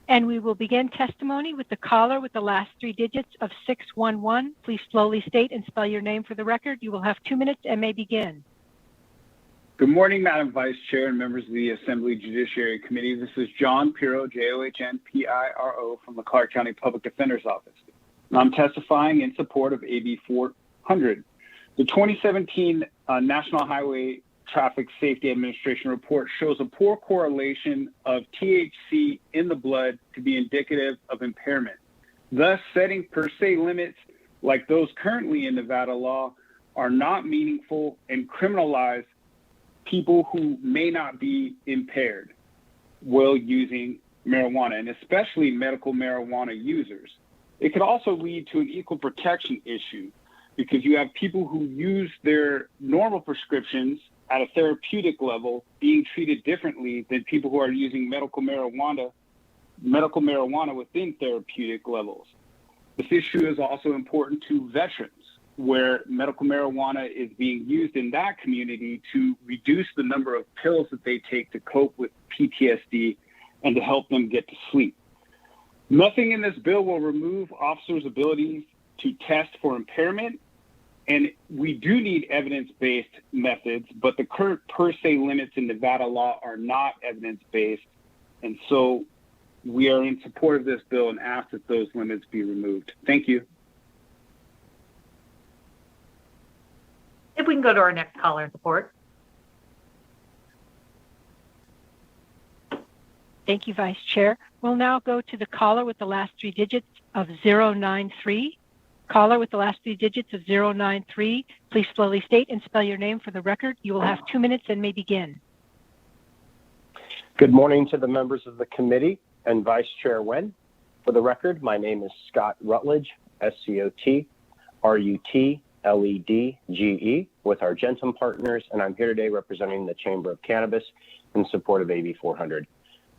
And we will begin testimony with the caller with the last three digits of 611. Please slowly state and spell your name for the record. You will have 2 minutes and may begin. Good morning, Madam Vice Chair and members of the Assembly Judiciary Committee. This is John Piro, John-Piro, from the Clark County Public Defender's Office. And I'm testifying in support of AB 400. The 2017 National Highway Traffic Safety Administration report shows a poor correlation of THC in the blood to be indicative of impairment. Thus, setting per se limits like those currently in Nevada law are not meaningful and criminalize people who may not be impaired while using marijuana, and especially medical marijuana users. It could also lead to an equal protection issue because you have people who use their normal prescriptions at a therapeutic level being treated differently than people who are using medical marijuana within therapeutic levels. This issue is also important to veterans, where medical marijuana is being used in that community to reduce the number of pills that they take to cope with PTSD and to help them get to sleep. Nothing in this bill will remove officers' ability to test for impairment, and we do need evidence-based methods, but the current per se limits in Nevada law are not evidence-based, and so we are in support of this bill and ask that those limits be removed. Thank you. If we can go to our next caller in support. Thank you, Vice Chair. We'll now go to the caller with the last three digits of 093. Caller with the last three digits of 093. Please slowly state and spell your name for the record. You will have 2 minutes and may begin. Good morning to the members of the committee and Vice Chair Wen. For the record, my name is Scott Rutledge, SCOT-RUTLEDGE, with Argentum Partners, and I'm here today representing the Chamber of Cannabis in support of AB 400.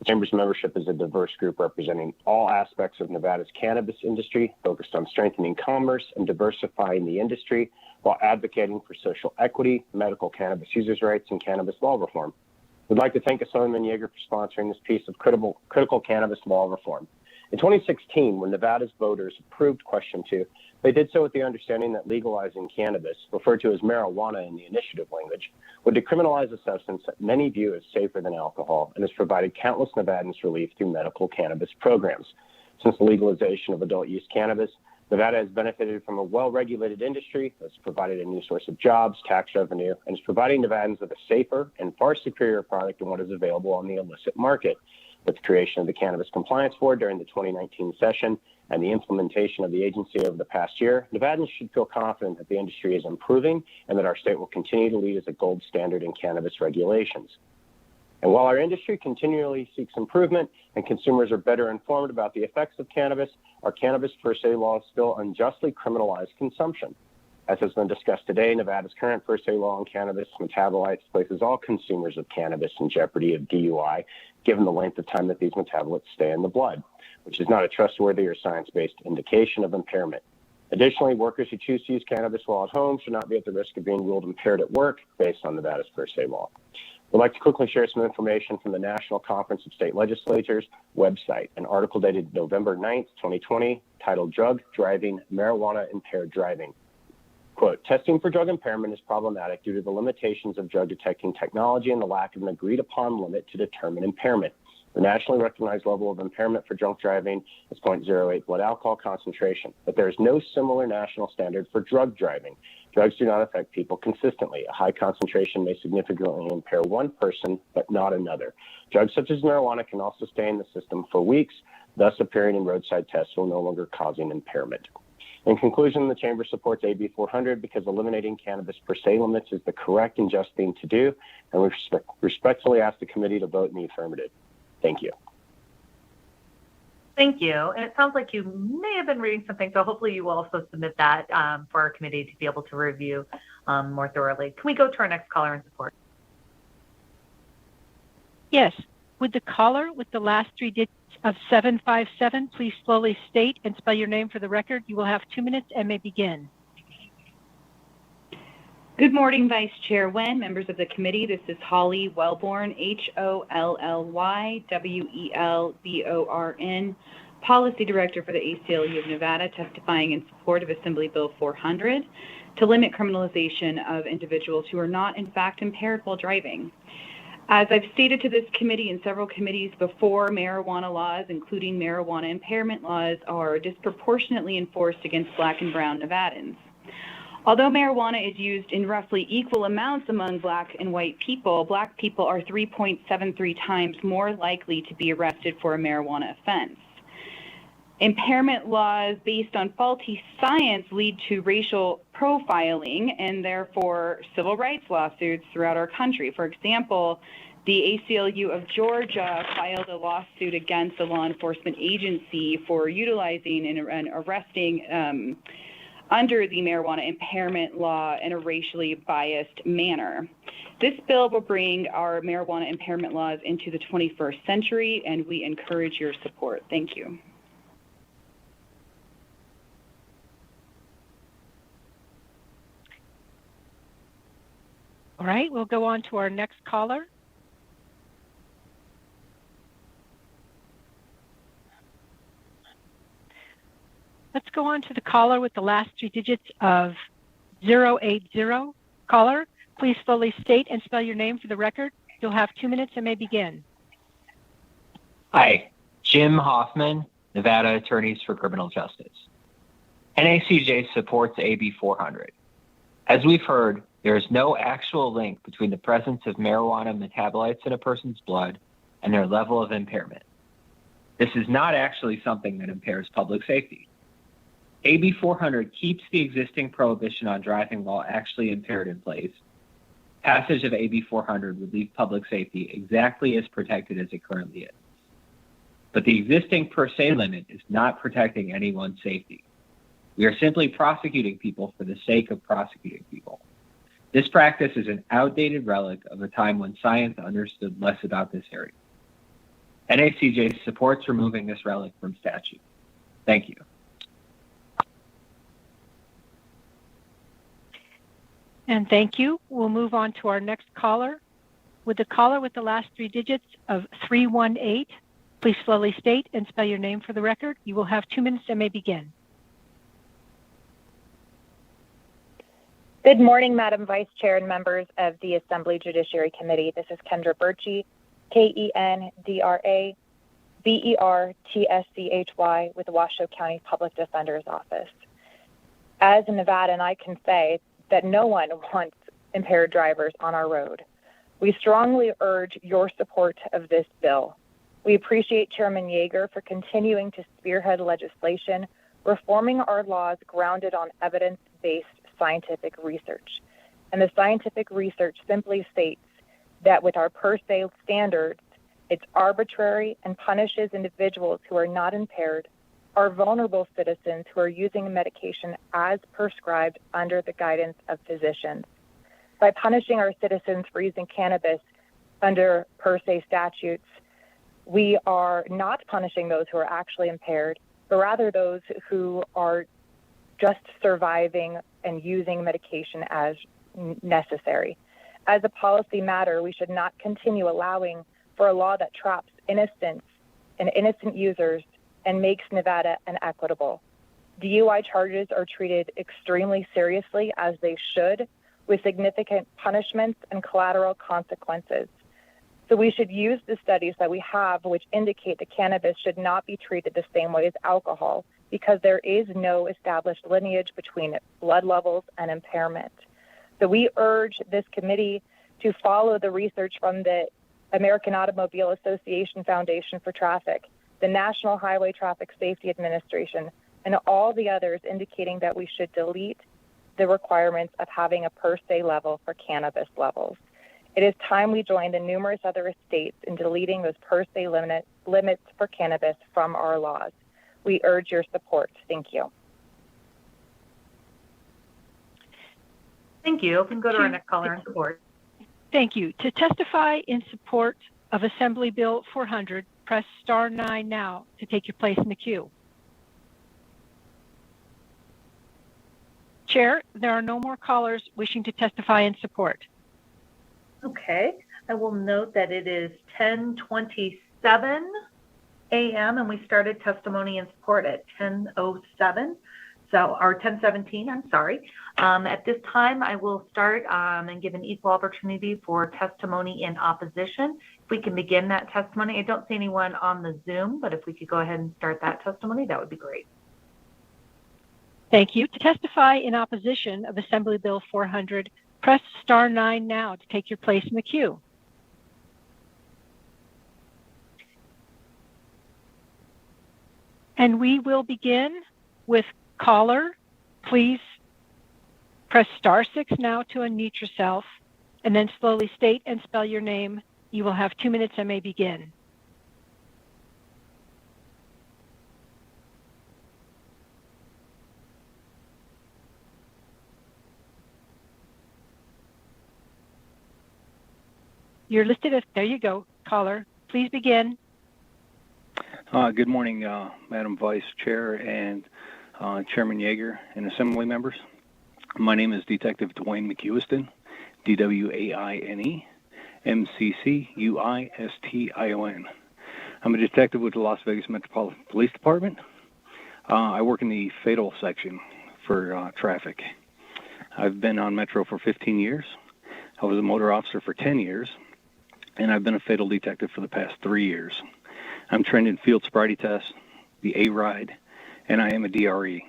The Chamber's membership is a diverse group representing all aspects of Nevada's cannabis industry, focused on strengthening commerce and diversifying the industry while advocating for social equity, medical cannabis users' rights, and cannabis law reform. We'd like to thank Assemblyman Yeager for sponsoring this piece of critical cannabis law reform. In 2016, when Nevada's voters approved Question 2, they did so with the understanding that legalizing cannabis, referred to as marijuana in the initiative language, would decriminalize a substance that many view as safer than alcohol and has provided countless Nevadans relief through medical cannabis programs. Since the legalization of adult use cannabis, Nevada has benefited from a well-regulated industry that's provided a new source of jobs, tax revenue, and is providing Nevadans with a safer and far superior product than what is available on the illicit market. With the creation of the Cannabis Compliance Board during the 2019 session and the implementation of the agency over the past year, Nevadans should feel confident that the industry is improving and that our state will continue to lead as a gold standard in cannabis regulations. And while our industry continually seeks improvement and consumers are better informed about the effects of cannabis, our cannabis per se laws still unjustly criminalize consumption. As has been discussed today, Nevada's current per se law on cannabis metabolites places all consumers of cannabis in jeopardy of DUI, given the length of time that these metabolites stay in the blood, which is not a trustworthy or science-based indication of impairment. Additionally, workers who choose to use cannabis while at home should not be at the risk of being ruled impaired at work based on Nevada's per se law. We'd like to quickly share some information from the National Conference of State Legislatures website, an article dated November 9th, 2020, titled Drug Driving, Marijuana Impaired Driving. Quote, testing for drug impairment is problematic due to the limitations of drug detecting technology and the lack of an agreed upon limit to determine impairment. The nationally recognized level of impairment for drunk driving is 0.08 blood alcohol concentration, but there is no similar national standard for drug driving. Drugs do not affect people consistently. A high concentration may significantly impair one person, but not another. Drugs such as marijuana can also stay in the system for weeks, thus appearing in roadside tests while no longer causing impairment. In conclusion, the Chamber supports AB 400 because eliminating cannabis per se limits is the correct and just thing to do, and we respectfully ask the committee to vote in the affirmative. Thank you. Thank you. And it sounds like you may have been reading something, so hopefully you will also submit that for our committee to be able to review more thoroughly. Can we go to our next caller in support? Yes. Would the caller with the last three digits of 757 please slowly state and spell your name for the record? You will have 2 minutes and may begin. Good morning, Vice Chair Wen, members of the committee. This is Holly Wellborn, HOLLY-WELBORN, Policy Director for the ACLU of Nevada, testifying in support of Assembly Bill 400 to limit criminalization of individuals who are not, in fact, impaired while driving. As I've stated to this committee and several committees before, marijuana laws, including marijuana impairment laws, are disproportionately enforced against Black and brown Nevadans. Although marijuana is used in roughly equal amounts among Black and white people, Black people are 3.73 times more likely to be arrested for a marijuana offense. Impairment laws based on faulty science lead to racial profiling and therefore civil rights lawsuits throughout our country. For example, the ACLU of Georgia filed a lawsuit against a law enforcement agency for utilizing and arresting under the marijuana impairment law in a racially biased manner. This bill will bring our marijuana impairment laws into the 21st century, and we encourage your support. Thank you. All right, we'll go on to our next caller. Let's go on to the caller with the last three digits of 080. Caller, please slowly state and spell your name for the record. You'll have 2 minutes and may begin. Hi, Jim Hoffman, Nevada Attorneys for Criminal Justice. NACJ supports AB 400. As we've heard, there is no actual link between the presence of marijuana metabolites in a person's blood and their level of impairment. This is not actually something that impairs public safety. AB 400 keeps the existing prohibition on driving while actually impaired in place. Passage of AB 400 would leave public safety exactly as protected as it currently is. But the existing per se limit is not protecting anyone's safety. We are simply prosecuting people for the sake of prosecuting people. This practice is an outdated relic of a time when science understood less about this area. NACJ supports removing this relic from statute. Thank you. And thank you. We'll move on to our next caller. With the caller with the last three digits of 318, please slowly state and spell your name for the record. You will have 2 minutes and may begin. Good morning, Madam Vice Chair and members of the Assembly Judiciary Committee. This is Kendra Birchie, KENDRA VERTSCHY with the Washoe County Public Defender's Office. As a Nevadan, I can say that no one wants impaired drivers on our road. We strongly urge your support of this bill. We appreciate Chairman Yeager for continuing to spearhead legislation, reforming our laws grounded on evidence-based scientific research. And the scientific research simply states that with our per se standards, it's arbitrary and punishes individuals who are not impaired, are vulnerable citizens who are using medication as prescribed under the guidance of physicians. By punishing our citizens for using cannabis under per se statutes, we are not punishing those who are actually impaired, but rather those who are just surviving and using medication as necessary. As a policy matter, we should not continue allowing for a law that traps innocents and innocent users and makes Nevada inequitable. DUI charges are treated extremely seriously, as they should, with significant punishments and collateral consequences. So we should use the studies that we have which indicate that cannabis should not be treated the same way as alcohol, because there is no established lineage between blood levels and impairment. So we urge this committee to follow the research from the American Automobile Association Foundation for Traffic, the National Highway Traffic Safety Administration, and all the others indicating that we should delete the requirements of having a per se level for cannabis levels. It is time we join the numerous other states in deleting those per se limits for cannabis from our laws. We urge your support. Thank you. Thank you. We can go to our next caller in support. Thank you. To testify in support of Assembly Bill 400, press star 9 now to take your place in the queue. Chair, there are no more callers wishing to testify in support. Okay, I will note that it is 10:27 a.m. and we started testimony in support at 10:07. Or 10:17, I'm sorry. At this time, I will start and give an equal opportunity for testimony in opposition. If we can begin that testimony. I don't see anyone on the Zoom, but if we could go ahead and start that testimony, that would be great. Thank you. To testify in opposition of Assembly Bill 400, press star 9 now to take your place in the queue. And we will begin with caller. Please press star 6 now to unmute yourself, and then slowly state and spell your name. You will have 2 minutes and may begin. You're listed as, there you go, caller. Please begin. Good morning, Madam Vice Chair and Chairman Yeager and Assembly members. My name is Detective Dwayne McEwiston, DWAINE, MCCUISTION. I'm a detective with the Las Vegas Metropolitan Police Department. I work in the fatal section for traffic. I've been on Metro for 15 years. I was a motor officer for 10 years, and I've been a fatal detective for the past 3 years. I'm trained in field sobriety tests, the A-RIDE, and I am a DRE.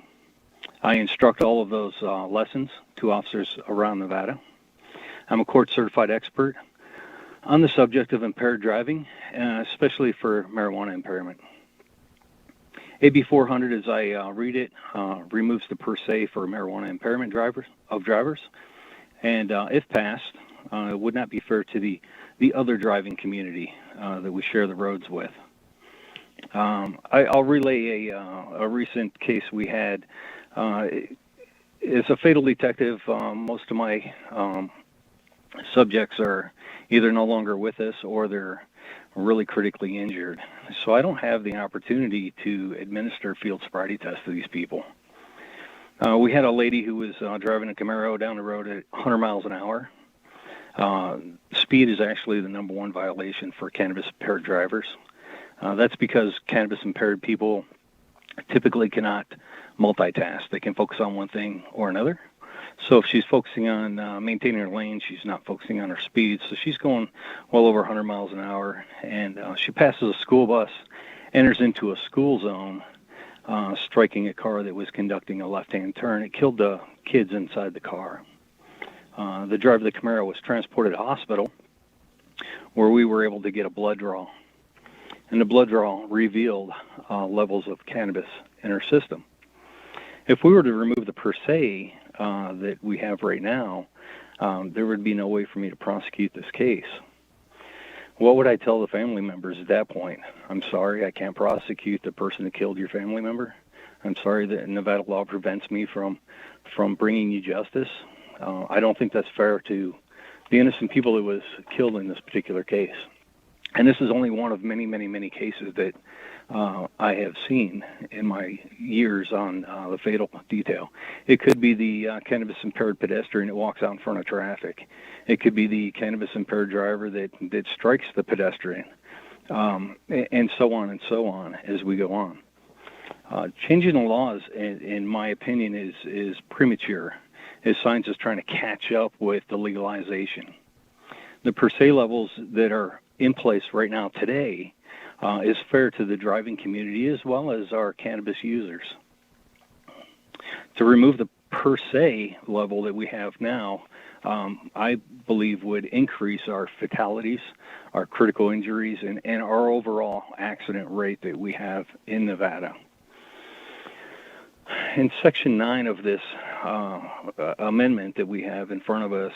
I instruct all of those lessons to officers around Nevada. I'm a court-certified expert on the subject of impaired driving, especially for marijuana impairment. AB 400, as I read it, removes the per se for marijuana impairment drivers, and if passed, it would not be fair to the other driving community that we share the roads with. I'll relay a recent case we had. As a fatal detective, most of my subjects are either no longer with us or they're really critically injured. So I don't have the opportunity to administer field sobriety tests to these people. We had a lady who was driving a Camaro down the road at 100 miles an hour. Speed is actually the #1 violation for cannabis-impaired drivers. That's because cannabis-impaired people typically cannot multitask. They can focus on one thing or another. So if she's focusing on maintaining her lane, she's not focusing on her speed. So she's going well over 100 miles an hour, and she passes a school bus, enters into a school zone, striking a car that was conducting a left-hand turn. It killed the kids inside the car. The driver of the Camaro was transported to hospital, where we were able to get a blood draw. And the blood draw revealed levels of cannabis in her system. If we were to remove the per se that we have right now, there would be no way for me to prosecute this case. What would I tell the family members at that point? I'm sorry, I can't prosecute the person who killed your family member. I'm sorry that Nevada law prevents me from bringing you justice. I don't think that's fair to the innocent people that was killed in this particular case. And this is only one of many, many, many cases that I have seen in my years on the fatal detail. It could be the cannabis-impaired pedestrian that walks out in front of traffic. It could be the cannabis-impaired driver that strikes the pedestrian, and so on as we go on. Changing the laws, in my opinion, is premature, as science is trying to catch up with the legalization. The per se levels that are in place right now today is fair to the driving community as well as our cannabis users. To remove the per se level that we have now, I believe would increase our fatalities, our critical injuries, and our overall accident rate that we have in Nevada. In Section 9 of this amendment that we have in front of us,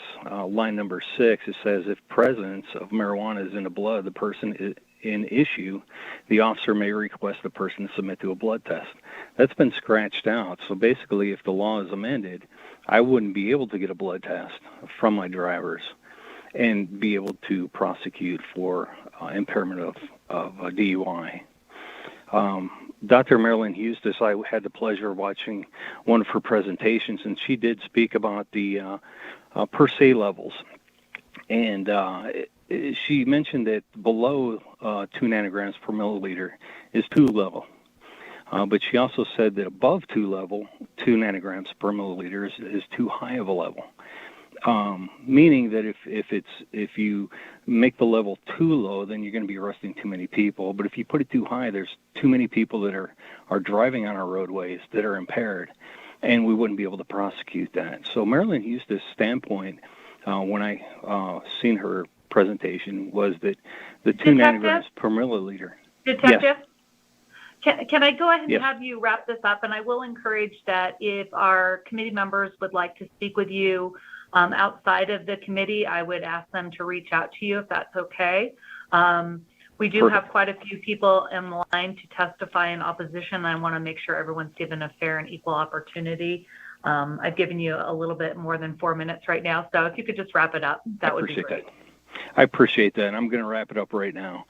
line number 6, it says if presence of marijuana is in the blood, the person in issue, the officer may request the person to submit to a blood test. That's been scratched out. So basically, if the law is amended, I wouldn't be able to get a blood test from my drivers and be able to prosecute for impairment of a DUI. Dr. Marilyn Hustis, I had the pleasure of watching one of her presentations, and she did speak about the per se levels. And she mentioned that below 2 nanograms per milliliter is 2 level. But she also said that above 2 nanograms per milliliter is too high of a level. Meaning that if you make the level too low, then you're going to be arresting too many people. But if you put it too high, there's too many people that are driving on our roadways that are impaired, and we wouldn't be able to prosecute that. So Marilyn Hustis' standpoint, when I seen her presentation, was that the 2 nanograms per milliliter. Detective? Yes. Can I go ahead and Yes. have you wrap this up? And I will encourage that if our committee members would like to speak with you outside of the committee, I would ask them to reach out to you if that's okay. We do have quite a few people in line to testify in opposition. I want to make sure everyone's given a fair and equal opportunity. I've given you a little bit more than 4 minutes right now, so if you could just wrap it up, that would be great. I appreciate that, and I'm going to wrap it up right now.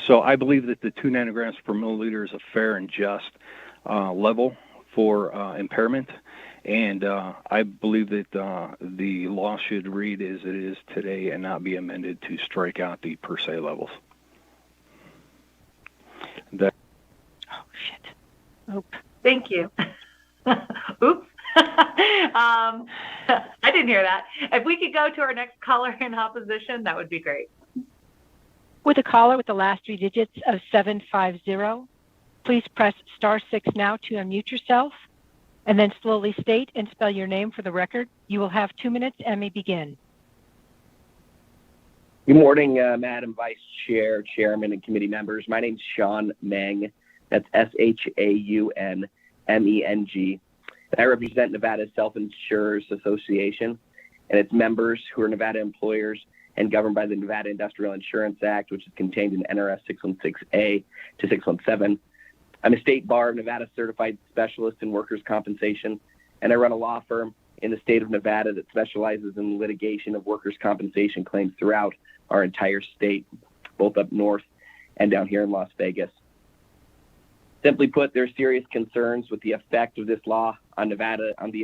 So I believe that the 2 nanograms per milliliter is a fair and just level for impairment, and I believe that the law should read as it is today and not be amended to strike out the per se levels. Oh, shit. Oh. Thank you. Oops. I didn't hear that. If we could go to our next caller in opposition, that would be great. With a caller with the last 3 digits of 750, please press *6 now to unmute yourself, and then slowly state and spell your name for the record. You will have 2 minutes and may begin. Good morning, Madam Vice Chair, Chairman, and committee members. My name's Sean Meng. That's ShaunMeng. And I represent Nevada Self-Insurers Association and its members who are Nevada employers and governed by the Nevada Industrial Insurance Act, which is contained in NRS 616A to 617. I'm a state bar Nevada certified specialist in workers' compensation, and I run a law firm in the state of Nevada that specializes in litigation of workers' compensation claims throughout our entire state, both up north and down here in Las Vegas. Simply put, there are serious concerns with the effect of this law on the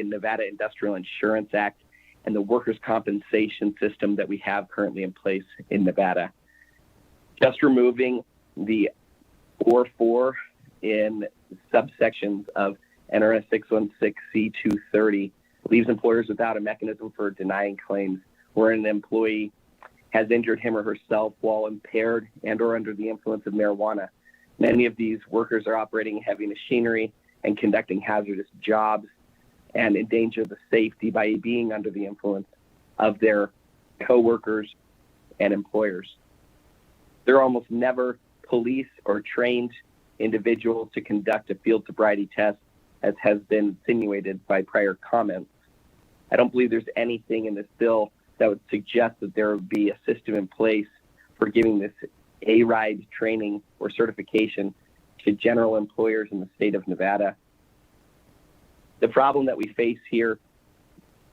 Nevada Industrial Insurance Act and the workers' compensation system that we have currently in place in Nevada. Just removing the or for in subsections of NRS 616C230 leaves employers without a mechanism for denying claims where an employee has injured him or herself while impaired and or under the influence of marijuana. Many of these workers are operating heavy machinery and conducting hazardous jobs and endanger the safety by being under the influence of their coworkers and employers. There are almost never police or trained individuals to conduct a field sobriety test, as has been insinuated by prior comments. I don't believe there's anything in this bill that would suggest that there would be a system in place for giving this A-RIDE training or certification to general employers in the state of Nevada. The problem that we face here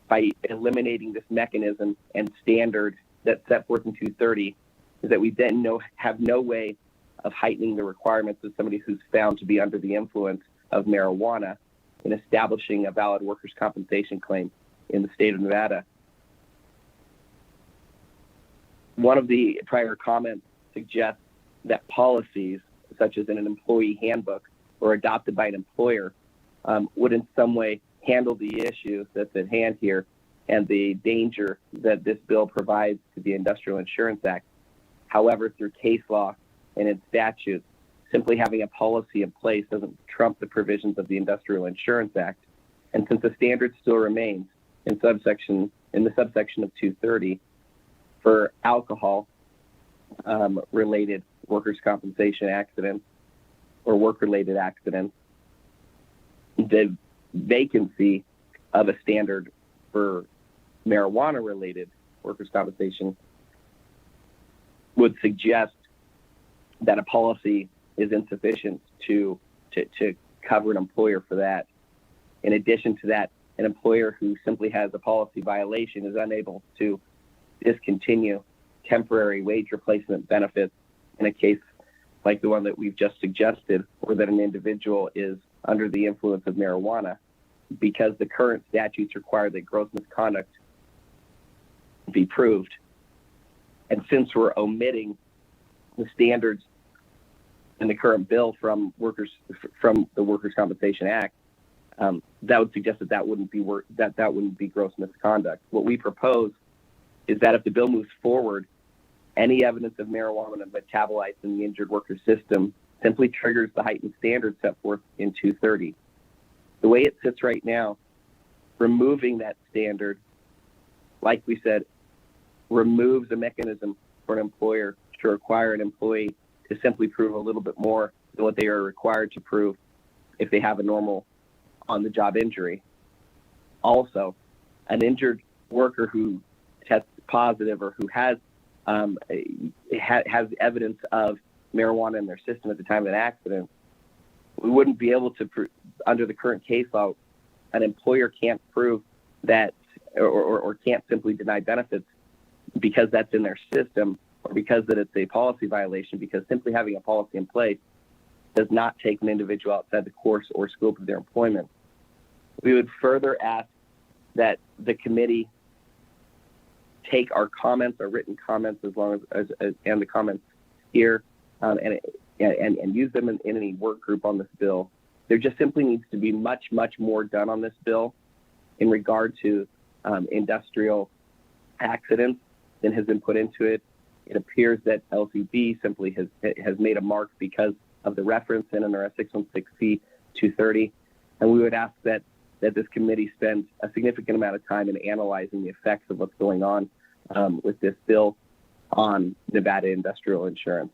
by eliminating this mechanism and standard that's set forth in 230 is that we then have no way of heightening the requirements of somebody who's found to be under the influence of marijuana in establishing a valid workers' compensation claim in the state of Nevada. One of the prior comments suggests that policies, such as in an employee handbook or adopted by an employer, would in some way handle the issue that's at hand here and the danger that this bill provides to the Industrial Insurance Act. However, through case law and in statutes, simply having a policy in place doesn't trump the provisions of the Industrial Insurance Act. And since the standard still remains in the subsection of 230 for alcohol related workers' compensation accidents or work-related accidents, the vacancy of a standard for marijuana-related workers' compensation would suggest that a policy is insufficient to cover an employer for that. In addition to that, an employer who simply has a policy violation is unable to discontinue temporary wage replacement benefits in a case like the one that we've just suggested, or that an individual is under the influence of marijuana, because the current statutes require that gross misconduct be proved. And since we're omitting the standards in the current bill from the Workers' Compensation Act, that would suggest that wouldn't be gross misconduct. What we propose is that if the bill moves forward, any evidence of marijuana metabolites in the injured worker system simply triggers the heightened standards set forth in 230. The way it sits right now, removing that standard, like we said, removes a mechanism for an employer to require an employee to simply prove a little bit more than what they are required to prove if they have a normal on-the-job injury. Also, an injured worker who tests positive or who has evidence of marijuana in their system at the time of an accident, we wouldn't be able to, under the current case law, an employer can't prove that or can't simply deny benefits because that's in their system or because that it's a policy violation, because simply having a policy in place does not take an individual outside the course or scope of their employment. We would further ask that the committee take our comments, our written comments, as long as and the comments here, and use them in any work group on this bill. There just simply needs to be much more done on this bill in regard to industrial accidents than has been put into it. It appears that LCB simply has made a mark because of the reference in NRS 616C 230, and we would ask that this committee spend a significant amount of time in analyzing the effects of what's going on with this bill on Nevada industrial insurance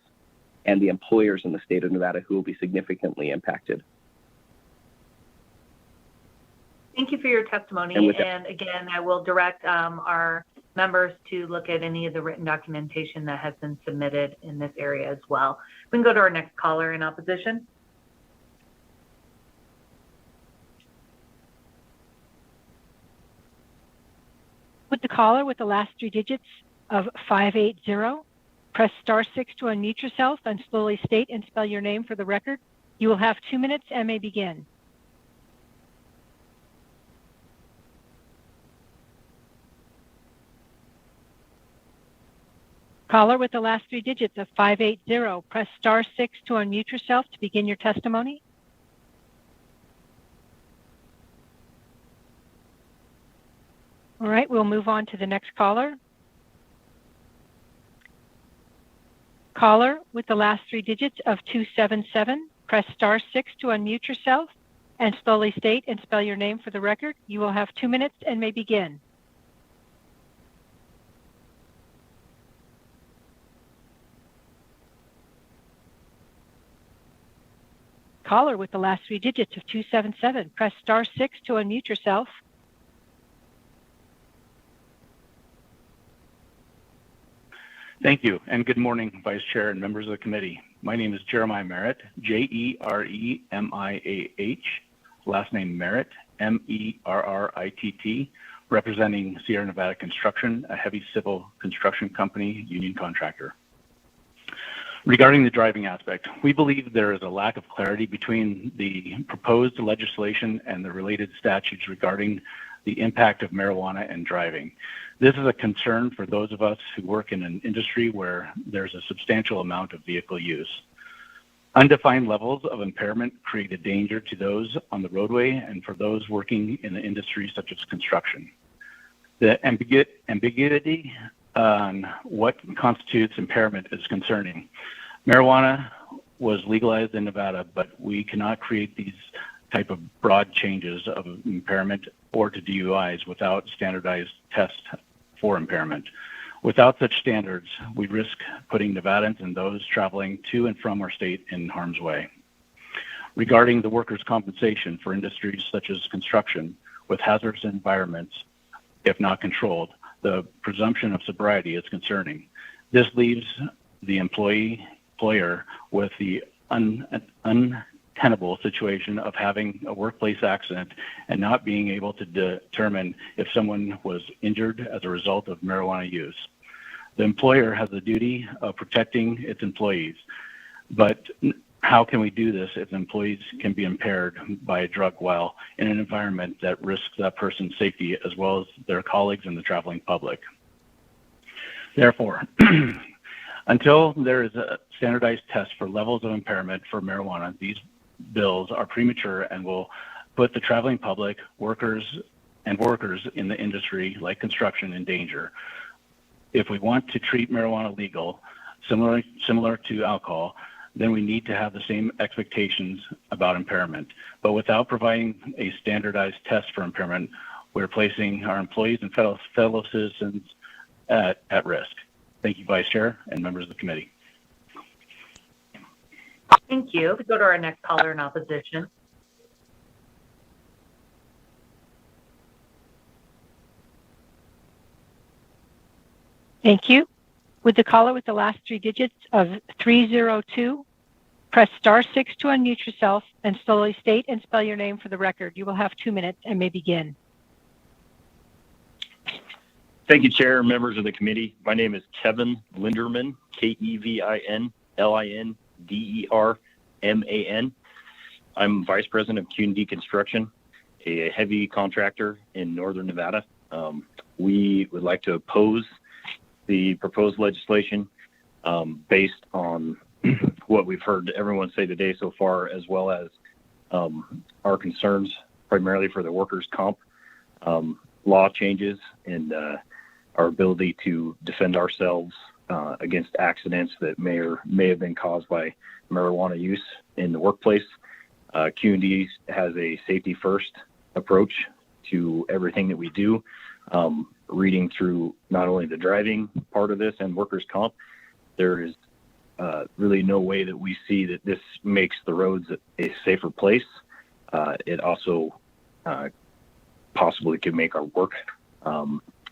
and the employers in the state of Nevada who will be significantly impacted. Thank you for your testimony. And again, I will direct our members to look at any of the written documentation that has been submitted in this area as well. We can go to our next caller in opposition. With the caller with the last three digits of 580, press star 6 to unmute yourself and slowly state and spell your name for the record. You will have 2 minutes and may begin. Caller with the last three digits of 580, press star 6 to unmute yourself to begin your testimony. All right, we'll move on to the next caller. Caller with the last three digits of 277, press star 6 to unmute yourself and slowly state and spell your name for the record. You will have 2 minutes and may begin. Caller with the last three digits of 277, press star 6 to unmute yourself. Thank you, and good morning, Vice Chair and members of the committee. My name is Jeremiah Merritt, Jeremiah, last name Merritt, Merritt, representing Sierra Nevada Construction, a heavy civil construction company, union contractor. Regarding the driving aspect, we believe there is a lack of clarity between the proposed legislation and the related statutes regarding the impact of marijuana and driving. This is a concern for those of us who work in an industry where there's a substantial amount of vehicle use. Undefined levels of impairment create a danger to those on the roadway and for those working in the industry such as construction. The ambiguity on what constitutes impairment is concerning. Marijuana was legalized in Nevada, but we cannot create these type of broad changes of impairment or to DUIs without standardized tests for impairment. Without such standards, we risk putting Nevadans and those traveling to and from our state in harm's way. Regarding the workers' compensation for industries such as construction with hazardous environments, if not controlled, the presumption of sobriety is concerning. This leaves the employer with the untenable situation of having a workplace accident and not being able to determine if someone was injured as a result of marijuana use. The employer has the duty of protecting its employees. But how can we do this if employees can be impaired by a drug while in an environment that risks that person's safety as well as their colleagues and the traveling public? Therefore, until there is a standardized test for levels of impairment for marijuana, these bills are premature and will put the traveling public, workers in the industry like construction in danger. If we want to treat marijuana legal, similar to alcohol, then we need to have the same expectations about impairment. But without providing a standardized test for impairment, we're placing our employees and fellow citizens at risk. Thank you, Vice Chair and members of the committee. Thank you. We go to our next caller in opposition. Thank you. Would the caller with the last three digits of 302 press star 6 to unmute yourself and slowly state and spell your name for the record. You will have 2 minutes and may begin. Thank you, Chair and members of the committee. My name is Kevin Linderman, KevinLinderman. I'm Vice President of Q&D Construction, a heavy contractor in Northern Nevada. We would like to oppose the proposed legislation based on what we've heard everyone say today so far, as well as our concerns primarily for the workers' comp law changes and our ability to defend ourselves against accidents that may have been caused by marijuana use in the workplace. Q&D has a safety first approach to everything that we do. Reading through not only the driving part of this and workers' comp, there is really no way that we see that this makes the roads a safer place. It also possibly could make our work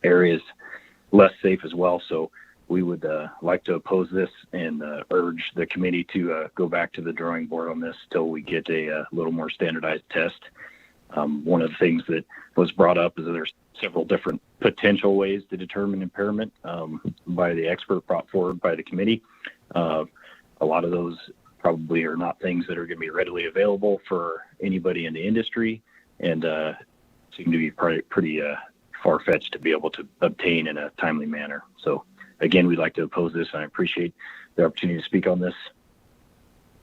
areas less safe as well. So we would like to oppose this and urge the committee to go back to the drawing board on this till we get a little more standardized test. One of the things that was brought up is that there's several different potential ways to determine impairment by the expert brought forward by the committee. A lot of those probably are not things that are going to be readily available for anybody in the industry and seem to be pretty far-fetched to be able to obtain in a timely manner. So again, we'd like to oppose this, and I appreciate the opportunity to speak on this.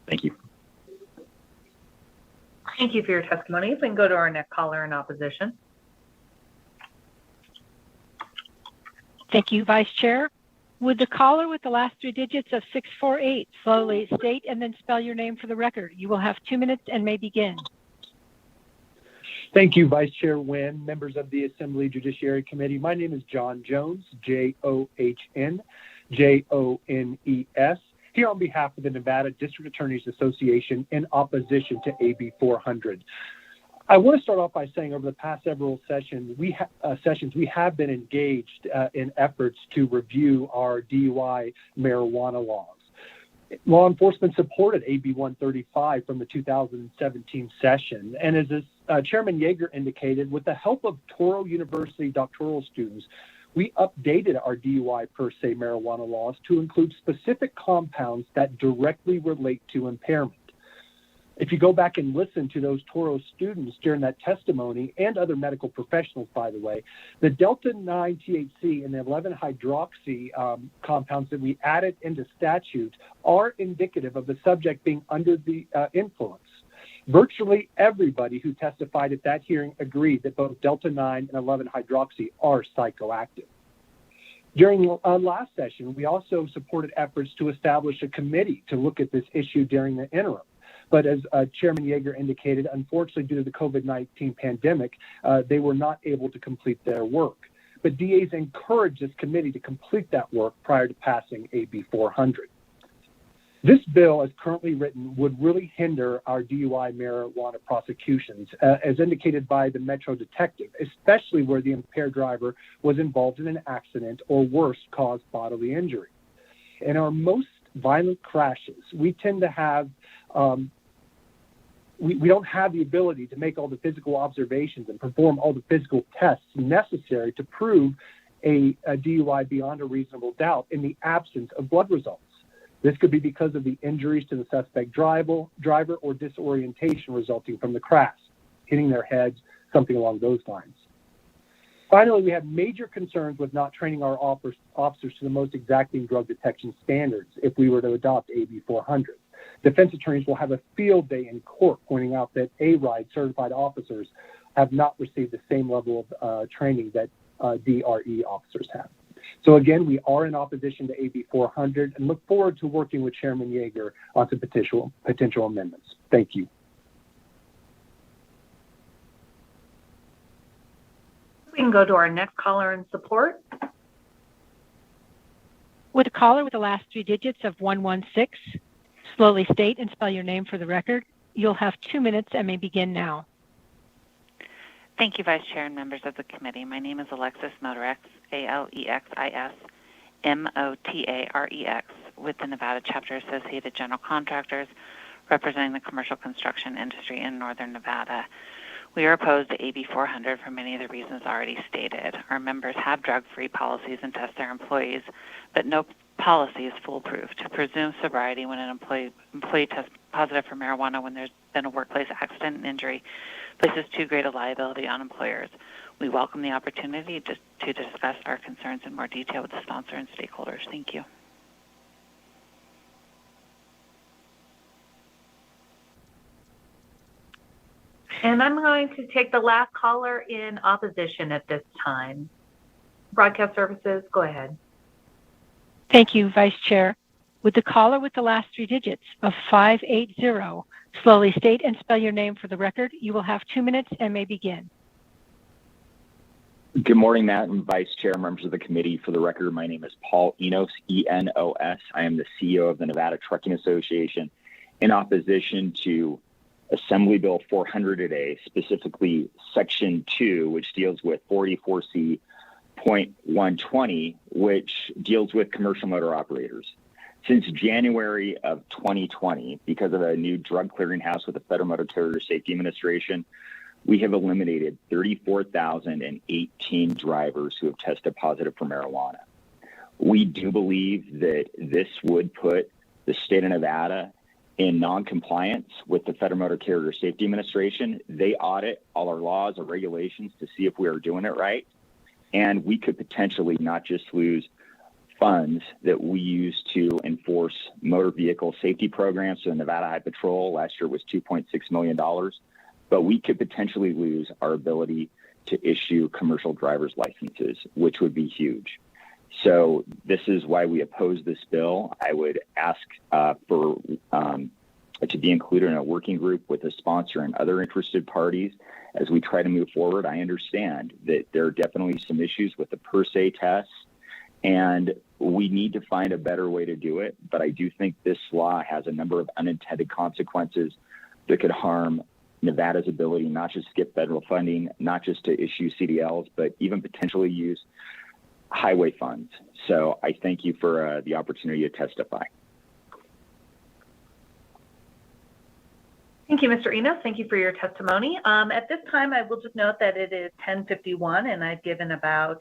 Thank you. Thank you for your testimony. If we can go to our next caller in opposition. Thank you, Vice Chair. Would the caller with the last three digits of 648 slowly state and then spell your name for the record? You will have 2 minutes and may begin. Thank you, Vice Chair Nguyen, members of the Assembly Judiciary Committee. My name is John Jones, John Jones, here on behalf of the Nevada District Attorneys Association in opposition to AB 400. I want to start off by saying over the past several sessions, we have been engaged in efforts to review our DUI marijuana laws. Law enforcement supported AB 135 from the 2017 session, and as Chairman Yeager indicated, with the help of Touro University doctoral students, we updated our DUI per se marijuana laws to include specific compounds that directly relate to impairment. If you go back and listen to those Touro students during that testimony and other medical professionals, by the way, the Delta-9 THC and the 11-hydroxy compounds that we added into statute are indicative of the subject being under the influence. Virtually everybody who testified at that hearing agreed that both Delta-9 and 11-hydroxy are psychoactive. During last session, we also supported efforts to establish a committee to look at this issue during the interim. But as Chairman Yeager indicated, unfortunately, due to the COVID-19 pandemic, they were not able to complete their work. But DAs encouraged this committee to complete that work prior to passing AB 400. This bill, as currently written, would really hinder our DUI marijuana prosecutions, as indicated by the Metro detective, especially where the impaired driver was involved in an accident or worse, caused bodily injury. In our most violent crashes, we tend to have we don't have the ability to make all the physical observations and perform all the physical tests necessary to prove a DUI beyond a reasonable doubt in the absence of blood results. This could be because of the injuries to the suspect driver or disorientation resulting from the crash, hitting their heads, something along those lines. Finally, we have major concerns with not training our officers to the most exacting drug detection standards if we were to adopt AB 400. Defense attorneys will have a field day in court pointing out that A-RIDE certified officers have not received the same level of training that DRE officers have. So again, we are in opposition to AB 400 and look forward to working with Chairman Yeager on some potential amendments. Thank you. We can go to our next caller in support. With a caller with the last 3 digits of 116, slowly state and spell your name for the record. You'll have 2 minutes and may begin now. Thank you, Vice Chair and members of the committee. My name is Alexis Motorex, Alexis Motarex, with the Nevada Chapter Associated General Contractors, representing the commercial construction industry in northern Nevada. We are opposed to AB 400 for many of the reasons already stated. Our members have drug-free policies and test their employees, but no policy is foolproof. To presume sobriety when an employee tests positive for marijuana when there's been a workplace accident and injury places too great a liability on employers. We welcome the opportunity to discuss our concerns in more detail with the sponsor and stakeholders. Thank you. And I'm going to take the last caller in opposition at this time. Broadcast Services, go ahead. Thank you, Vice Chair. With the caller with the last 3 digits of 580, slowly state and spell your name for the record. You will have 2 minutes and may begin. Good morning, Matt and Vice Chair, members of the committee. For the record, my name is Paul Enos, E-N-O-S. I am the CEO of the Nevada Trucking Association in opposition to Assembly Bill 400 today, specifically Section 2, which deals with 44C.120, which deals with commercial motor operators. Since January of 2020, because of a new drug clearinghouse with the Federal Motor Carrier Safety Administration, we have eliminated 34,018 drivers who have tested positive for marijuana. We do believe that this would put the state of Nevada in non-compliance with the Federal Motor Carrier Safety Administration. They audit all our laws or regulations to see if we are doing it right. And we could potentially not just lose funds that we use to enforce motor vehicle safety programs. So the Nevada High Patrol last year was $2.6 million, but we could potentially lose our ability to issue commercial driver's licenses, which would be huge. So this is why we oppose this bill. I would ask to be included in a working group with the sponsor and other interested parties as we try to move forward. I understand that there are definitely some issues with the per se tests, and we need to find a better way to do it. But I do think this law has a number of unintended consequences that could harm Nevada's ability not just to get federal funding, not just to issue CDLs, but even potentially use highway funds. So I thank you for the opportunity to testify. Thank you, Mr. Enos. Thank you for your testimony. At this time, I will just note that it is 10:51, and I've given about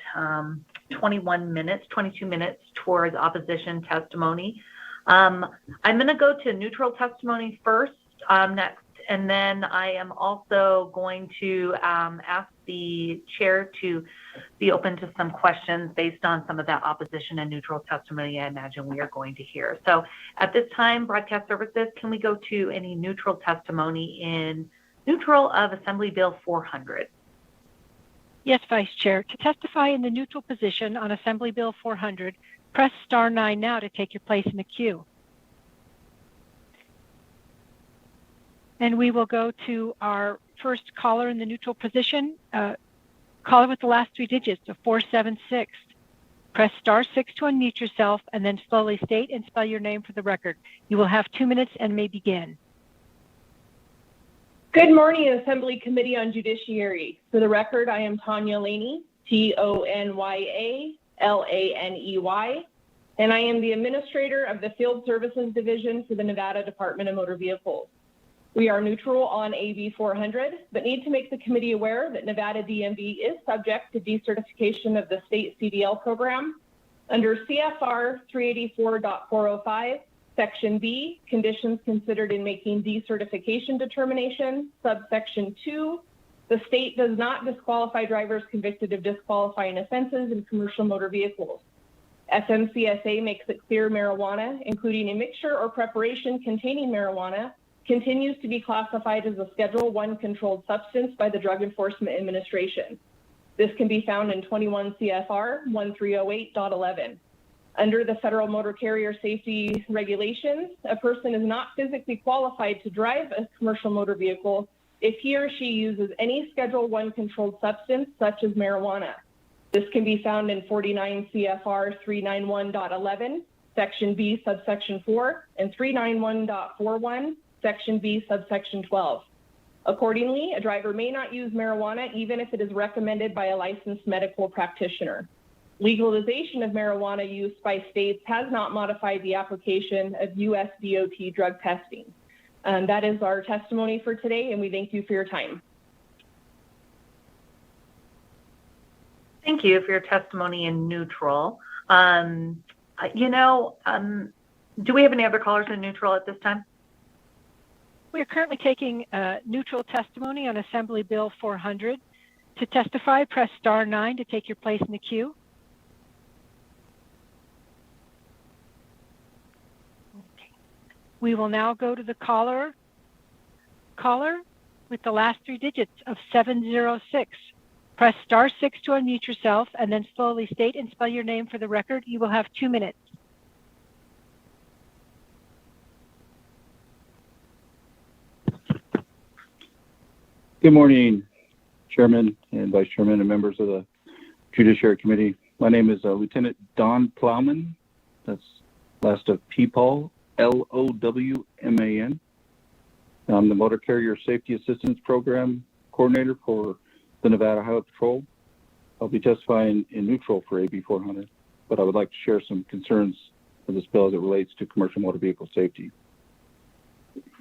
22 minutes towards opposition testimony. I'm going to go to neutral testimony first next, and then I am also going to ask the chair to be open to some questions based on some of that opposition and neutral testimony I imagine we are going to hear. So at this time, Broadcast Services, can we go to any neutral testimony in neutral of Assembly Bill 400? Yes, Vice Chair. To testify in the neutral position on Assembly Bill 400, press star 9 now to take your place in the queue. And we will go to our first caller in the neutral position, caller with the last 3 digits of 476. Press star 6 to unmute yourself and then slowly state and spell your name for the record. You will have 2 minutes and may begin. Good morning, Assembly Committee on Judiciary. For the record, I am Tanya Laney, Tonyallaney, and I am the Administrator of the Field Services Division for the Nevada Department of Motor Vehicles. We are neutral on AB 400, but need to make the committee aware that Nevada DMV is subject to decertification of the state CDL program under CFR 384.405 Section B, conditions considered in making decertification determination. Subsection 2, the state does not disqualify drivers convicted of disqualifying offenses in commercial motor vehicles. FMCSA makes it clear marijuana, including a mixture or preparation containing marijuana, continues to be classified as a Schedule I controlled substance by the Drug Enforcement Administration. This can be found in 21 CFR 1308.11. Under the Federal Motor Carrier Safety Regulations, a person is not physically qualified to drive a commercial motor vehicle if he or she uses any Schedule I controlled substance such as marijuana. This can be found in 49 CFR 391.11, Section B, subsection 4, and 391.41, Section B, subsection 12. Accordingly, a driver may not use marijuana even if it is recommended by a licensed medical practitioner. Legalization of marijuana use by states has not modified the application of U.S. DOT drug testing. That is our testimony for today, and we thank you for your time. Thank you for your testimony in neutral. Do we have any other callers in neutral at this time? We are currently taking neutral testimony on Assembly Bill 400. To testify, press star 9 to take your place in the queue. Okay. We will now go to the caller with the last 3 digits of 706. Press star 6 to unmute yourself and then slowly state and spell your name for the record. You will have 2 minutes. Good morning, Chairman and Vice Chairman and members of the Judiciary Committee. My name is Lieutenant Don Plowman. That's last of P-Paul, L-O-W-M-A-N. I'm the Motor Carrier Safety Assistance Program Coordinator for the Nevada Highway Patrol. I'll be testifying in neutral for AB 400, but I would like to share some concerns of this bill as it relates to commercial motor vehicle safety.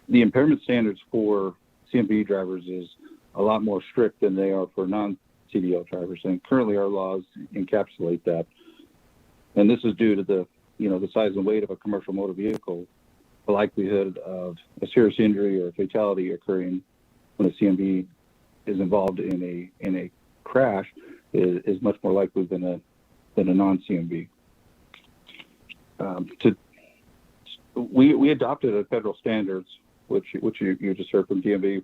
The impairment standards for CMV drivers is a lot more strict than they are for non-CDL drivers, and currently our laws encapsulate that. And this is due to the size and weight of a commercial motor vehicle. The likelihood of a serious injury or fatality occurring when a CMV is involved in a crash is much more likely than a non-CMV. We adopted a federal standards, which you just heard from DMV,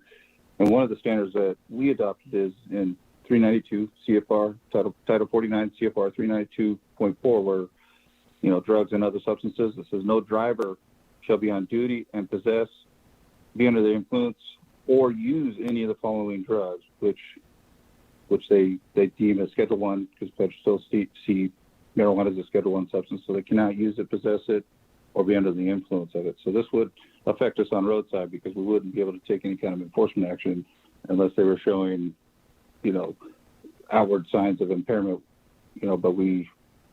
and one of the standards that we adopted is in 392 CFR Title 49 CFR 392.4, where drugs and other substances. It says no driver shall be on duty and be under the influence or use any of the following drugs, which they deem as Schedule 1, because feds still see marijuana as a Schedule 1 substance, so they cannot use it, possess it, or be under the influence of it. So this would affect us on roadside because we wouldn't be able to take any kind of enforcement action unless they were showing, outward signs of impairment, but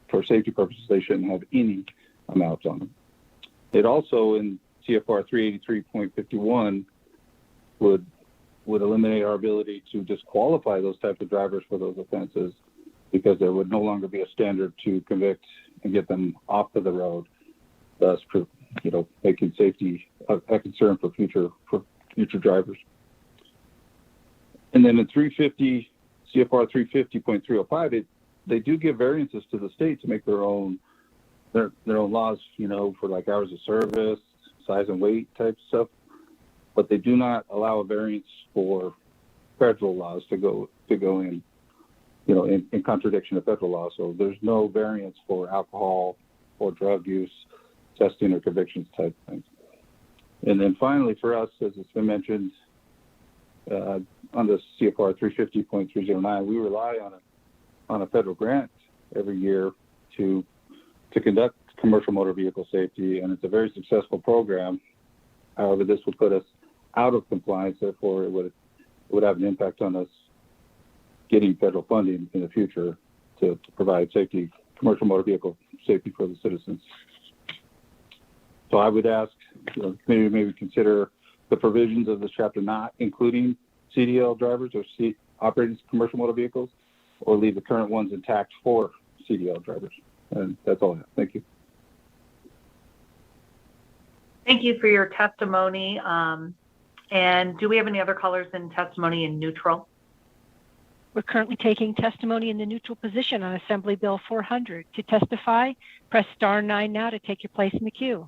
for safety purposes, they shouldn't have any amounts on them. It also, in CFR 383.51, would eliminate our ability to disqualify those types of drivers for those offenses because there would no longer be a standard to convict and get them off of the road, thus, making safety a concern for future drivers. And then in 350 CFR 350.305, they do give variances to the state to make their own laws, for like hours of service, size and weight type stuff, but they do not allow a variance for federal laws to go in, in contradiction of federal law. So there's no variance for alcohol or drug use, testing or convictions type things. And then finally, for us, as it's been mentioned on the CFR 350.309, we rely on a federal grant every year to conduct commercial motor vehicle safety, and it's a very successful program. However, this would put us out of compliance, therefore it would have an impact on us getting federal funding in the future to provide safety, commercial motor vehicle safety for the citizens. So I would ask the committee to maybe consider the provisions of this chapter not including CDL drivers or operating commercial motor vehicles, or leave the current ones intact for CDL drivers. And that's all I have. Thank you. Thank you for your testimony. And do we have any other callers in testimony in neutral? We're currently taking testimony in the neutral position on Assembly Bill 400. To testify, press star 9 now to take your place in the queue.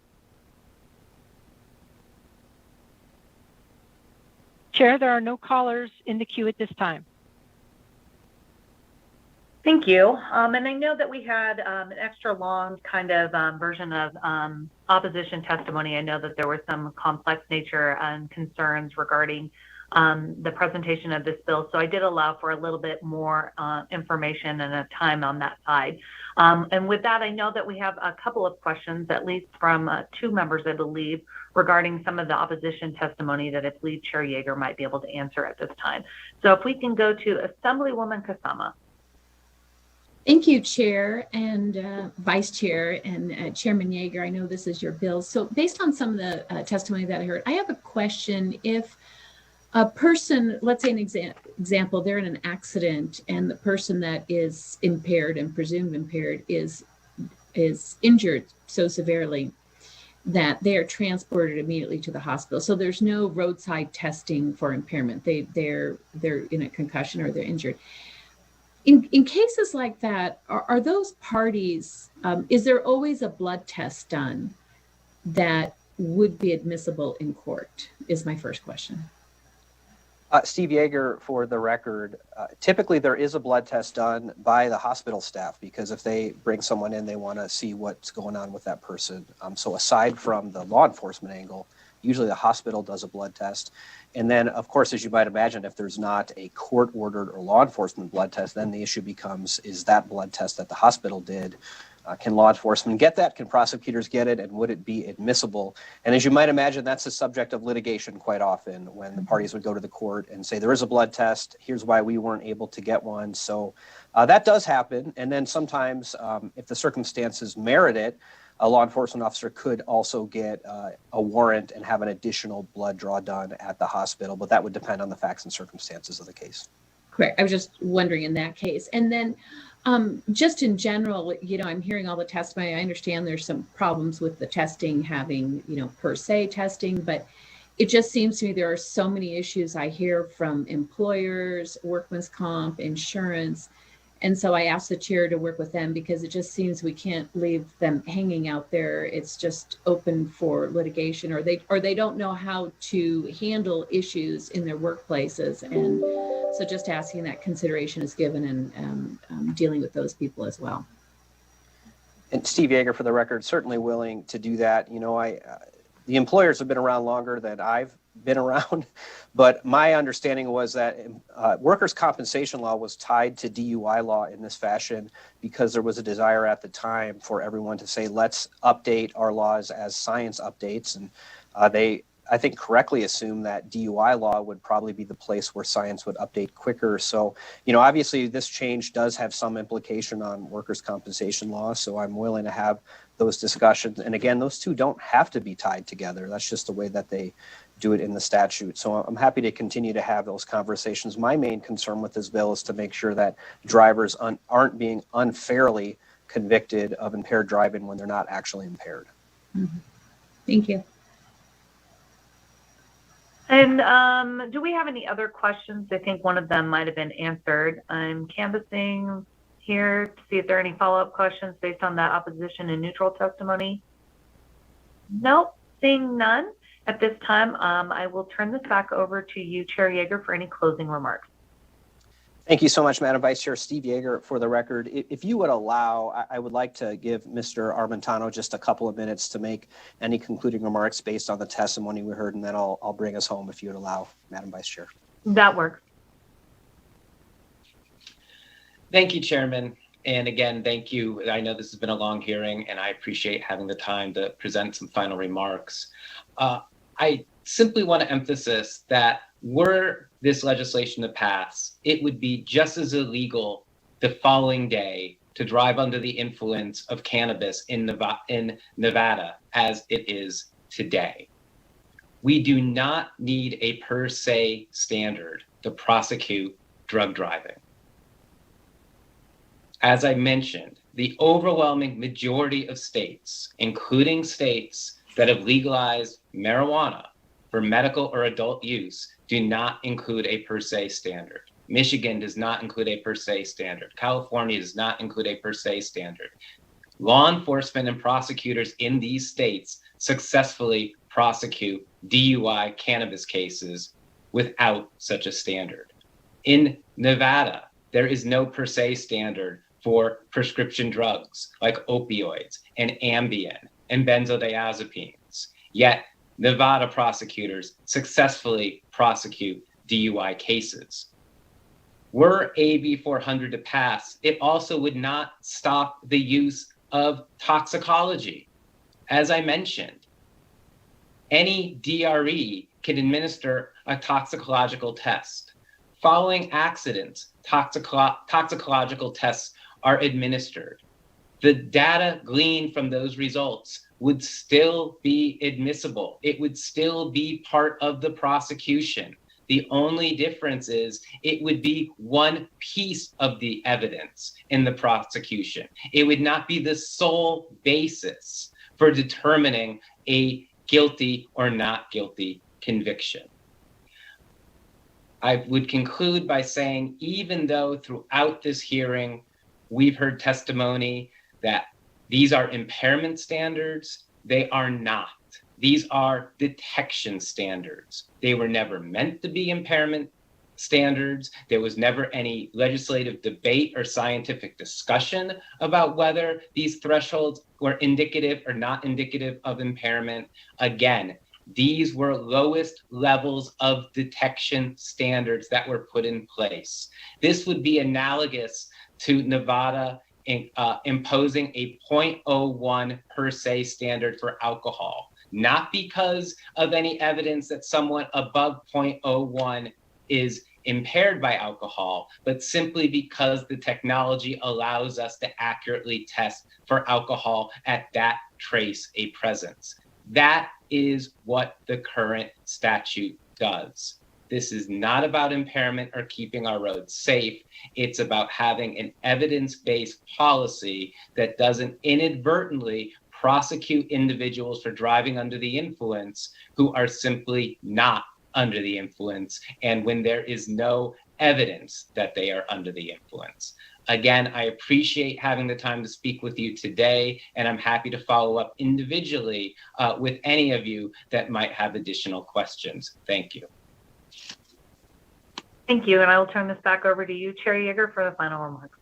Chair, there are no callers in the queue at this time. Thank you. And I know that we had an extra long kind of version of opposition testimony. I know that there was some complex nature and concerns regarding the presentation of this bill. So I did allow for a little bit more information and a time on that side. And with that, I know that we have a couple of questions, at least from 2 members, I believe, regarding some of the opposition testimony that I believe Chair Yeager might be able to answer at this time. So if we can go to Assemblywoman Kasama. Thank you, Chair and Vice Chair and Chairman Yeager. I know this is your bill. So based on some of the testimony that I heard, I have a question. If a person, let's say an example, they're in an accident and the person that is impaired and presumed impaired is injured so severely that they are transported immediately to the hospital. So there's no roadside testing for impairment. They're in a concussion or they're injured. In cases like that, are those parties, is there always a blood test done that would be admissible in court, is my first question. Steve Yeager, for the record, typically there is a blood test done by the hospital staff because if they bring someone in, they want to see what's going on with that person. So aside from the law enforcement angle, usually the hospital does a blood test. And then, of course, as you might imagine, if there's not a court-ordered or law enforcement blood test, then the issue becomes, is that blood test that the hospital did, can law enforcement get that? Can prosecutors get it? And would it be admissible? And as you might imagine, that's the subject of litigation quite often when the parties would go to the court and say, there is a blood test. Here's why we weren't able to get one. So that does happen. And then sometimes if the circumstances merit it, a law enforcement officer could also get a warrant and have an additional blood draw done at the hospital, but that would depend on the facts and circumstances of the case. Correct. I was just wondering in that case. And then just in general, I'm hearing all the testimony. I understand there's some problems with the testing having, per se testing, but it just seems to me there are so many issues I hear from employers, workman's comp, insurance. And so I asked the chair to work with them because it just seems we can't leave them hanging out there. It's just open for litigation, or they don't know how to handle issues in their workplaces. And so just asking that consideration is given and dealing with those people as well. And Steve Yeager, for the record, certainly willing to do that. The employers have been around longer than I've been around, but my understanding was that workers' compensation law was tied to DUI law in this fashion because there was a desire at the time for everyone to say, let's update our laws as science updates. And they, I think, correctly assumed that DUI law would probably be the place where science would update quicker. So, obviously this change does have some implication on workers' compensation law. So I'm willing to have those discussions. And again, those two don't have to be tied together. That's just the way that they do it in the statute. So I'm happy to continue to have those conversations. My main concern with this bill is to make sure that drivers aren't being unfairly convicted of impaired driving when they're not actually impaired. Mm-hmm. Thank you. And do we have any other questions? I think one of them might have been answered. I'm canvassing here to see if there are any follow-up questions based on that opposition and neutral testimony. Nope, seeing none. At this time, I will turn this back over to you, Chair Yeager, for any closing remarks. Thank you so much, Madam Vice Chair. Steve Yeager, for the record. If you would allow, I would like to give Mr. Armentano just a couple of minutes to make any concluding remarks based on the testimony we heard, and then I'll bring us home if you would allow, Madam Vice Chair. That works. Thank you, Chairman. And again, thank you. I know this has been a long hearing, and I appreciate having the time to present some final remarks. I simply want to emphasize that were this legislation to pass, it would be just as illegal the following day to drive under the influence of cannabis in Nevada as it is today. We do not need a per se standard to prosecute drug driving. As I mentioned, the overwhelming majority of states, including states that have legalized marijuana for medical or adult use do not include a per se standard. Michigan does not include a per se standard. California does not include a per se standard. Law enforcement and prosecutors in these states successfully prosecute DUI cannabis cases without such a standard. In Nevada, there is no per se standard for prescription drugs like opioids and Ambien and benzodiazepines. Yet, Nevada prosecutors successfully prosecute DUI cases. Were AB 400 to pass, it also would not stop the use of toxicology. As I mentioned, any DRE can administer a toxicological test. Following accidents, toxicological tests are administered. The data gleaned from those results would still be admissible. It would still be part of the prosecution. The only difference is it would be one piece of the evidence in the prosecution. It would not be the sole basis for determining a guilty or not guilty conviction. I would conclude by saying, even though throughout this hearing, we've heard testimony that these are impairment standards, they are not. These are detection standards. They were never meant to be impairment standards. There was never any legislative debate or scientific discussion about whether these thresholds were indicative or not indicative of impairment. Again, these were lowest levels of detection standards that were put in place. This would be analogous to Nevada imposing a 0.01 per se standard for alcohol, not because of any evidence that someone above 0.01 is impaired by alcohol, but simply because the technology allows us to accurately test for alcohol at that trace a presence. That is what the current statute does. This is not about impairment or keeping our roads safe. It's about having an evidence-based policy that doesn't inadvertently prosecute individuals for driving under the influence who are simply not under the influence, and when there is no evidence that they are under the influence. Again, I appreciate having the time to speak with you today, and I'm happy to follow up individually with any of you that might have additional questions. Thank you. Thank you, and I will turn this back over to you, Chair Yeager, for the final remarks.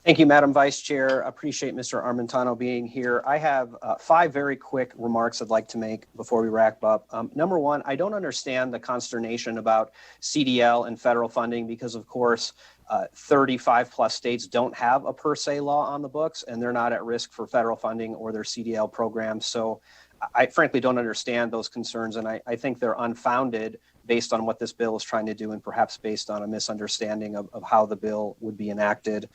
Thank you, Madam Vice Chair. Appreciate Mr. Armentano being here. I have 5 very quick remarks I'd like to make before we wrap up. Number one, I don't understand the consternation about CDL and federal funding because, of course, 35 plus states don't have a per se law on the books, and they're not at risk for federal funding or their CDL programs. So I frankly don't understand those concerns, and I think they're unfounded based on what this bill is trying to do and perhaps based on a misunderstanding of how the bill would be enacted.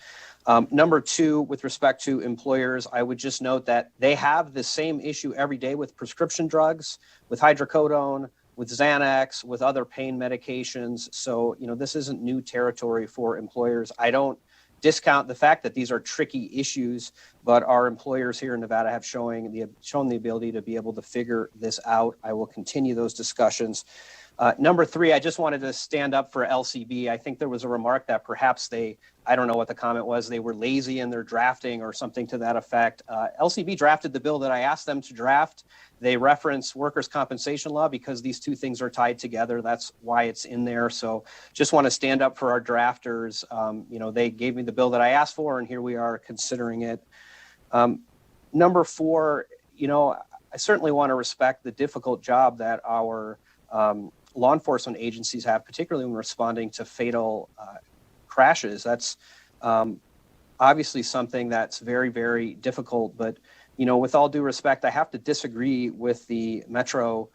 Number two, with respect to employers, I would just note that they have the same issue every day with prescription drugs, with hydrocodone, with Xanax, with other pain medications. So, this isn't new territory for employers. I don't discount the fact that these are tricky issues, but our employers here in Nevada have shown the ability to be able to figure this out. I will continue those discussions. Number three, I just wanted to stand up for LCB. I think there was a remark that perhaps I don't know what the comment was, they were lazy in their drafting or something to that effect. LCB drafted the bill that I asked them to draft. They reference workers' compensation law because these two things are tied together. That's why it's in there. So just want to stand up for our drafters. They gave me the bill that I asked for, and here we are considering it. Number four, I certainly want to respect the difficult job that our law enforcement agencies have, particularly when responding to fatal crashes. That's obviously something that's very, very difficult. But, with all due respect, I have to disagree with the Metro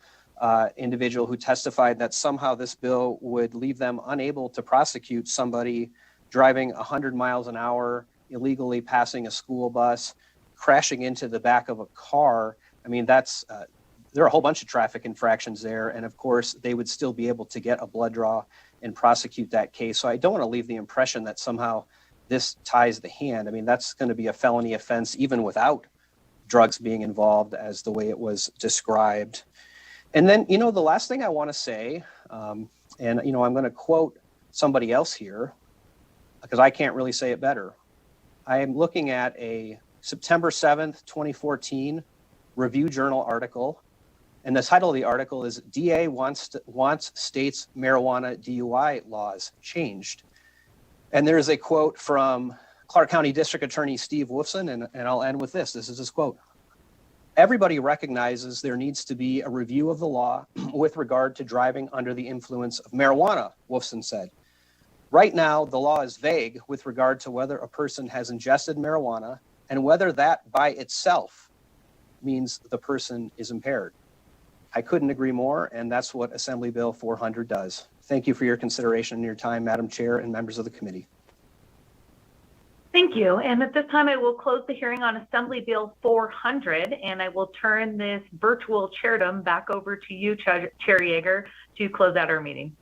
individual who testified that somehow this bill would leave them unable to prosecute somebody driving 100 miles an hour, illegally passing a school bus, crashing into the back of a car. I mean, there are a whole bunch of traffic infractions there. And of course, they would still be able to get a blood draw and prosecute that case. So I don't want to leave the impression that somehow this ties the hand. I mean, that's going to be a felony offense even without drugs being involved as the way it was described. And then, the last thing I want to say, and, I'm going to quote somebody else here because I can't really say it better. I am looking at a September 7th, 2014 Review Journal article. And the title of the article is DA wants states marijuana DUI laws changed. And there's a quote from Clark County District Attorney Steve Wolfson, and I'll end with this. This is his quote. Everybody recognizes there needs to be a review of the law with regard to driving under the influence of marijuana, Wolfson said. Right now, the law is vague with regard to whether a person has ingested marijuana and whether that by itself means the person is impaired. I couldn't agree more, and that's what Assembly Bill 400 does. Thank you for your consideration and your time, Madam Chair and members of the committee. Thank you. And at this time, I will close the hearing on Assembly Bill 400, and I will turn this virtual chairdom back over to you, Chair Yeager, to close out our meeting.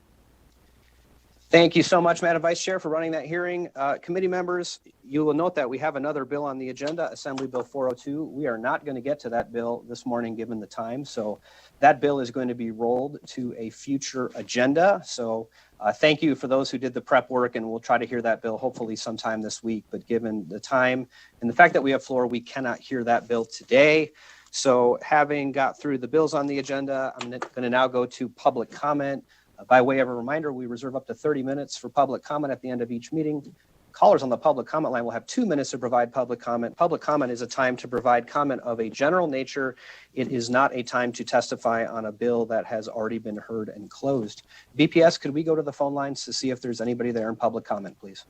Thank you so much, Madam Vice Chair, for running that hearing. Committee members, you will note that we have another bill on the agenda, Assembly Bill 402. We are not going to get to that bill this morning given the time, so that bill is going to be rolled to a future agenda. So thank you for those who did the prep work, and we'll try to hear that bill hopefully sometime this week. But given the time and the fact that we have floor, we cannot hear that bill today. So having got through the bills on the agenda, I'm going to now go to public comment. By way of a reminder, we reserve up to 30 minutes for public comment at the end of each meeting. Callers on the public comment line will have 2 minutes to provide public comment. Public comment is a time to provide comment of a general nature. It is not a time to testify on a bill that has already been heard and closed. BPS, could we go to the phone lines to see if there's anybody there in public comment, please?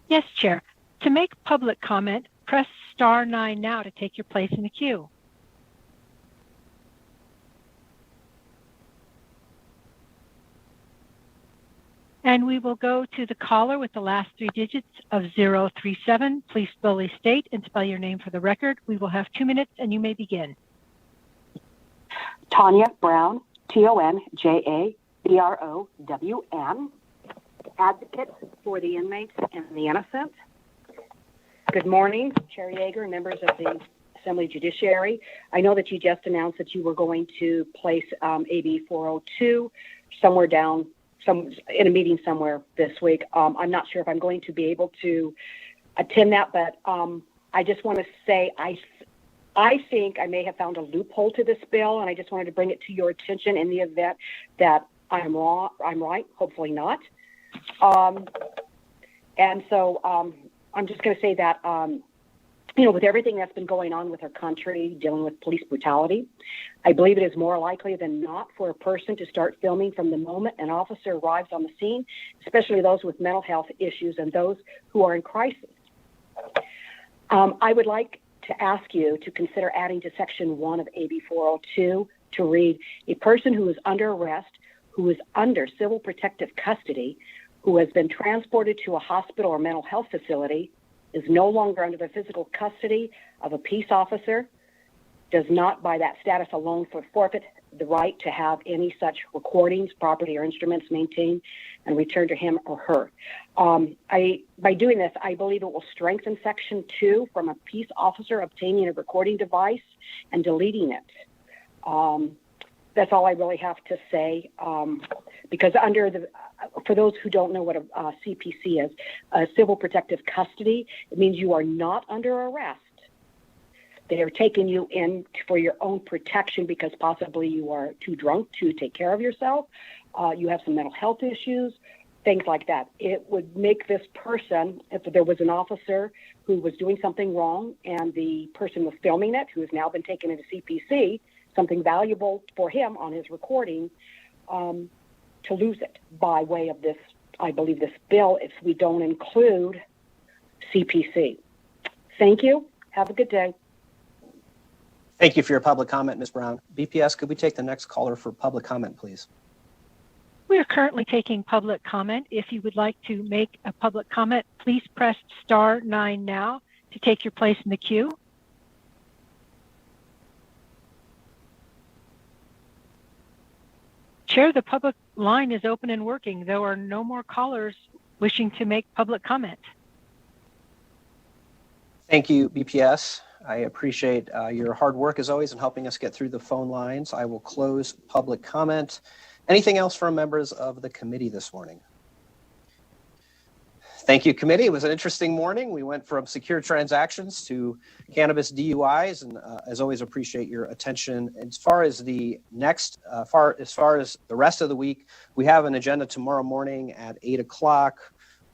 Yes, Chair. To make public comment, press *9 now to take your place in the queue. And we will go to the caller with the last 3 digits of 037. Please slowly state and spell your name for the record. We will have 2 minutes and you may begin. Tanya Brown, TONJABROWN, advocate for the inmates and the innocent. Good morning, Chair Yeager and members of the Assembly Judiciary. I know that you just announced that you were going to place AB 402 somewhere down in a meeting somewhere this week. I'm not sure if I'm going to be able to attend that, but I just want to say I think I may have found a loophole to this bill, and I just wanted to bring it to your attention in the event that I'm wrong. I'm right. Hopefully not. And so I'm just going to say that with everything that's been going on with our country, dealing with police brutality, I believe it is more likely than not for a person to start filming from the moment an officer arrives on the scene, especially those with mental health issues and those who are in crisis. I would like to ask you to consider adding to Section 1 of AB 402 to read, a person who is under arrest, who is under civil protective custody, who has been transported to a hospital or mental health facility, is no longer under the physical custody of a peace officer, does not by that status alone forfeit the right to have any such recordings, property, or instruments maintained and returned to him or her. By doing this, I believe it will strengthen Section 2 from a peace officer obtaining a recording device and deleting it. That's all I really have to say, because for those who don't know what a CPC is, civil protective custody, it means you are not under arrest. They are taking you in for your own protection because possibly you are too drunk to take care of yourself. You have some mental health issues, things like that. It would make this person, if there was an officer who was doing something wrong and the person was filming it, who has now been taken into CPC, something valuable for him on his recording, to lose it by way of this, I believe, this bill, if we don't include CPC. Thank you. Have a good day. Thank you for your public comment, Ms. Brown. BPS, could we take the next caller for public comment, please? We are currently taking public comment. If you would like to make a public comment, please press *9 now to take your place in the queue. Chair, the public line is open and working. There are no more callers wishing to make public comment. Thank you, BPS. I appreciate your hard work as always in helping us get through the phone lines. I will close public comment. Anything else from members of the committee this morning? Thank you, committee. It was an interesting morning. We went from secure transactions to cannabis DUIs, and as always, appreciate your attention. As far as the next, as far as the rest of the week, we have an agenda tomorrow morning at 8 o'clock.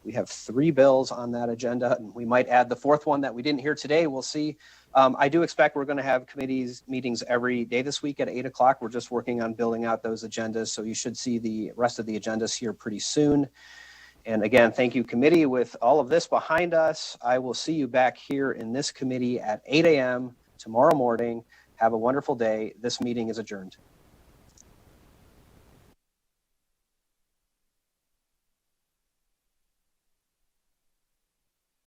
We have 3 bills on that agenda, and we might add the 4th one that we didn't hear today. We'll see. I do expect we're going to have committees meetings every day this week at 8 o'clock. We're just working on building out those agendas, so you should see the rest of the agendas here pretty soon. And again, thank you, committee. With all of this behind us, I will see you back here in this committee at 8 a.m. tomorrow morning. Have a wonderful day. This meeting is adjourned.